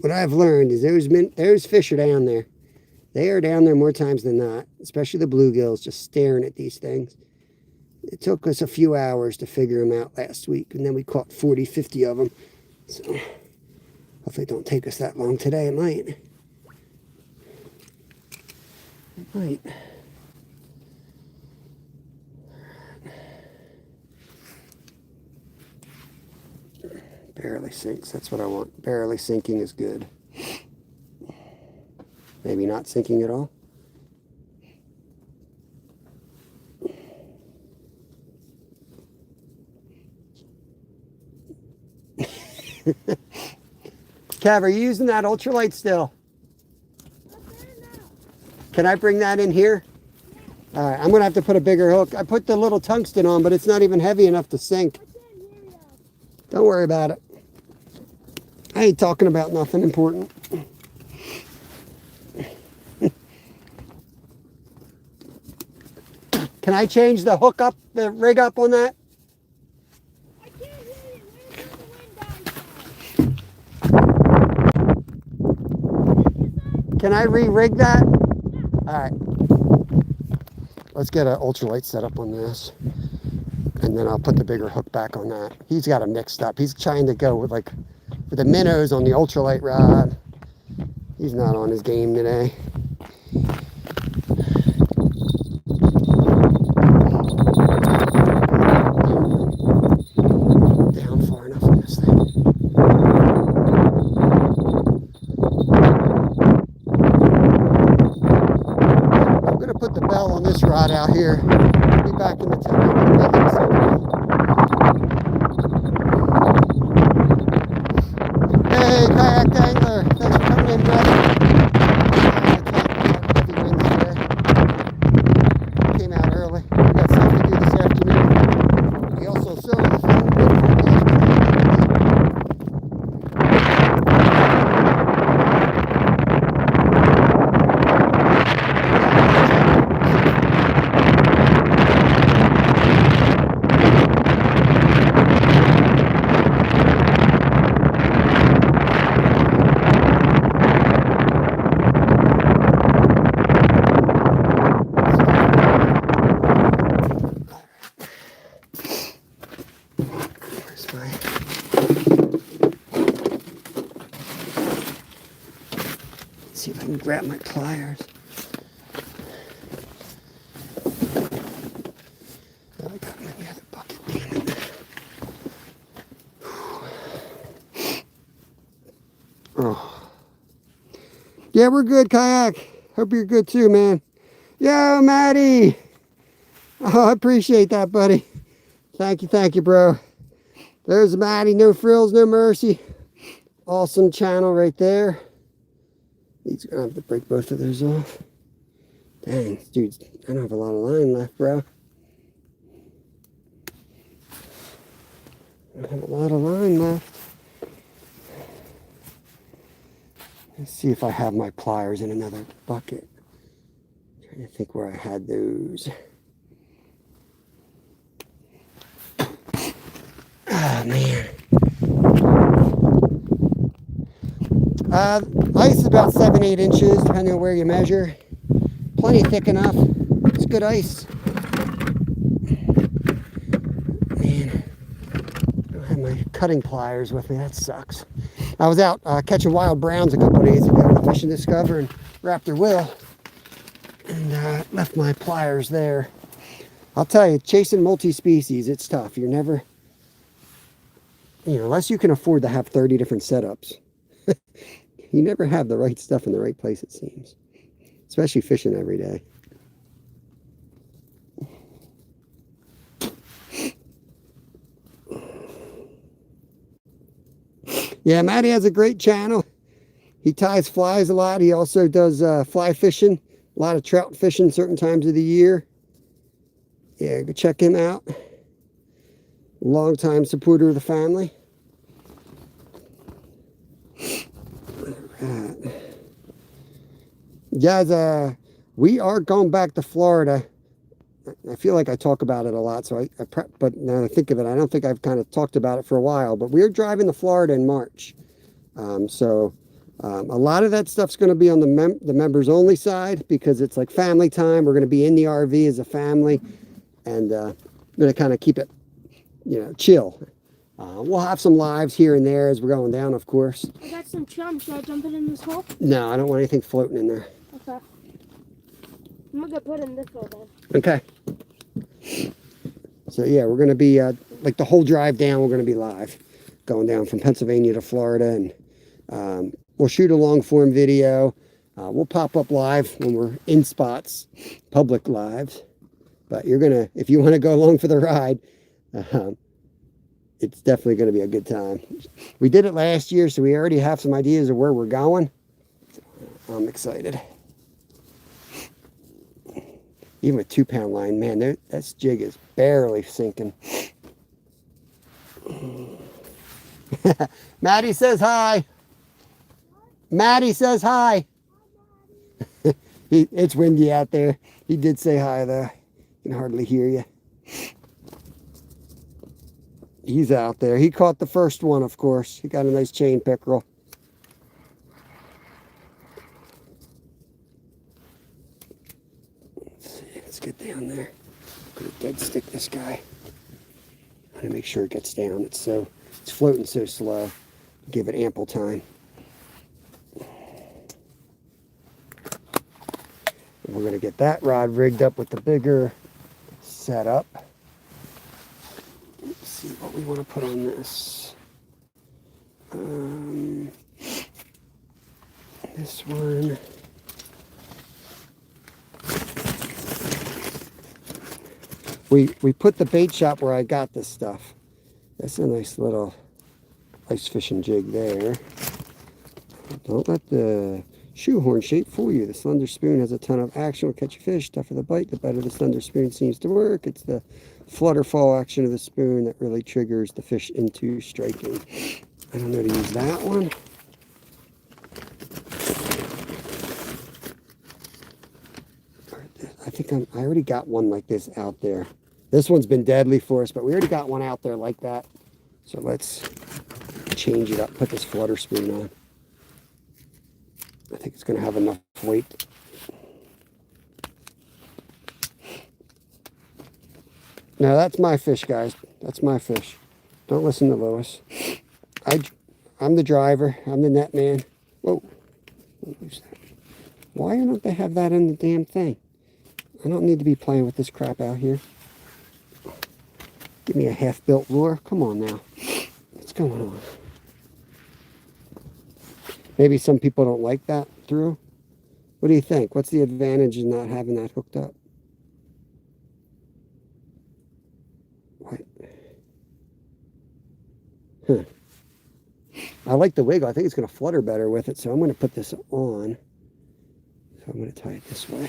What I've learned is those fish are down there. They are down there more times than not, especially the bluegills, just staring at these things. It took us a few hours to figure them out last week, and then we caught 40, 50 of them. So hopefully it don't take us that long today. It might. It might. Barely sinks. That's what I want. Barely sinking is good. Maybe not sinking at all. Cav, are you using that ultralight still? Can I bring that in here? Yeah. All right, I'm going to have to put a bigger hook. I put the little tungsten on, but it's not even heavy enough to sink. Don't worry about it. I ain't talking about nothing important. Can I change the hook up, the rig up on that? I can't hear you. Where's the wind down? Can I re-rig that? All right. Let's get an ultralight set up on this. And then I'll put the bigger hook back on that. He's got it mixed up. He's trying to go with the minnows on the ultralight rod. He's not on his game today. Down far enough on this thing. I'm going to put the bell on this rod out here. I'll be back in the tent. Hey, kayak angler. Thanks for coming in, brother. Heavy winds today. Came out early. We got stuff to do this afternoon. We also sold the phone. See if I can grab my pliers. Oh, I got my other bucket, damn it. Oh. Yeah, we're good, kayak. Hope you're good too, man. Yo, Maddie. Oh, I appreciate that, buddy. Thank you, bro. There's Maddie, no frills, no mercy. Awesome channel right there. He's gonna have to break both of those off. Dang, dude, I don't have a lot of line left, bro. I don't have a lot of line left. Let's see if I have my pliers in another bucket. I'm trying to think where I had those. Oh, man. Ice is about 7-8 inches, depending on where you measure. Plenty thick enough. It's good ice. Man, I don't have my cutting pliers with me. That sucks. I was out catching wild browns a couple days ago with Fishing Discover and Raptor Will, and left my pliers there. I'll tell you, chasing multi-species, it's tough. You're never, unless you can afford to have 30 different setups. You never have the right stuff in the right place, it seems. Especially fishing every day. Yeah, Matty has a great channel. He ties flies a lot. He also does fly fishing, a lot of trout fishing certain times of the year. Yeah, go check him out. Longtime supporter of the family. Guys, we are going back to Florida. I feel like I talk about it a lot, so but now I think of it, I don't think I've kind of talked about it for a while, but we're driving to Florida in March. A lot of that stuff's going to be on the members only side because it's like family time. We're going to be in the RV as a family, and we're going to kind of keep it, chill. We'll have some lives here and there as we're going down, of course. I got some chum. Should I dump it in this hole? No, I don't want anything floating in there. Okay. I'm going to put it in this hole then. Okay. So yeah, we're going to be, like the whole drive down, we're going to be live. Going down from Pennsylvania to Florida, and we'll shoot a long form video. We'll pop up live when we're in spots, public lives. But if you want to go along for the ride, it's definitely going to be a good time. We did it last year, so we already have some ideas of where we're going. I'm excited. Even with 2-pound line, man, that jig is barely sinking. Maddie says hi. Maddie says hi. It's windy out there. He did say hi, though. Can hardly hear you. He's out there. He caught the first one, of course. He got a nice chain pickerel. Let's see. Let's get down there. Gonna dead stick this guy. I'm gonna make sure it gets down. It's floating so slow. Give it ample time. We're going to get that rod rigged up with the bigger setup. Let's see what we want to put on this. This one. We put the bait shop where I got this stuff. That's a nice little ice fishing jig there. Don't let the shoehorn shape fool you. The slender spoon has a ton of action. Will catch a fish. Tougher the bite, the better the slender spoon seems to work. It's the flutter fall action of the spoon that really triggers the fish into striking. I don't know to use that one. I think I already got one like this out there. This one's been deadly for us, but we already got one out there like that. So let's change it up. Put this flutter spoon on. I think it's going to have enough weight. Now that's my fish, guys. That's my fish. Don't listen to Lois. I'm the driver. I'm the net man. Whoa. Why don't they have that in the damn thing? I don't need to be playing with this crap out here. Give me a half-built lure. Come on now. What's going on? Maybe some people don't like that through. What do you think? What's the advantage in not having that hooked up? What? Huh. I like the wiggle. I think it's going to flutter better with it, so I'm going to put this on. So I'm going to tie it this way.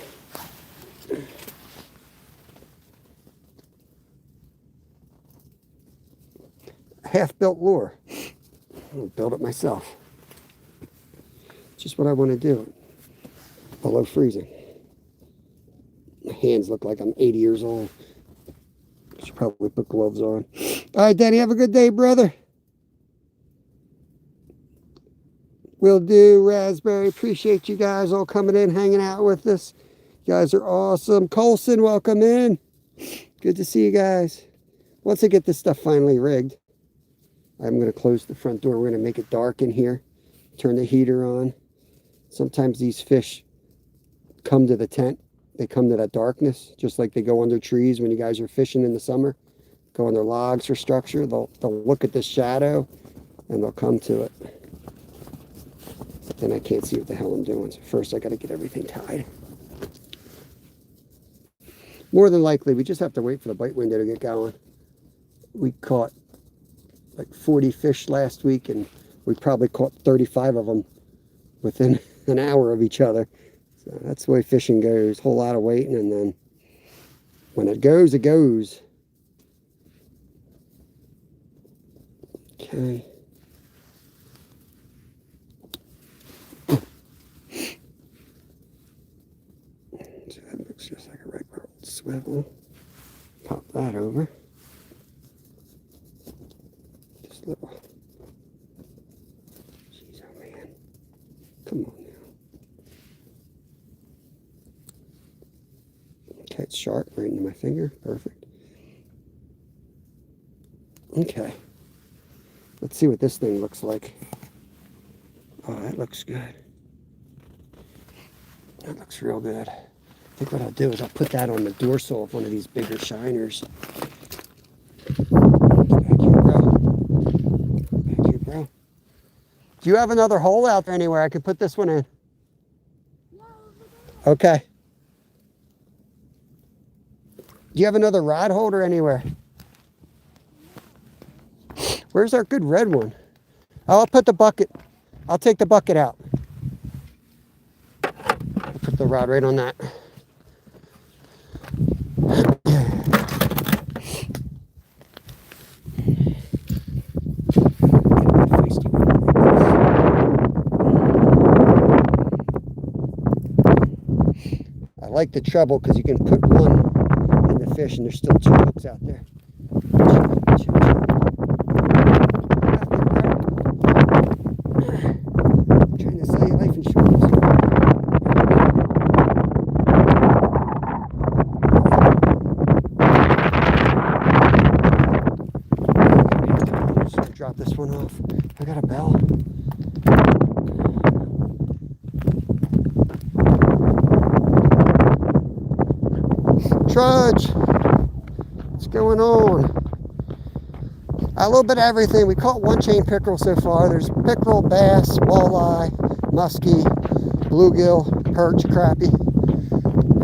Half-built lure. I'll build it myself. Just what I want to do. Below freezing. My hands look like I'm 80 years old. I should probably put gloves on. All right, Danny, have a good day, brother. Will do, Raspberry. Appreciate you guys all coming in, hanging out with us. You guys are awesome. Colson, welcome in. Good to see you guys. Once I get this stuff finally rigged, I'm going to close the front door. We're going to make it dark in here. Turn the heater on. Sometimes these fish come to the tent. They come to that darkness, just like they go under trees when you guys are fishing in the summer. Go under logs for structure. They'll look at the shadow, and they'll come to it. Then I can't see what the hell I'm doing. So first, I got to get everything tied. More than likely, we just have to wait for the bite window to get going. We caught like 40 fish last week, and We probably caught 35 of them within an hour of each other. So that's the way fishing goes. Whole lot of waiting, and then when it goes, it goes. Okay. So that looks just like a regular old swivel. Pop that over. Just a little. Jeez, oh man. Come on now. Okay, it's sharp right into my finger. Perfect. Okay. Let's see what this thing looks like. Oh, that looks good. That looks real good. I think what I'll do is I'll put that on the dorsal of one of these bigger shiners. Back here, bro. Back here, bro. Do you have another hole out there anywhere I could put this one in? Okay. Do you have another rod holder anywhere? Where's our good red one? I'll put the bucket. I'll take the bucket out. I'll put the rod right on that. I like the treble because you can put one in the fish and there's still two hooks out there. Trying to sell you life insurance. Just drop this one off. I got a bell. Trudge. What's going on? A little bit of everything. We caught one chain pickerel so far. There's pickerel, bass, walleye, muskie, bluegill, perch, crappie.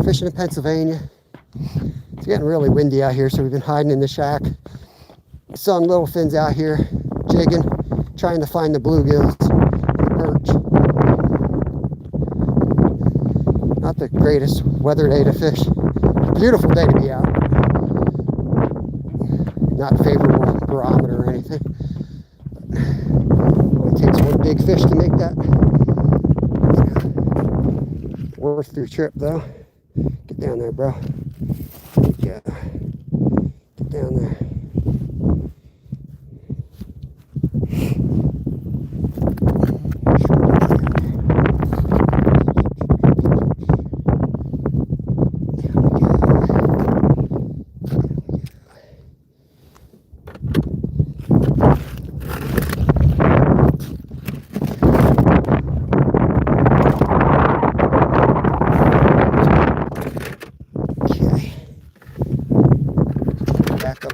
Fishing in Pennsylvania. It's getting really windy out here, so we've been hiding in the shack. Some little fins out here, jigging, trying to find the bluegills, the perch. Not the greatest weather day to fish. Beautiful day to be out. Not favorable barometer or anything. It takes one big fish to make that. Worth your trip though. Get down there, bro. Yeah. Get down there.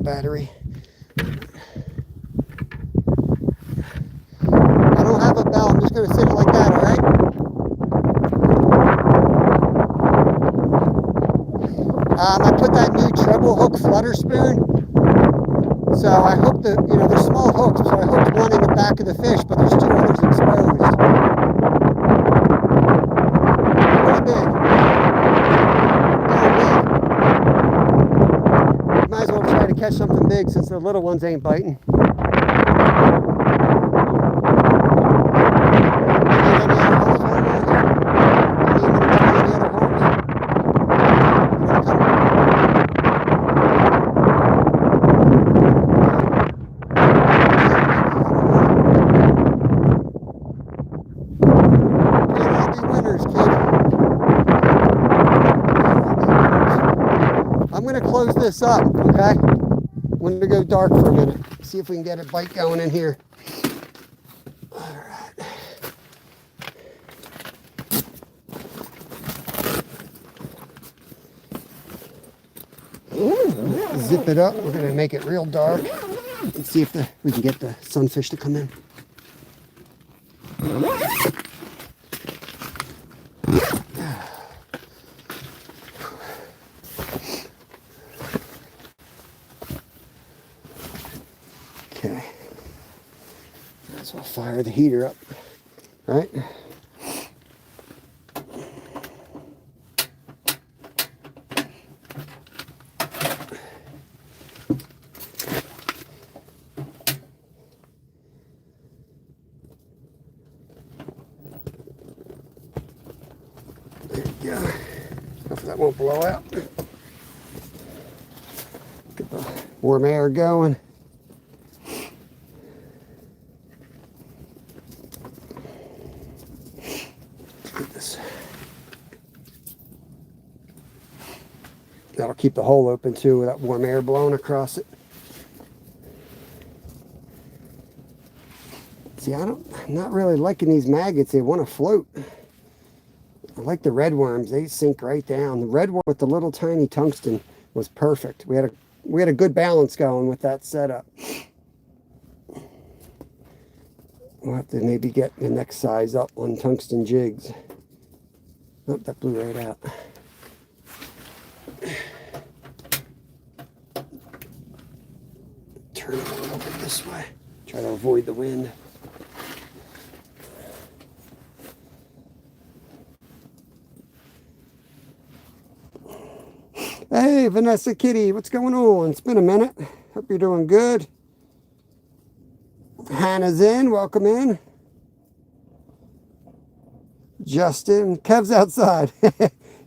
Battery. I don't have a bell. I'm just going to sit it like that, all right? I put that new treble hook flutter spoon. So I hooked the, they're small hooks, so I hooked one in the back of the fish, but there's two others exposed. Pretty big. Might as well try to catch something big since the little ones ain't biting. I'm going to close this up, okay? I'm going to go dark for a minute. See if we can get a bite going in here. All right. Zip it up. We're going to make it real dark and see if we can get the sunfish to come in. So I'll fire the heater up, right? There you go. Hopefully that won't blow out. Get the warm air going. Get this. That'll keep the hole open too with that warm air blowing across it. See, I'm not really liking these maggots. They want to float. I like the red worms. They sink right down. The red worm with the little tiny tungsten was perfect. We had a good balance going with that setup. We'll have to maybe get the next size up on tungsten jigs. Oh, that blew right out. Turn it a little bit this way. Try to avoid the wind. Hey, Vanessa Kitty, what's going on? It's been a minute. Hope you're doing good. Hannah's in. Welcome in. Justin. Kev's outside.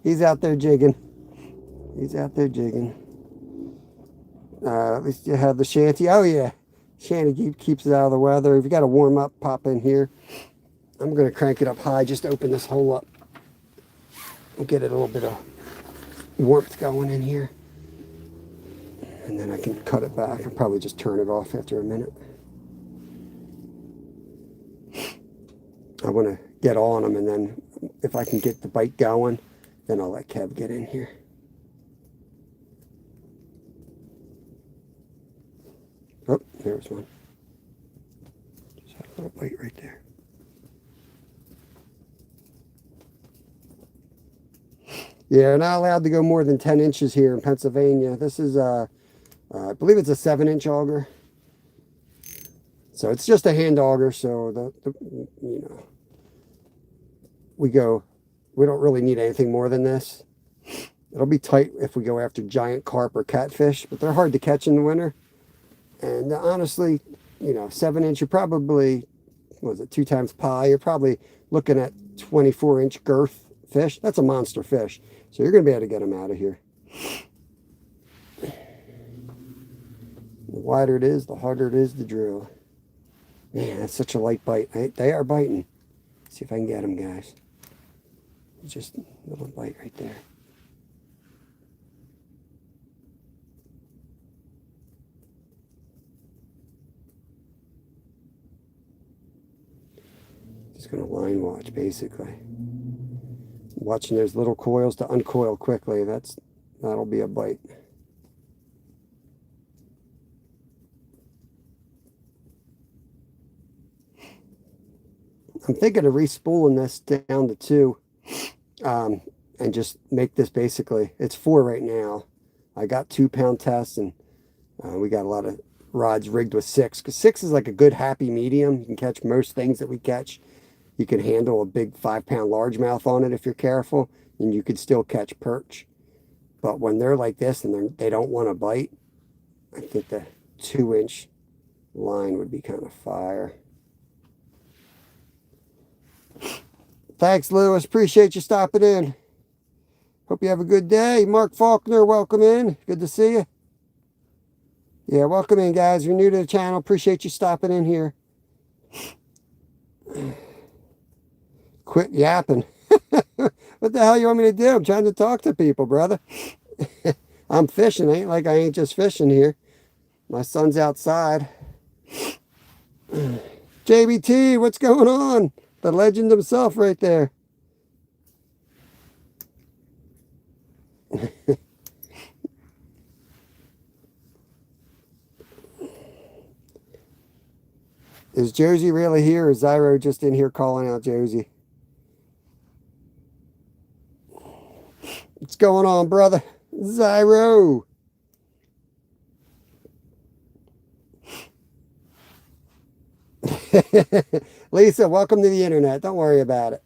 He's out there jigging. He's out there jigging. At least you have the shanty. Oh, yeah. Shanty keeps it out of the weather. If you got to warm up, pop in here. I'm going to crank it up high. Just open this hole up. We'll get it a little bit of warmth going in here. And then I can cut it back. I'll probably just turn it off after a minute. I want to get on them, and then if I can get the bite going, then I'll let Kev get in here. Oh, there's one. Just had a little bite right there. Yeah, we're not allowed to go more than 10 inches here in Pennsylvania. This is, I believe it's a 7-inch auger. So it's just a hand auger, so you know, we don't really need anything more than this. It'll be tight if we go after giant carp or catfish, but they're hard to catch in the winter. And honestly, you know, 7-inch, you're probably, what was it, 2 times pi, you're probably looking at 24-inch girth fish. That's a monster fish. So you're going to be able to get them out of here. The wider it is, the harder it is to drill. Man, that's such a light bite. They are biting. Let's see if I can get them, guys. Just a little bite right there. Just going to line watch, basically. Watching those little coils to uncoil quickly. That'll be a bite. I'm thinking of respooling this down to 2 and just make this basically, it's 4 right now. I got 2-pound tests, and we got a lot of rods rigged with 6, because 6 is like a good happy medium. You can catch most things that we catch. You can handle a big 5-pound largemouth on it if you're careful, and you could still catch perch. But when they're like this and they don't want to bite, I think the 2-inch line would be kind of fire. Thanks, Lewis. Appreciate you stopping in. Hope you have a good day. Mark Faulkner, welcome in. Good to see you. Yeah, welcome in, guys. If you're new to the channel, appreciate you stopping in here. Quit yapping. What the hell you want me to do? I'm trying to talk to people, brother. I'm fishing. Ain't like I ain't just fishing here. My son's outside. JBT, what's going on? The legend himself right there. Is Josie really here, or is Zyro just in here calling out Josie? What's going on, brother? Zyro. Lisa, welcome to the internet. Don't worry about it.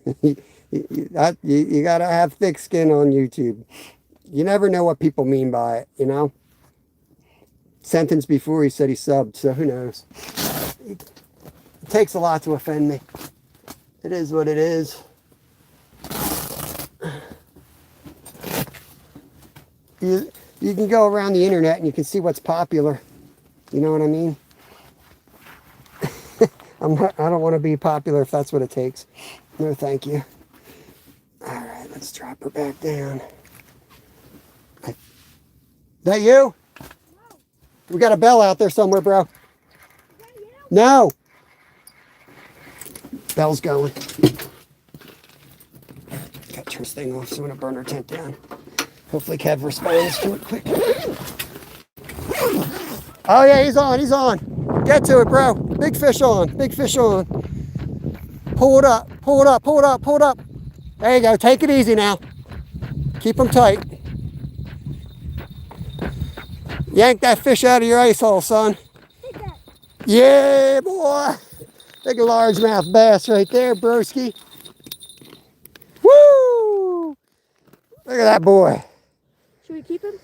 You gotta have thick skin on YouTube. You never know what people mean by it, you know? Sentence before he said he subbed, so who knows? It takes a lot to offend me. It is what it is. You can go around the internet and you can see what's popular. You know what I mean? I don't want to be popular if that's what it takes. No, thank you. All right, let's drop her back down. That you? No. We got a bell out there somewhere, bro. Is that you? No. Bell's going. Got this thing off, so I'm gonna burn her tent down. Hopefully Kev responds to it quick. Oh yeah, he's on, he's on. Get to it, bro. Big fish on, big fish on. Pull it up, pull it up, pull it up, pull it up. There you go, take it easy now. Keep them tight. Yank that fish out of your ice hole, son. Yeah, boy. Big largemouth bass right there, broski. Woo! Look at that boy. Should we keep him?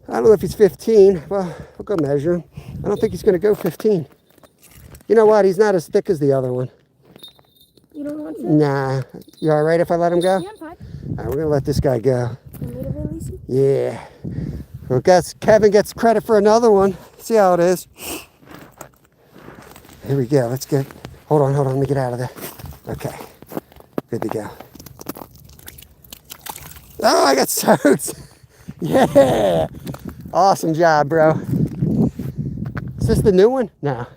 I don't know if he's 15. Well, we'll go measure him. I don't think he's going to go 15. You know what? He's not as thick as the other one. You don't want to? Nah. You all right if I let him go? Yeah, I'm fine. All right, we're going to let this guy go. You want me to release him? Yeah. Well, guess Kevin gets credit for another one. See how it is. Here we go. Let's get... Hold on. Let me get out of there. Okay. Good to go. Oh, I got soaked. Yeah. Awesome job, bro. Is this the new one? No.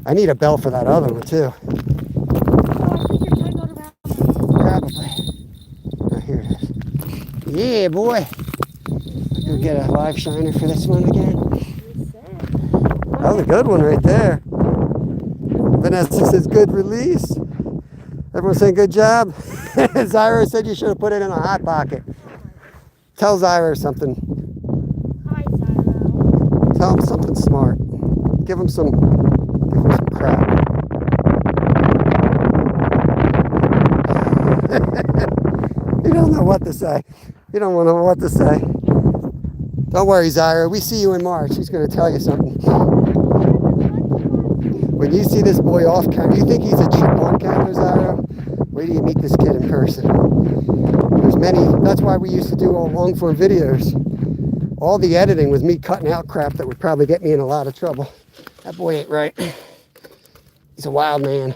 I need a bell for that other one, too. Oh, I think you're tangled around. Probably. Oh, here it is. Yeah, boy. You'll get a live shiner for this one again. That was a good one right there. Vanessa says good release. Everyone saying good job. Zyra said you should have put it in a hot pocket. Tell Zyra something. Hi, Zyra. Tell him something smart. Give him some crap. You don't know what to say. You don't want to know what to say. Don't worry, Zyra. We see you in March. He's going to tell you something. When you see this boy off camera, you think he's a chip on camera, Zyra? Wait till you meet this kid in person. There's many. That's why we used to do all long form videos. All the editing was me cutting out crap that would probably get me in a lot of trouble. That boy ain't right. He's a wild man.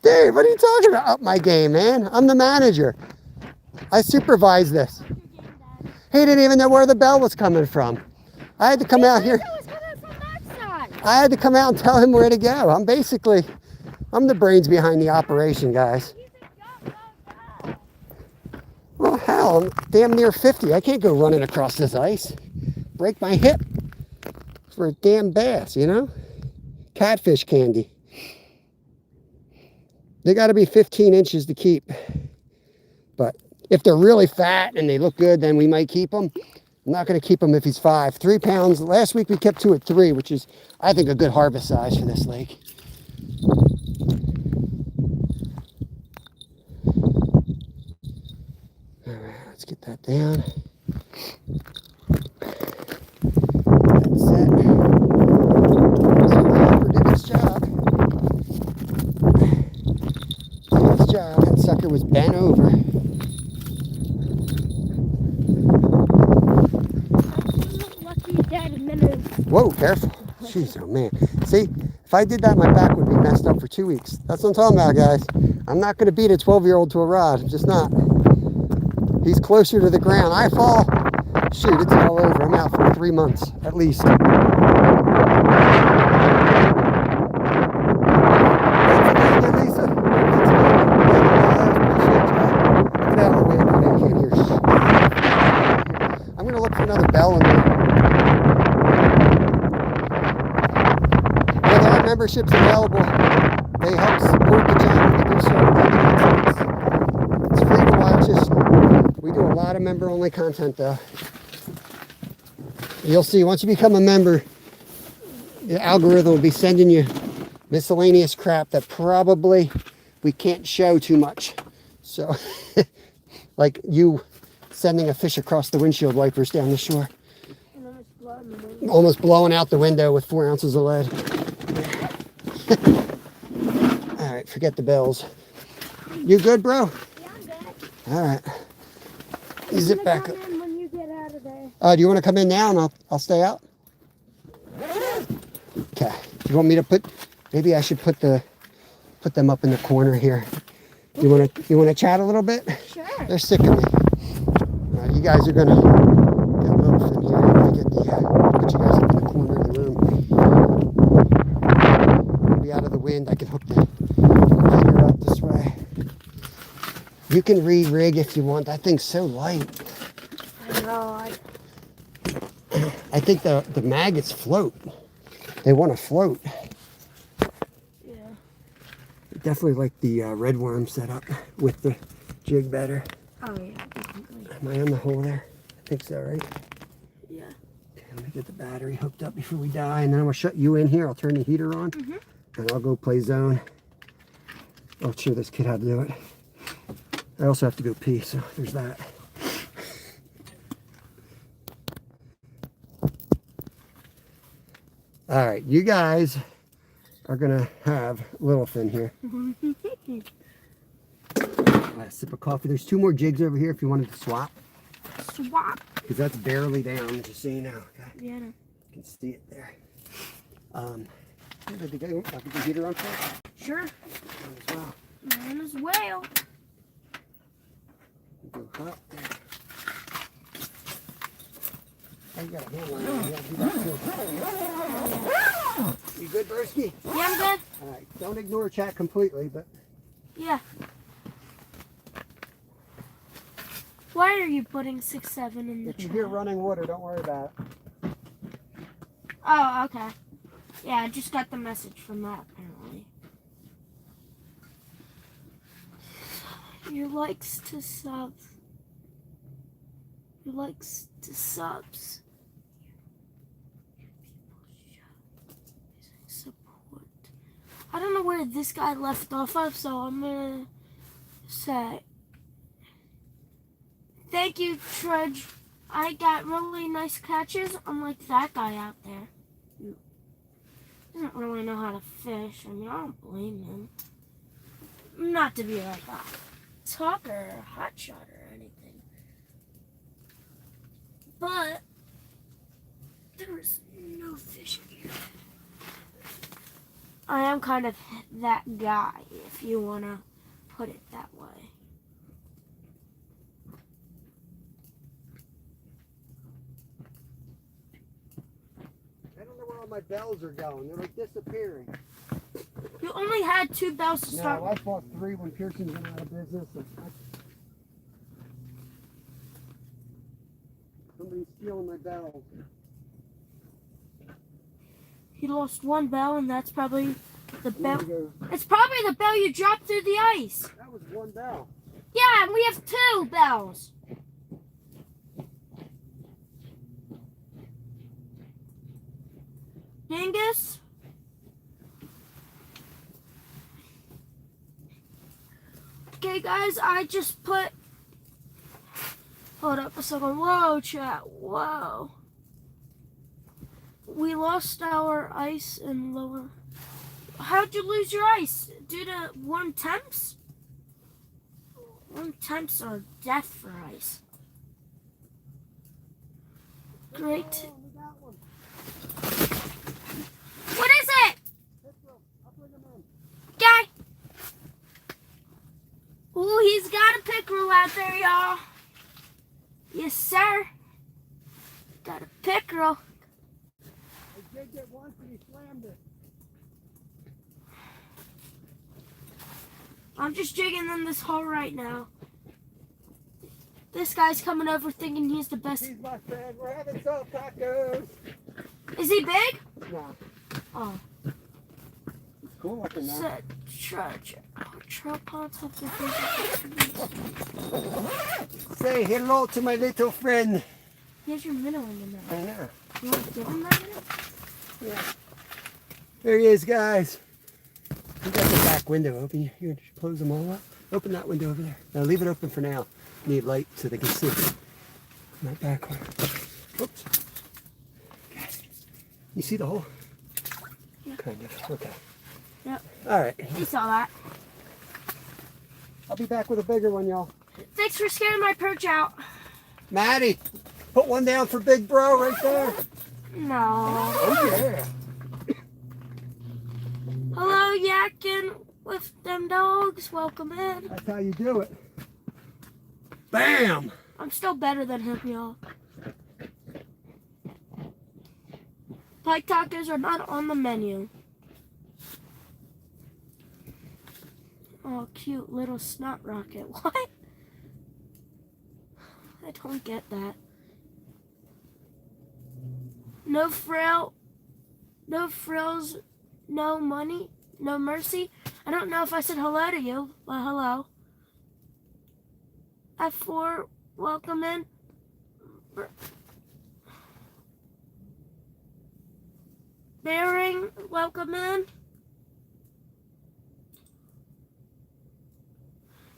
Dave, what are you talking about? Up my game, man. I'm the manager. I supervise this. He didn't even know where the bell was coming from. I had to come out here. It was coming from that side. I had to come out and tell him where to go. I'm the brains behind the operation, guys. Well, hell, I'm damn near 50. I can't go running across this ice. Break my hip for a damn bass, you know? Catfish candy. They got to be 15 inches to keep. But if they're really fat and they look good, then we might keep them. I'm not going to keep him if he's 5. 3 pounds. Last week we kept 2 at 3, which is, I think, a good harvest size for this lake. All right, let's get that down. That's it. So the helper did his job. Did his job. That sucker was bent over. Whoa, careful. Jeez, oh man. See, if I did that, my back would be messed up for 2 weeks. That's what I'm talking about, guys. I'm not going to beat a 12-year-old to a rod. I'm just not. He's closer to the ground. I fall. Shoot, it's all over. I'm out for 3 months, at least. That's good, Lisa. Get out of the way. I can't hear shit. I'm going to look for another bell in there. Memberships available. They help support the channel to do so. It's free to watch us. We do a lot of member-only content, though. You'll see, once you become a member, the algorithm will be sending you miscellaneous crap that probably we can't show too much. So, like you sending a fish across the windshield wipers down the shore. Almost blowing out the window with 4 ounces of lead. All right, forget the bells. You good, bro? Yeah, I'm good. All right. You zip back up. When you get out of there. Do you want to come in now and I'll stay out? Okay. You want me to put? Maybe I should put them up in the corner here. You want to chat a little bit? Sure. They're sick of me. You guys are gonna get a little thin here. Let me get put you guys up in the corner of the room. Be out of the wind. I can hook the heater up this way. You can re-rig if you want. That thing's so light. I know. I think the maggots float. They want to float. Yeah. Definitely like the red worm setup with the jig better. Oh yeah, definitely. Am I on the hole there? I think so, right? Yeah. Okay, let me get the battery hooked up before we die, and then I'm gonna shut you in here. I'll turn the heater on, and I'll go play zone. I'll show this kid how to do it. I also have to go pee, so there's that. All right, you guys are gonna have Littleton here. Last sip of coffee. There's 2 more jigs over here if you wanted to swap. Swap. Because that's barely down, just so you know. Okay? Yeah. You can see it there. Did the heater on first? Sure. As well. Mine as well. Go hot there. Oh, you got a handle on it. You gotta do that too. You good, Broski? Yeah, I'm good. All right. Don't ignore chat completely, but Yeah. Why are you putting 6-7 in the if you chat? hear running water, don't worry about it. Oh, okay. Yeah, I just got the message from that, apparently. Your likes to subs. Your likes to subs. Support. I don't know where this guy left off of, so I'm gonna say thank you, Trudge. I got really nice catches, unlike that guy out there. He doesn't really know how to fish. I mean, I don't blame him. Not to be like a talker or a hot shot or anything. But there is no fish in here. I am kind of that guy, if you want to put it that way. I don't know where all my bells are going. They're like disappearing. You only had 2 bells to start No, I bought 3 when Pearson's went out of business. Somebody's stealing my bells. He lost 1 bell, and that's probably the bell. Go. It's probably the bell you dropped through the ice. That was 1 bell. Yeah, and we have 2 bells. Dingus? Okay, guys, I just put... Hold up a second. Whoa, chat. Whoa. We lost our ice and lower... How'd you lose your ice? Due to warm temps? Warm temps are death for ice. Great. What is it? Guy. Ooh, he's got a pickerel out there, y'all. Yes, sir. Got a pickerel. I jigged it once and he slammed it. I'm just jigging in this hole right now. This guy's coming over thinking he's the best. He's my friend. We're having salt tacos. Is he big? No. Oh. Cool looking though. Said Trudge. trout ponds have the fish. Say hello to my little friend. Here's your minnow in the net. I know. You want to give him that minnow? Yeah. There he is, guys. You got the back window open. You close them all up. Open that window over there. Now leave it open for now. Need light so they can see. Not back one. Oops. Okay. You see the hole? Yeah. Kind of. Okay. Yep. All right. You saw that. I'll be back with a bigger one, y'all. Thanks for scaring my perch out. Maddie, put one down for Big Bro right there. No. Oh, yeah. Hello, yakking with them dogs. Welcome in. That's how you do it. Bam! I'm still better than him, y'all. Pike tacos are not on the menu. Oh, cute little snot rocket. What? I don't get that. No frills, no money, no mercy. I don't know if I said hello to you, but hello. F4, welcome in. Bearing, welcome in.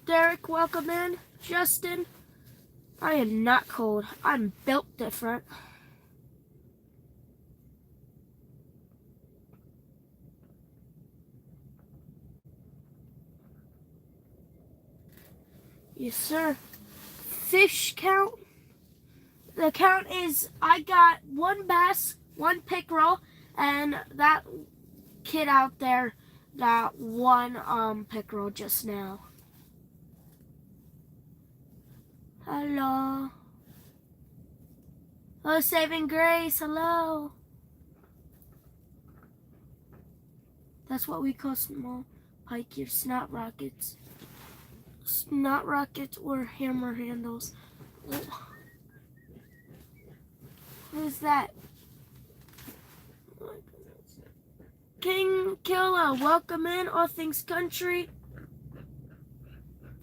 Derek, welcome in. Justin, I am not cold. I'm built different. Yes, sir. Fish count. The count is I got one bass, one pickerel, and that kid out there got one pickerel just now. Hello. Hello, Saving Grace. Hello. That's what we call small pike here, snot rockets. Snot rockets or hammer handles. Who's that? King Killer, welcome in, All Things Country.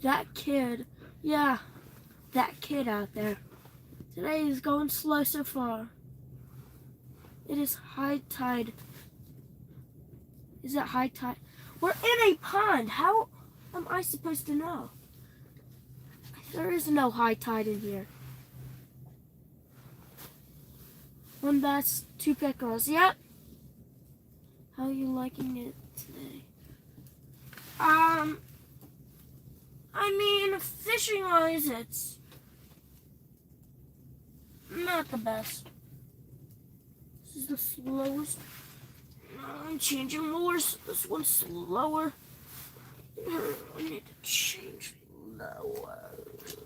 That kid, yeah, that kid out there. Today is going slow so far. It is high tide. Is it high tide? We're in a pond. How am I supposed to know? There is no high tide in here. One bass, two pickerels. Yep. How are you liking it today? I mean, fishing wise, it's not the best. This is the slowest. I'm changing lures. This one's slower. I need to change lures.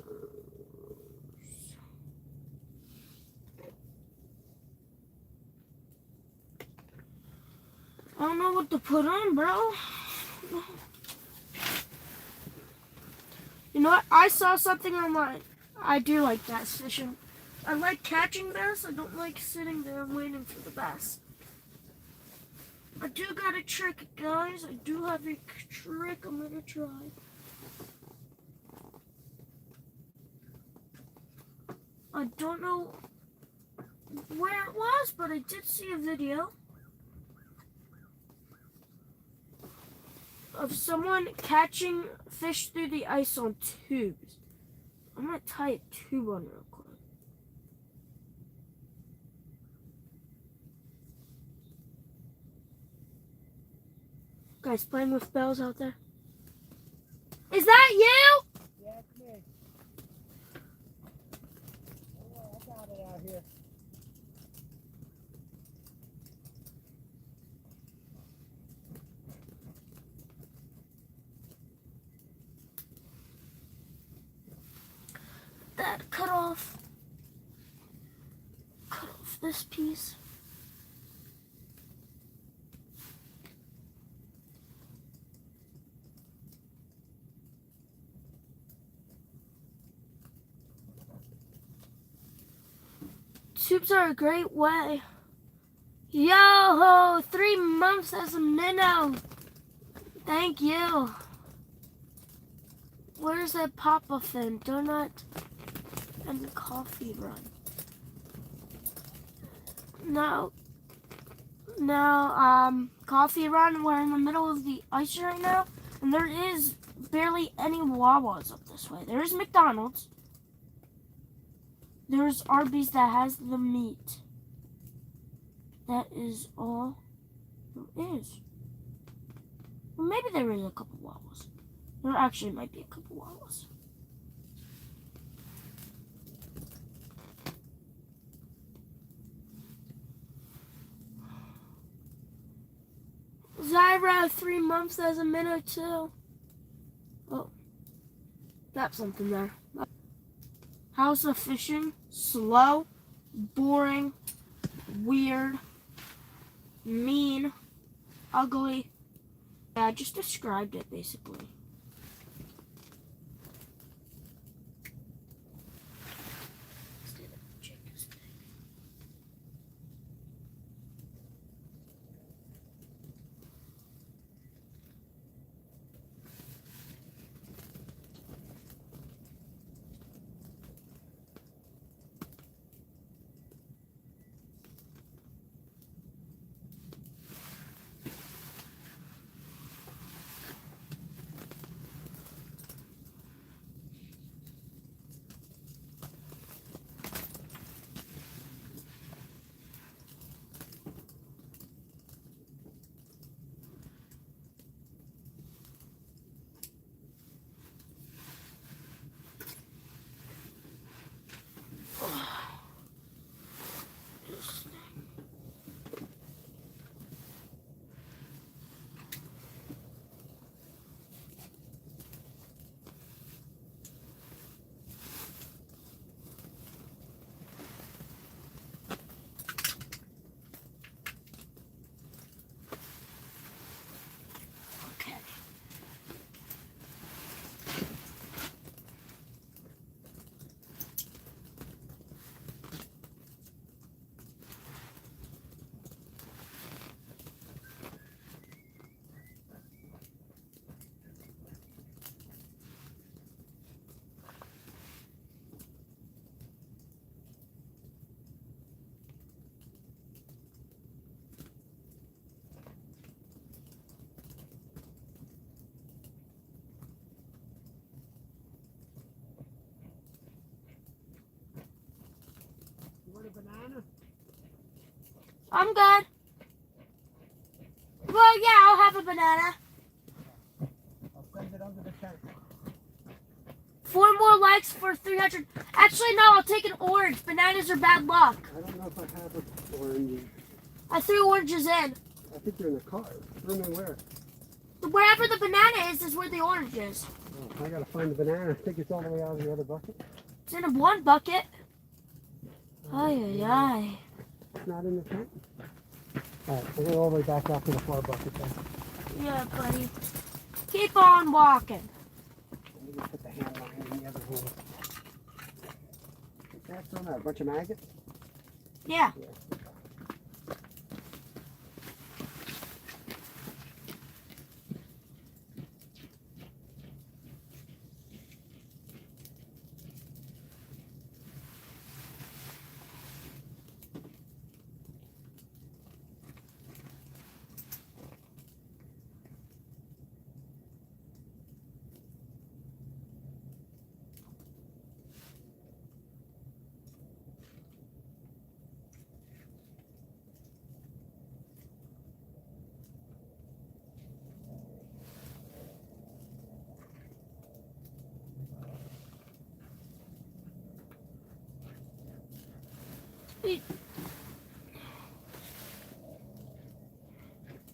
I don't know what to put on, bro. You know what? I saw something online. I do like bass fishing. I like catching bass. I don't like sitting there waiting for the bass. I do got a trick, guys. I do have a trick I'm gonna try. I don't know where it was, but I did see a video of someone catching fish through the ice on tubes. I'm gonna tie a tube on real quick. Guys playing with bells out there. Is that you? Yeah, it's me. Oh, I got it out here. That cut off this piece. Tubes are a great way. Yo, 3 months as a minnow. Thank you. Where's that Papa Fin? Donut and coffee run. No. Coffee run, we're in the middle of the ice right now, and there is barely any Wawas up this way. There's McDonald's. There's Arby's that has the meat. That is all there is. Well, maybe there is a couple Wawas. There actually might be a couple Wawas. Zyra, 3 months as a minute too. Oh, got something there. How's the fishing? Slow, boring, weird, mean, ugly. Yeah, I just described it basically. Banana? I'm good. Well, yeah, I'll have a banana. I'll send it under the tent. 4 more likes for 300. Actually, no, I'll take an orange. Bananas are bad luck. I don't know if I have an orange. I threw oranges in. I think they're in the car. Throw them in where? Wherever the banana is where the orange is. Oh, I gotta find the banana. I think it's all the way out of the other bucket. It's in one bucket. Ay, ay, ay. It's not in the tent? Alright, we'll go all the way back out to the far bucket then. Yeah, buddy. Keep on walking. Let me put the hand line in the other hole. That's on that. A bunch of maggots? Yeah.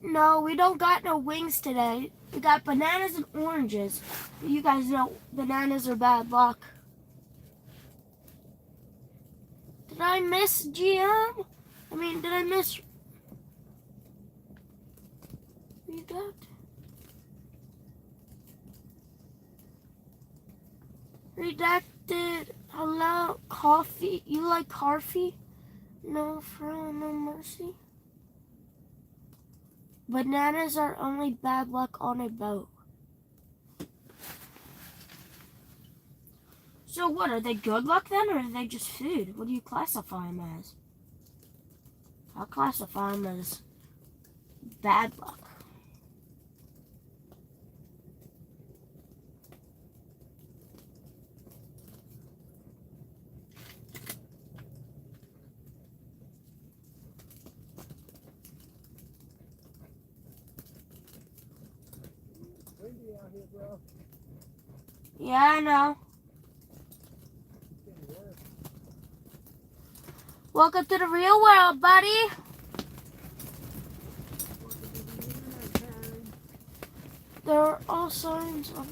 No, we don't got no wings today. We got bananas and oranges. You guys know bananas are bad luck. Did I miss GM? Did I miss... Redacted. Hello, coffee. You like coffee? No friend, no mercy. Bananas are only bad luck on a boat. So what, are they good luck then, or are they just food? What do you classify them as? I'll classify them as bad luck. Windy out here, bro. Yeah, I know. Getting worse. Welcome to the real world, buddy. There are all signs of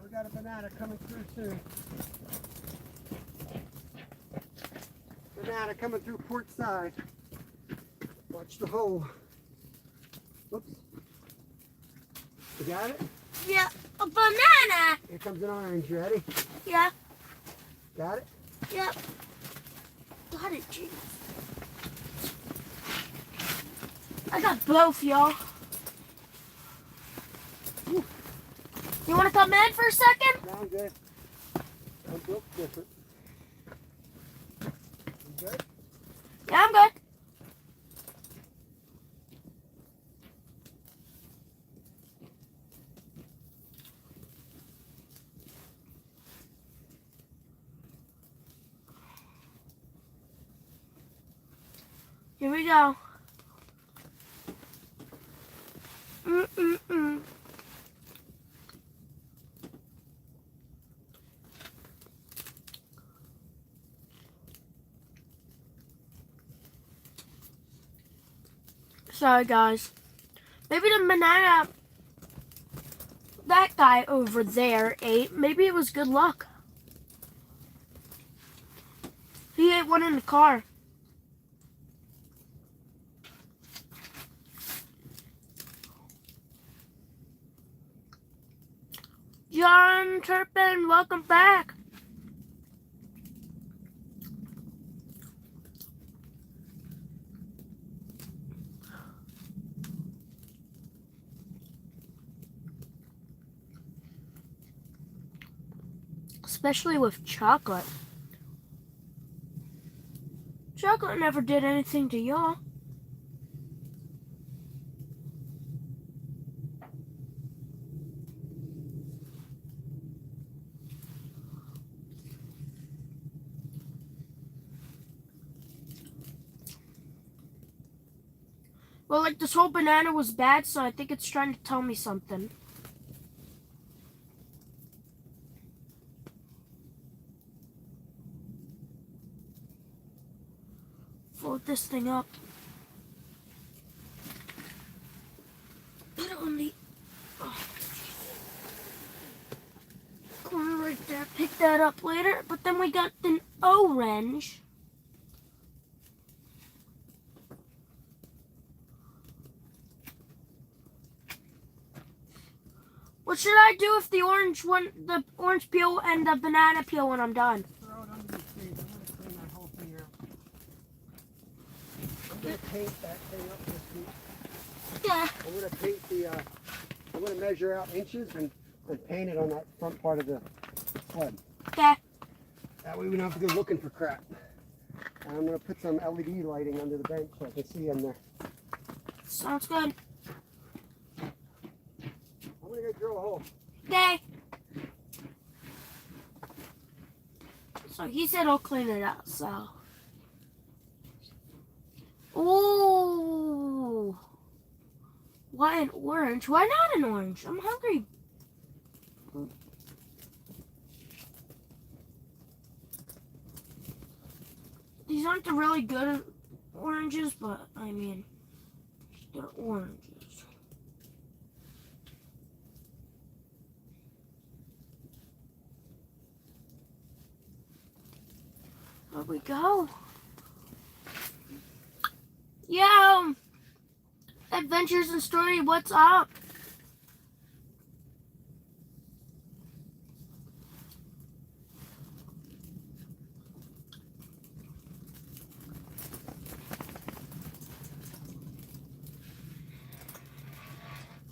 We got a banana coming through soon. Banana coming through port side. Watch the hole. Whoops. You got it? Yeah, a banana. Here comes an orange. You ready? Yeah, Got it? yep. Got it, jeez. I got both, y'all. You want to come in for a second? Sound good. I'm built different. You good? Yeah, I'm good. Here we go. Mm-mm-mm. Sorry, guys. Maybe the banana that guy over there ate, maybe it was good luck. He ate one in the car. John Turpin, welcome back. Especially with chocolate. Chocolate never did anything to y'all. Well, like this whole banana was bad, so I think it's trying to tell me something. Fold this thing up. Put it on the corner right there. Pick that up later. But then we got an orange. What should I do if the orange peel and the banana peel when I'm done? Throw it under the trees. I'm going to clean that whole thing out. I'm going to paint that thing up this week. Yeah. I'm going to paint the, I'm going to measure out inches and paint it on that front part of the sled. Okay. That way we don't have to go looking for crap. And I'm going to put some LED lighting under the bench so I can see in there. Sounds good. I'm going to go drill a hole. Okay. So he said I'll clean it out, so. Ooh. Why an orange? Why not an orange? I'm hungry. These aren't the really good oranges, but I mean, they're oranges. There we go. Yo! Adventures and Story, what's up?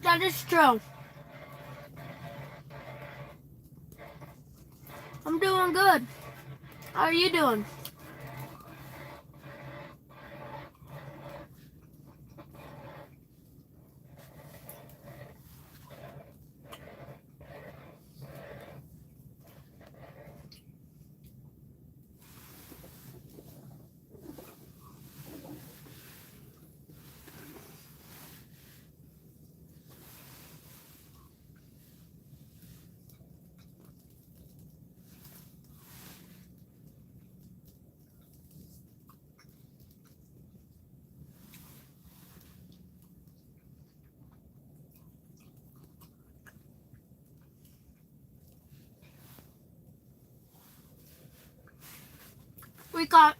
That is true. I'm doing good. How are you doing? We got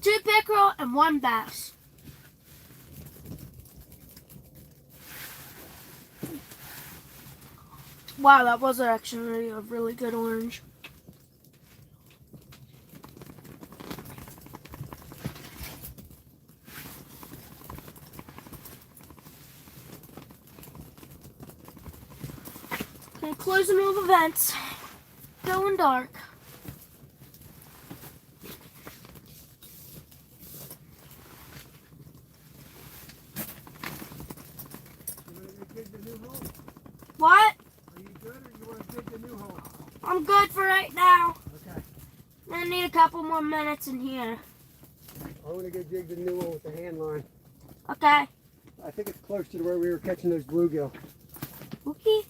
2 pickerel and 1 bass. Wow, that was actually a really good orange. Okay, closing all the vents. Going dark. You want to dig the new hole? What? Are you good, or you want to dig the new hole? I'm good for right now. Okay. I need a couple more minutes in here. I want to go dig the new one with the hand line. Okay. I think it's close to where we were catching those bluegill. Okay.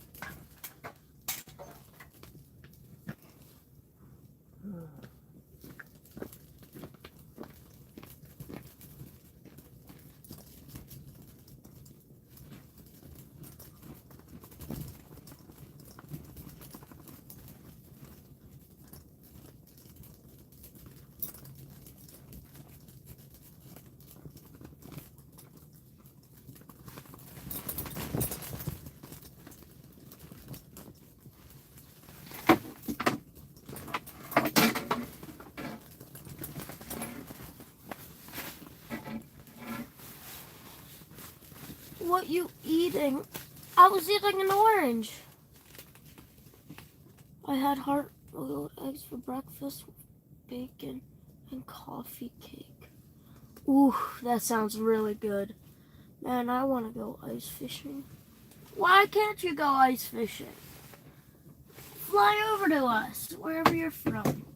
What you eating? I was eating an orange. I had hard-boiled eggs for breakfast with bacon and coffee cake. Ooh, that sounds really good. Man, I want to go ice fishing. Why can't you go ice fishing? Fly over to us, wherever you're from.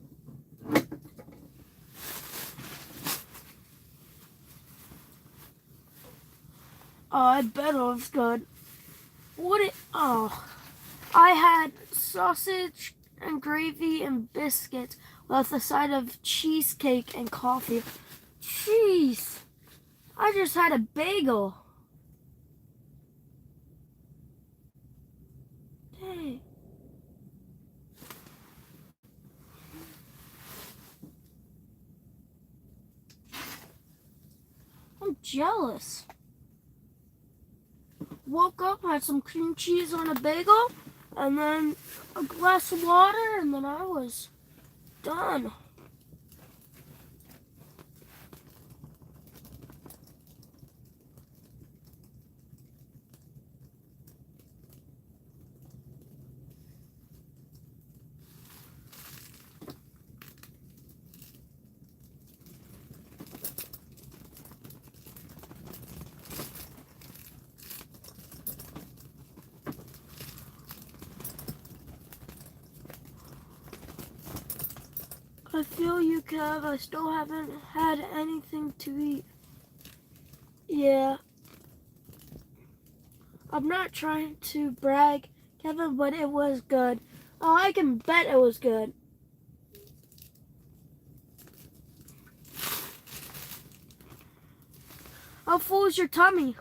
Oh, I bet it was good. I had sausage and gravy and biscuits with a side of cheesecake and coffee. Jeez, I just had a bagel. Hey. I'm jealous. Woke up, had some cream cheese on a bagel, and then a glass of water, and then I was done. I feel you, Kev. I still haven't had anything to eat. Yeah. I'm not trying to brag, Kevin, but it was good. Oh, I can bet it was good. How full is your tummy?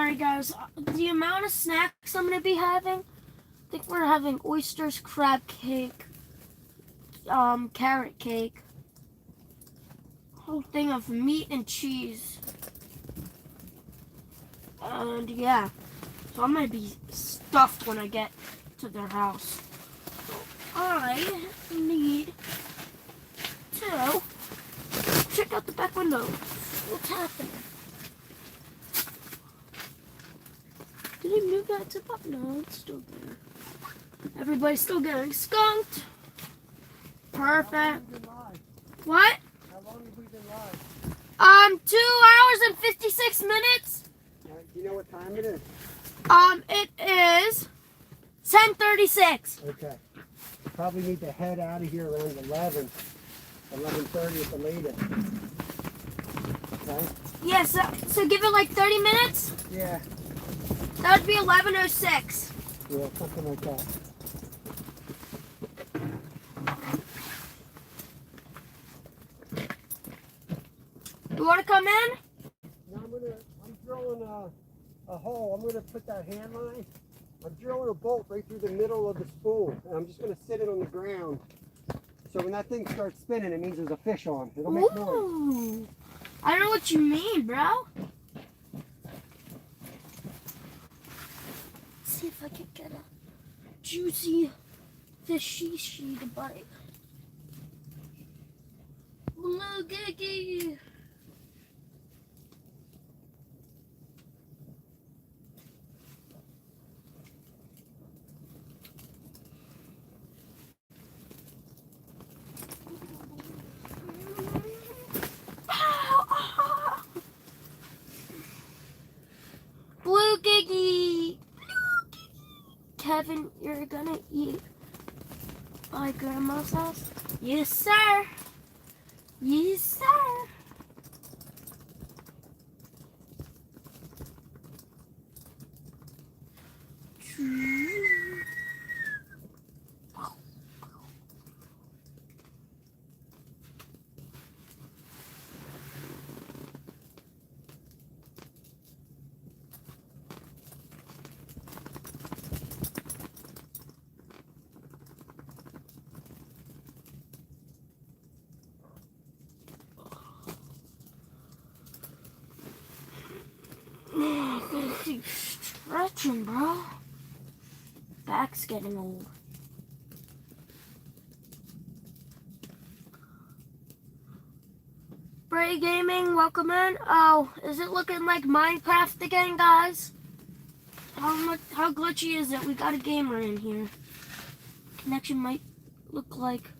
Alright guys, the amount of snacks I'm going to be having, I think we're having oysters, crab cake, carrot cake, whole thing of meat and cheese. And yeah, so I'm going to be stuffed when I get to their house. I need to check out the back window. What's happening? Did he move that tip up? No, it's still there. Everybody's still getting skunked. Perfect. What? How long have we been live? 2 hours and 56 minutes. Do you know what time it is? It is 10:36. Okay. Probably need to head out of here around 11:30 at the latest. Okay? Yeah, so give it like 30 minutes. Yeah. That would be 11:06. Yeah, something like that. You want to come in? Now I'm drilling a hole. I'm gonna put that hand line. I'm drilling a bolt right through the middle of the spool, and I'm just gonna sit it on the ground. So when that thing starts spinning, it means there's a fish on. It'll make noise. Ooh. I don't know what you mean, bro. Let's see if I can get a juicy fishy to bite. Blue Giggy. Blue Giggy. Kevin, you're gonna eat my grandma's house? Yes, sir. Yes, sir. Keep stretching, bro. Back's getting old. Bray Gaming, welcome in. Oh, is it looking like Minecraft again, guys? How glitchy is it? We got a gamer in here. Connection might look like.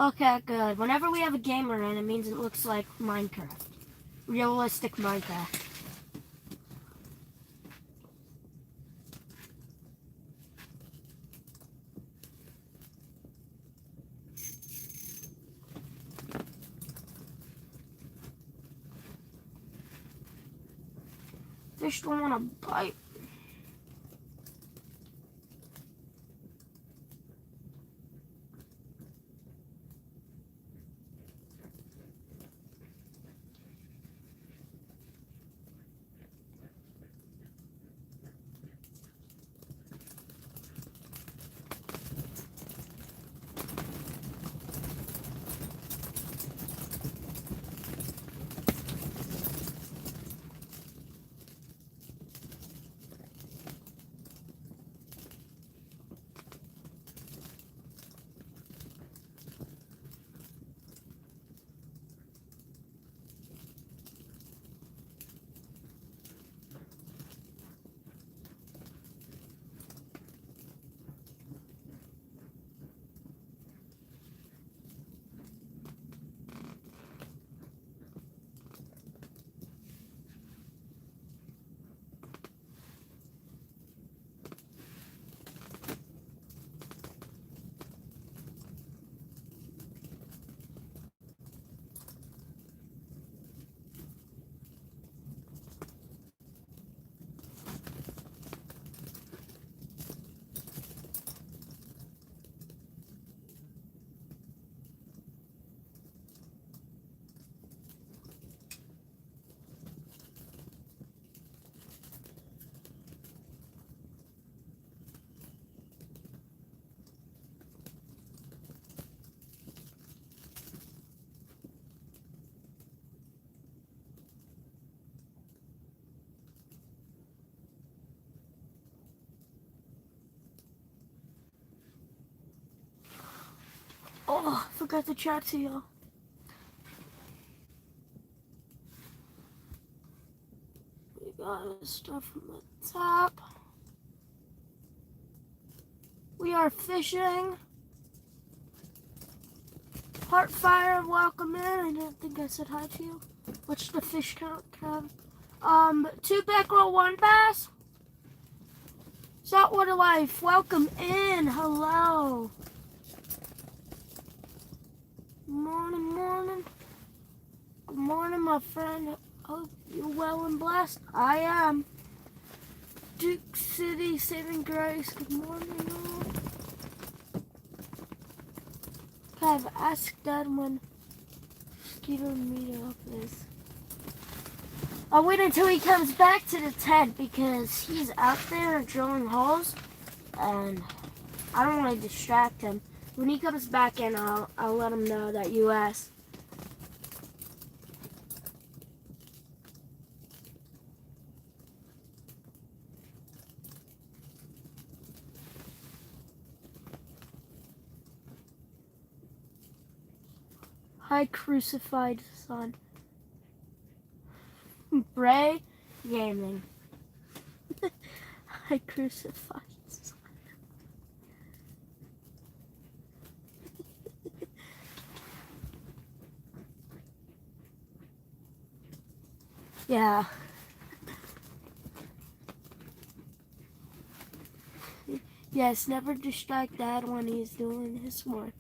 Okay, good. Whenever we have a gamer in, it means it looks like Minecraft. Realistic Minecraft. Fish don't want to bite. Oh, I forgot to chat to y'all. We got stuff from the top. We are fishing. Heartfire, welcome in. I don't think I said hi to you. What's the fish count, Kev? 2 pickerel, 1 bass. Saltwater Life, welcome in. Hello. Morning, morning. Good morning, my friend. Hope you're well and blessed. I am. Duke City, Saving Grace. Good morning, all. Kev, ask Dad when Skeeter meetup is. I'll wait until he comes back to the tent because he's out there drilling holes and I don't want to distract him. When he comes back in, I'll let him know that you asked. Hi, crucified son. Bray Gaming. Hi, crucified son. Yeah. Yes, never distract Dad when he's doing his work.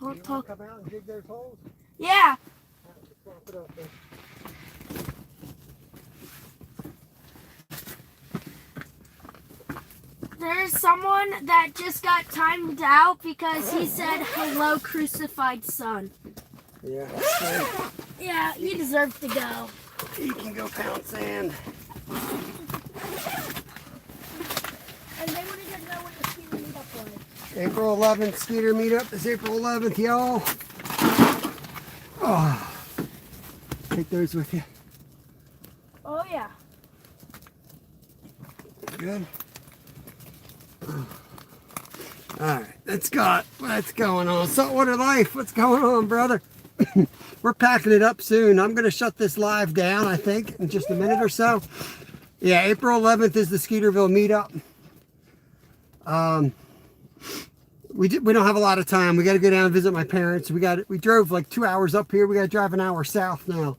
Don't talk. Come out and dig those holes? Yeah. Let's swap it up then. There's someone that just got timed out because he said, hello, crucified son. Yeah. Yeah, you deserve to go. You can go pound sand. And they wanted to know what the Skeeter meetup was. April 11th Skeeter meetup is April 11th, y'all. Oh, take those with you. Oh, yeah. Good. Alright, what's going on? Saltwater Life, what's going on, brother? We're packing it up soon. I'm going to shut this live down, I think, in just a minute or so. Yeah, April 11th is the Skeeterville meetup. We don't have a lot of time. We got to go down and visit my parents. We drove like 2 hours up here. We got to drive an hour south now.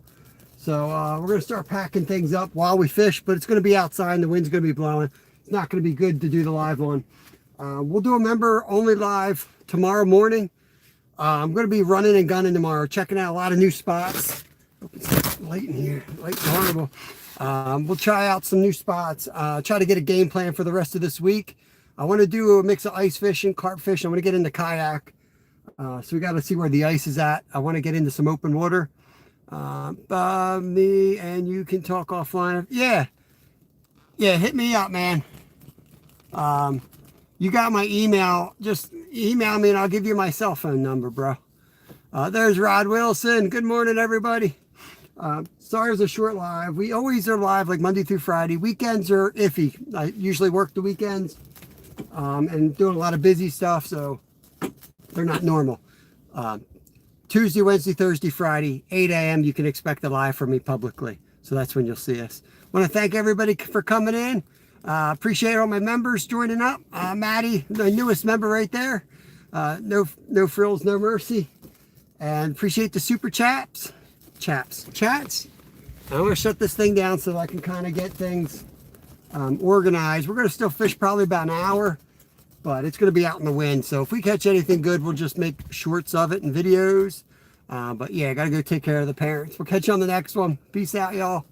So we're going to start packing things up while we fish, but it's going to be outside and the wind's going to be blowing. It's not going to be good to do the live one. We'll do a member only live tomorrow morning. I'm going to be running and gunning tomorrow, checking out a lot of new spots. Hope it's late in here. Late and horrible. We'll try out some new spots. Try to get a game plan for the rest of this week. I want to do a mix of ice fishing, carp fishing. I want to get into kayak. So we got to see where the ice is at. I want to get into some open water. Me and you can talk offline. Yeah, hit me up, man. You got my email. Just email me and I'll give you my cell phone number, bro. There's Rod Wilson. Good morning, everybody. Sorry it was a short live. We always are live like Monday through Friday. Weekends are iffy. I usually work the weekends and doing a lot of busy stuff, so they're not normal. Tuesday, Wednesday, Thursday, Friday, 8 a.m. you can expect a live from me publicly. So that's when you'll see us. I want to thank everybody for coming in. Appreciate all my members joining up. Maddie, the newest member right there. No frills, no mercy. And appreciate the super chats. I'm going to shut this thing down so that I can kind of get things organized. We're going to still fish probably about an hour, but it's going to be out in the wind. So if we catch anything good, we'll just make shorts of it and videos. But yeah, I got to go take care of the parents. We'll catch you on the next one. Peace out, y'all.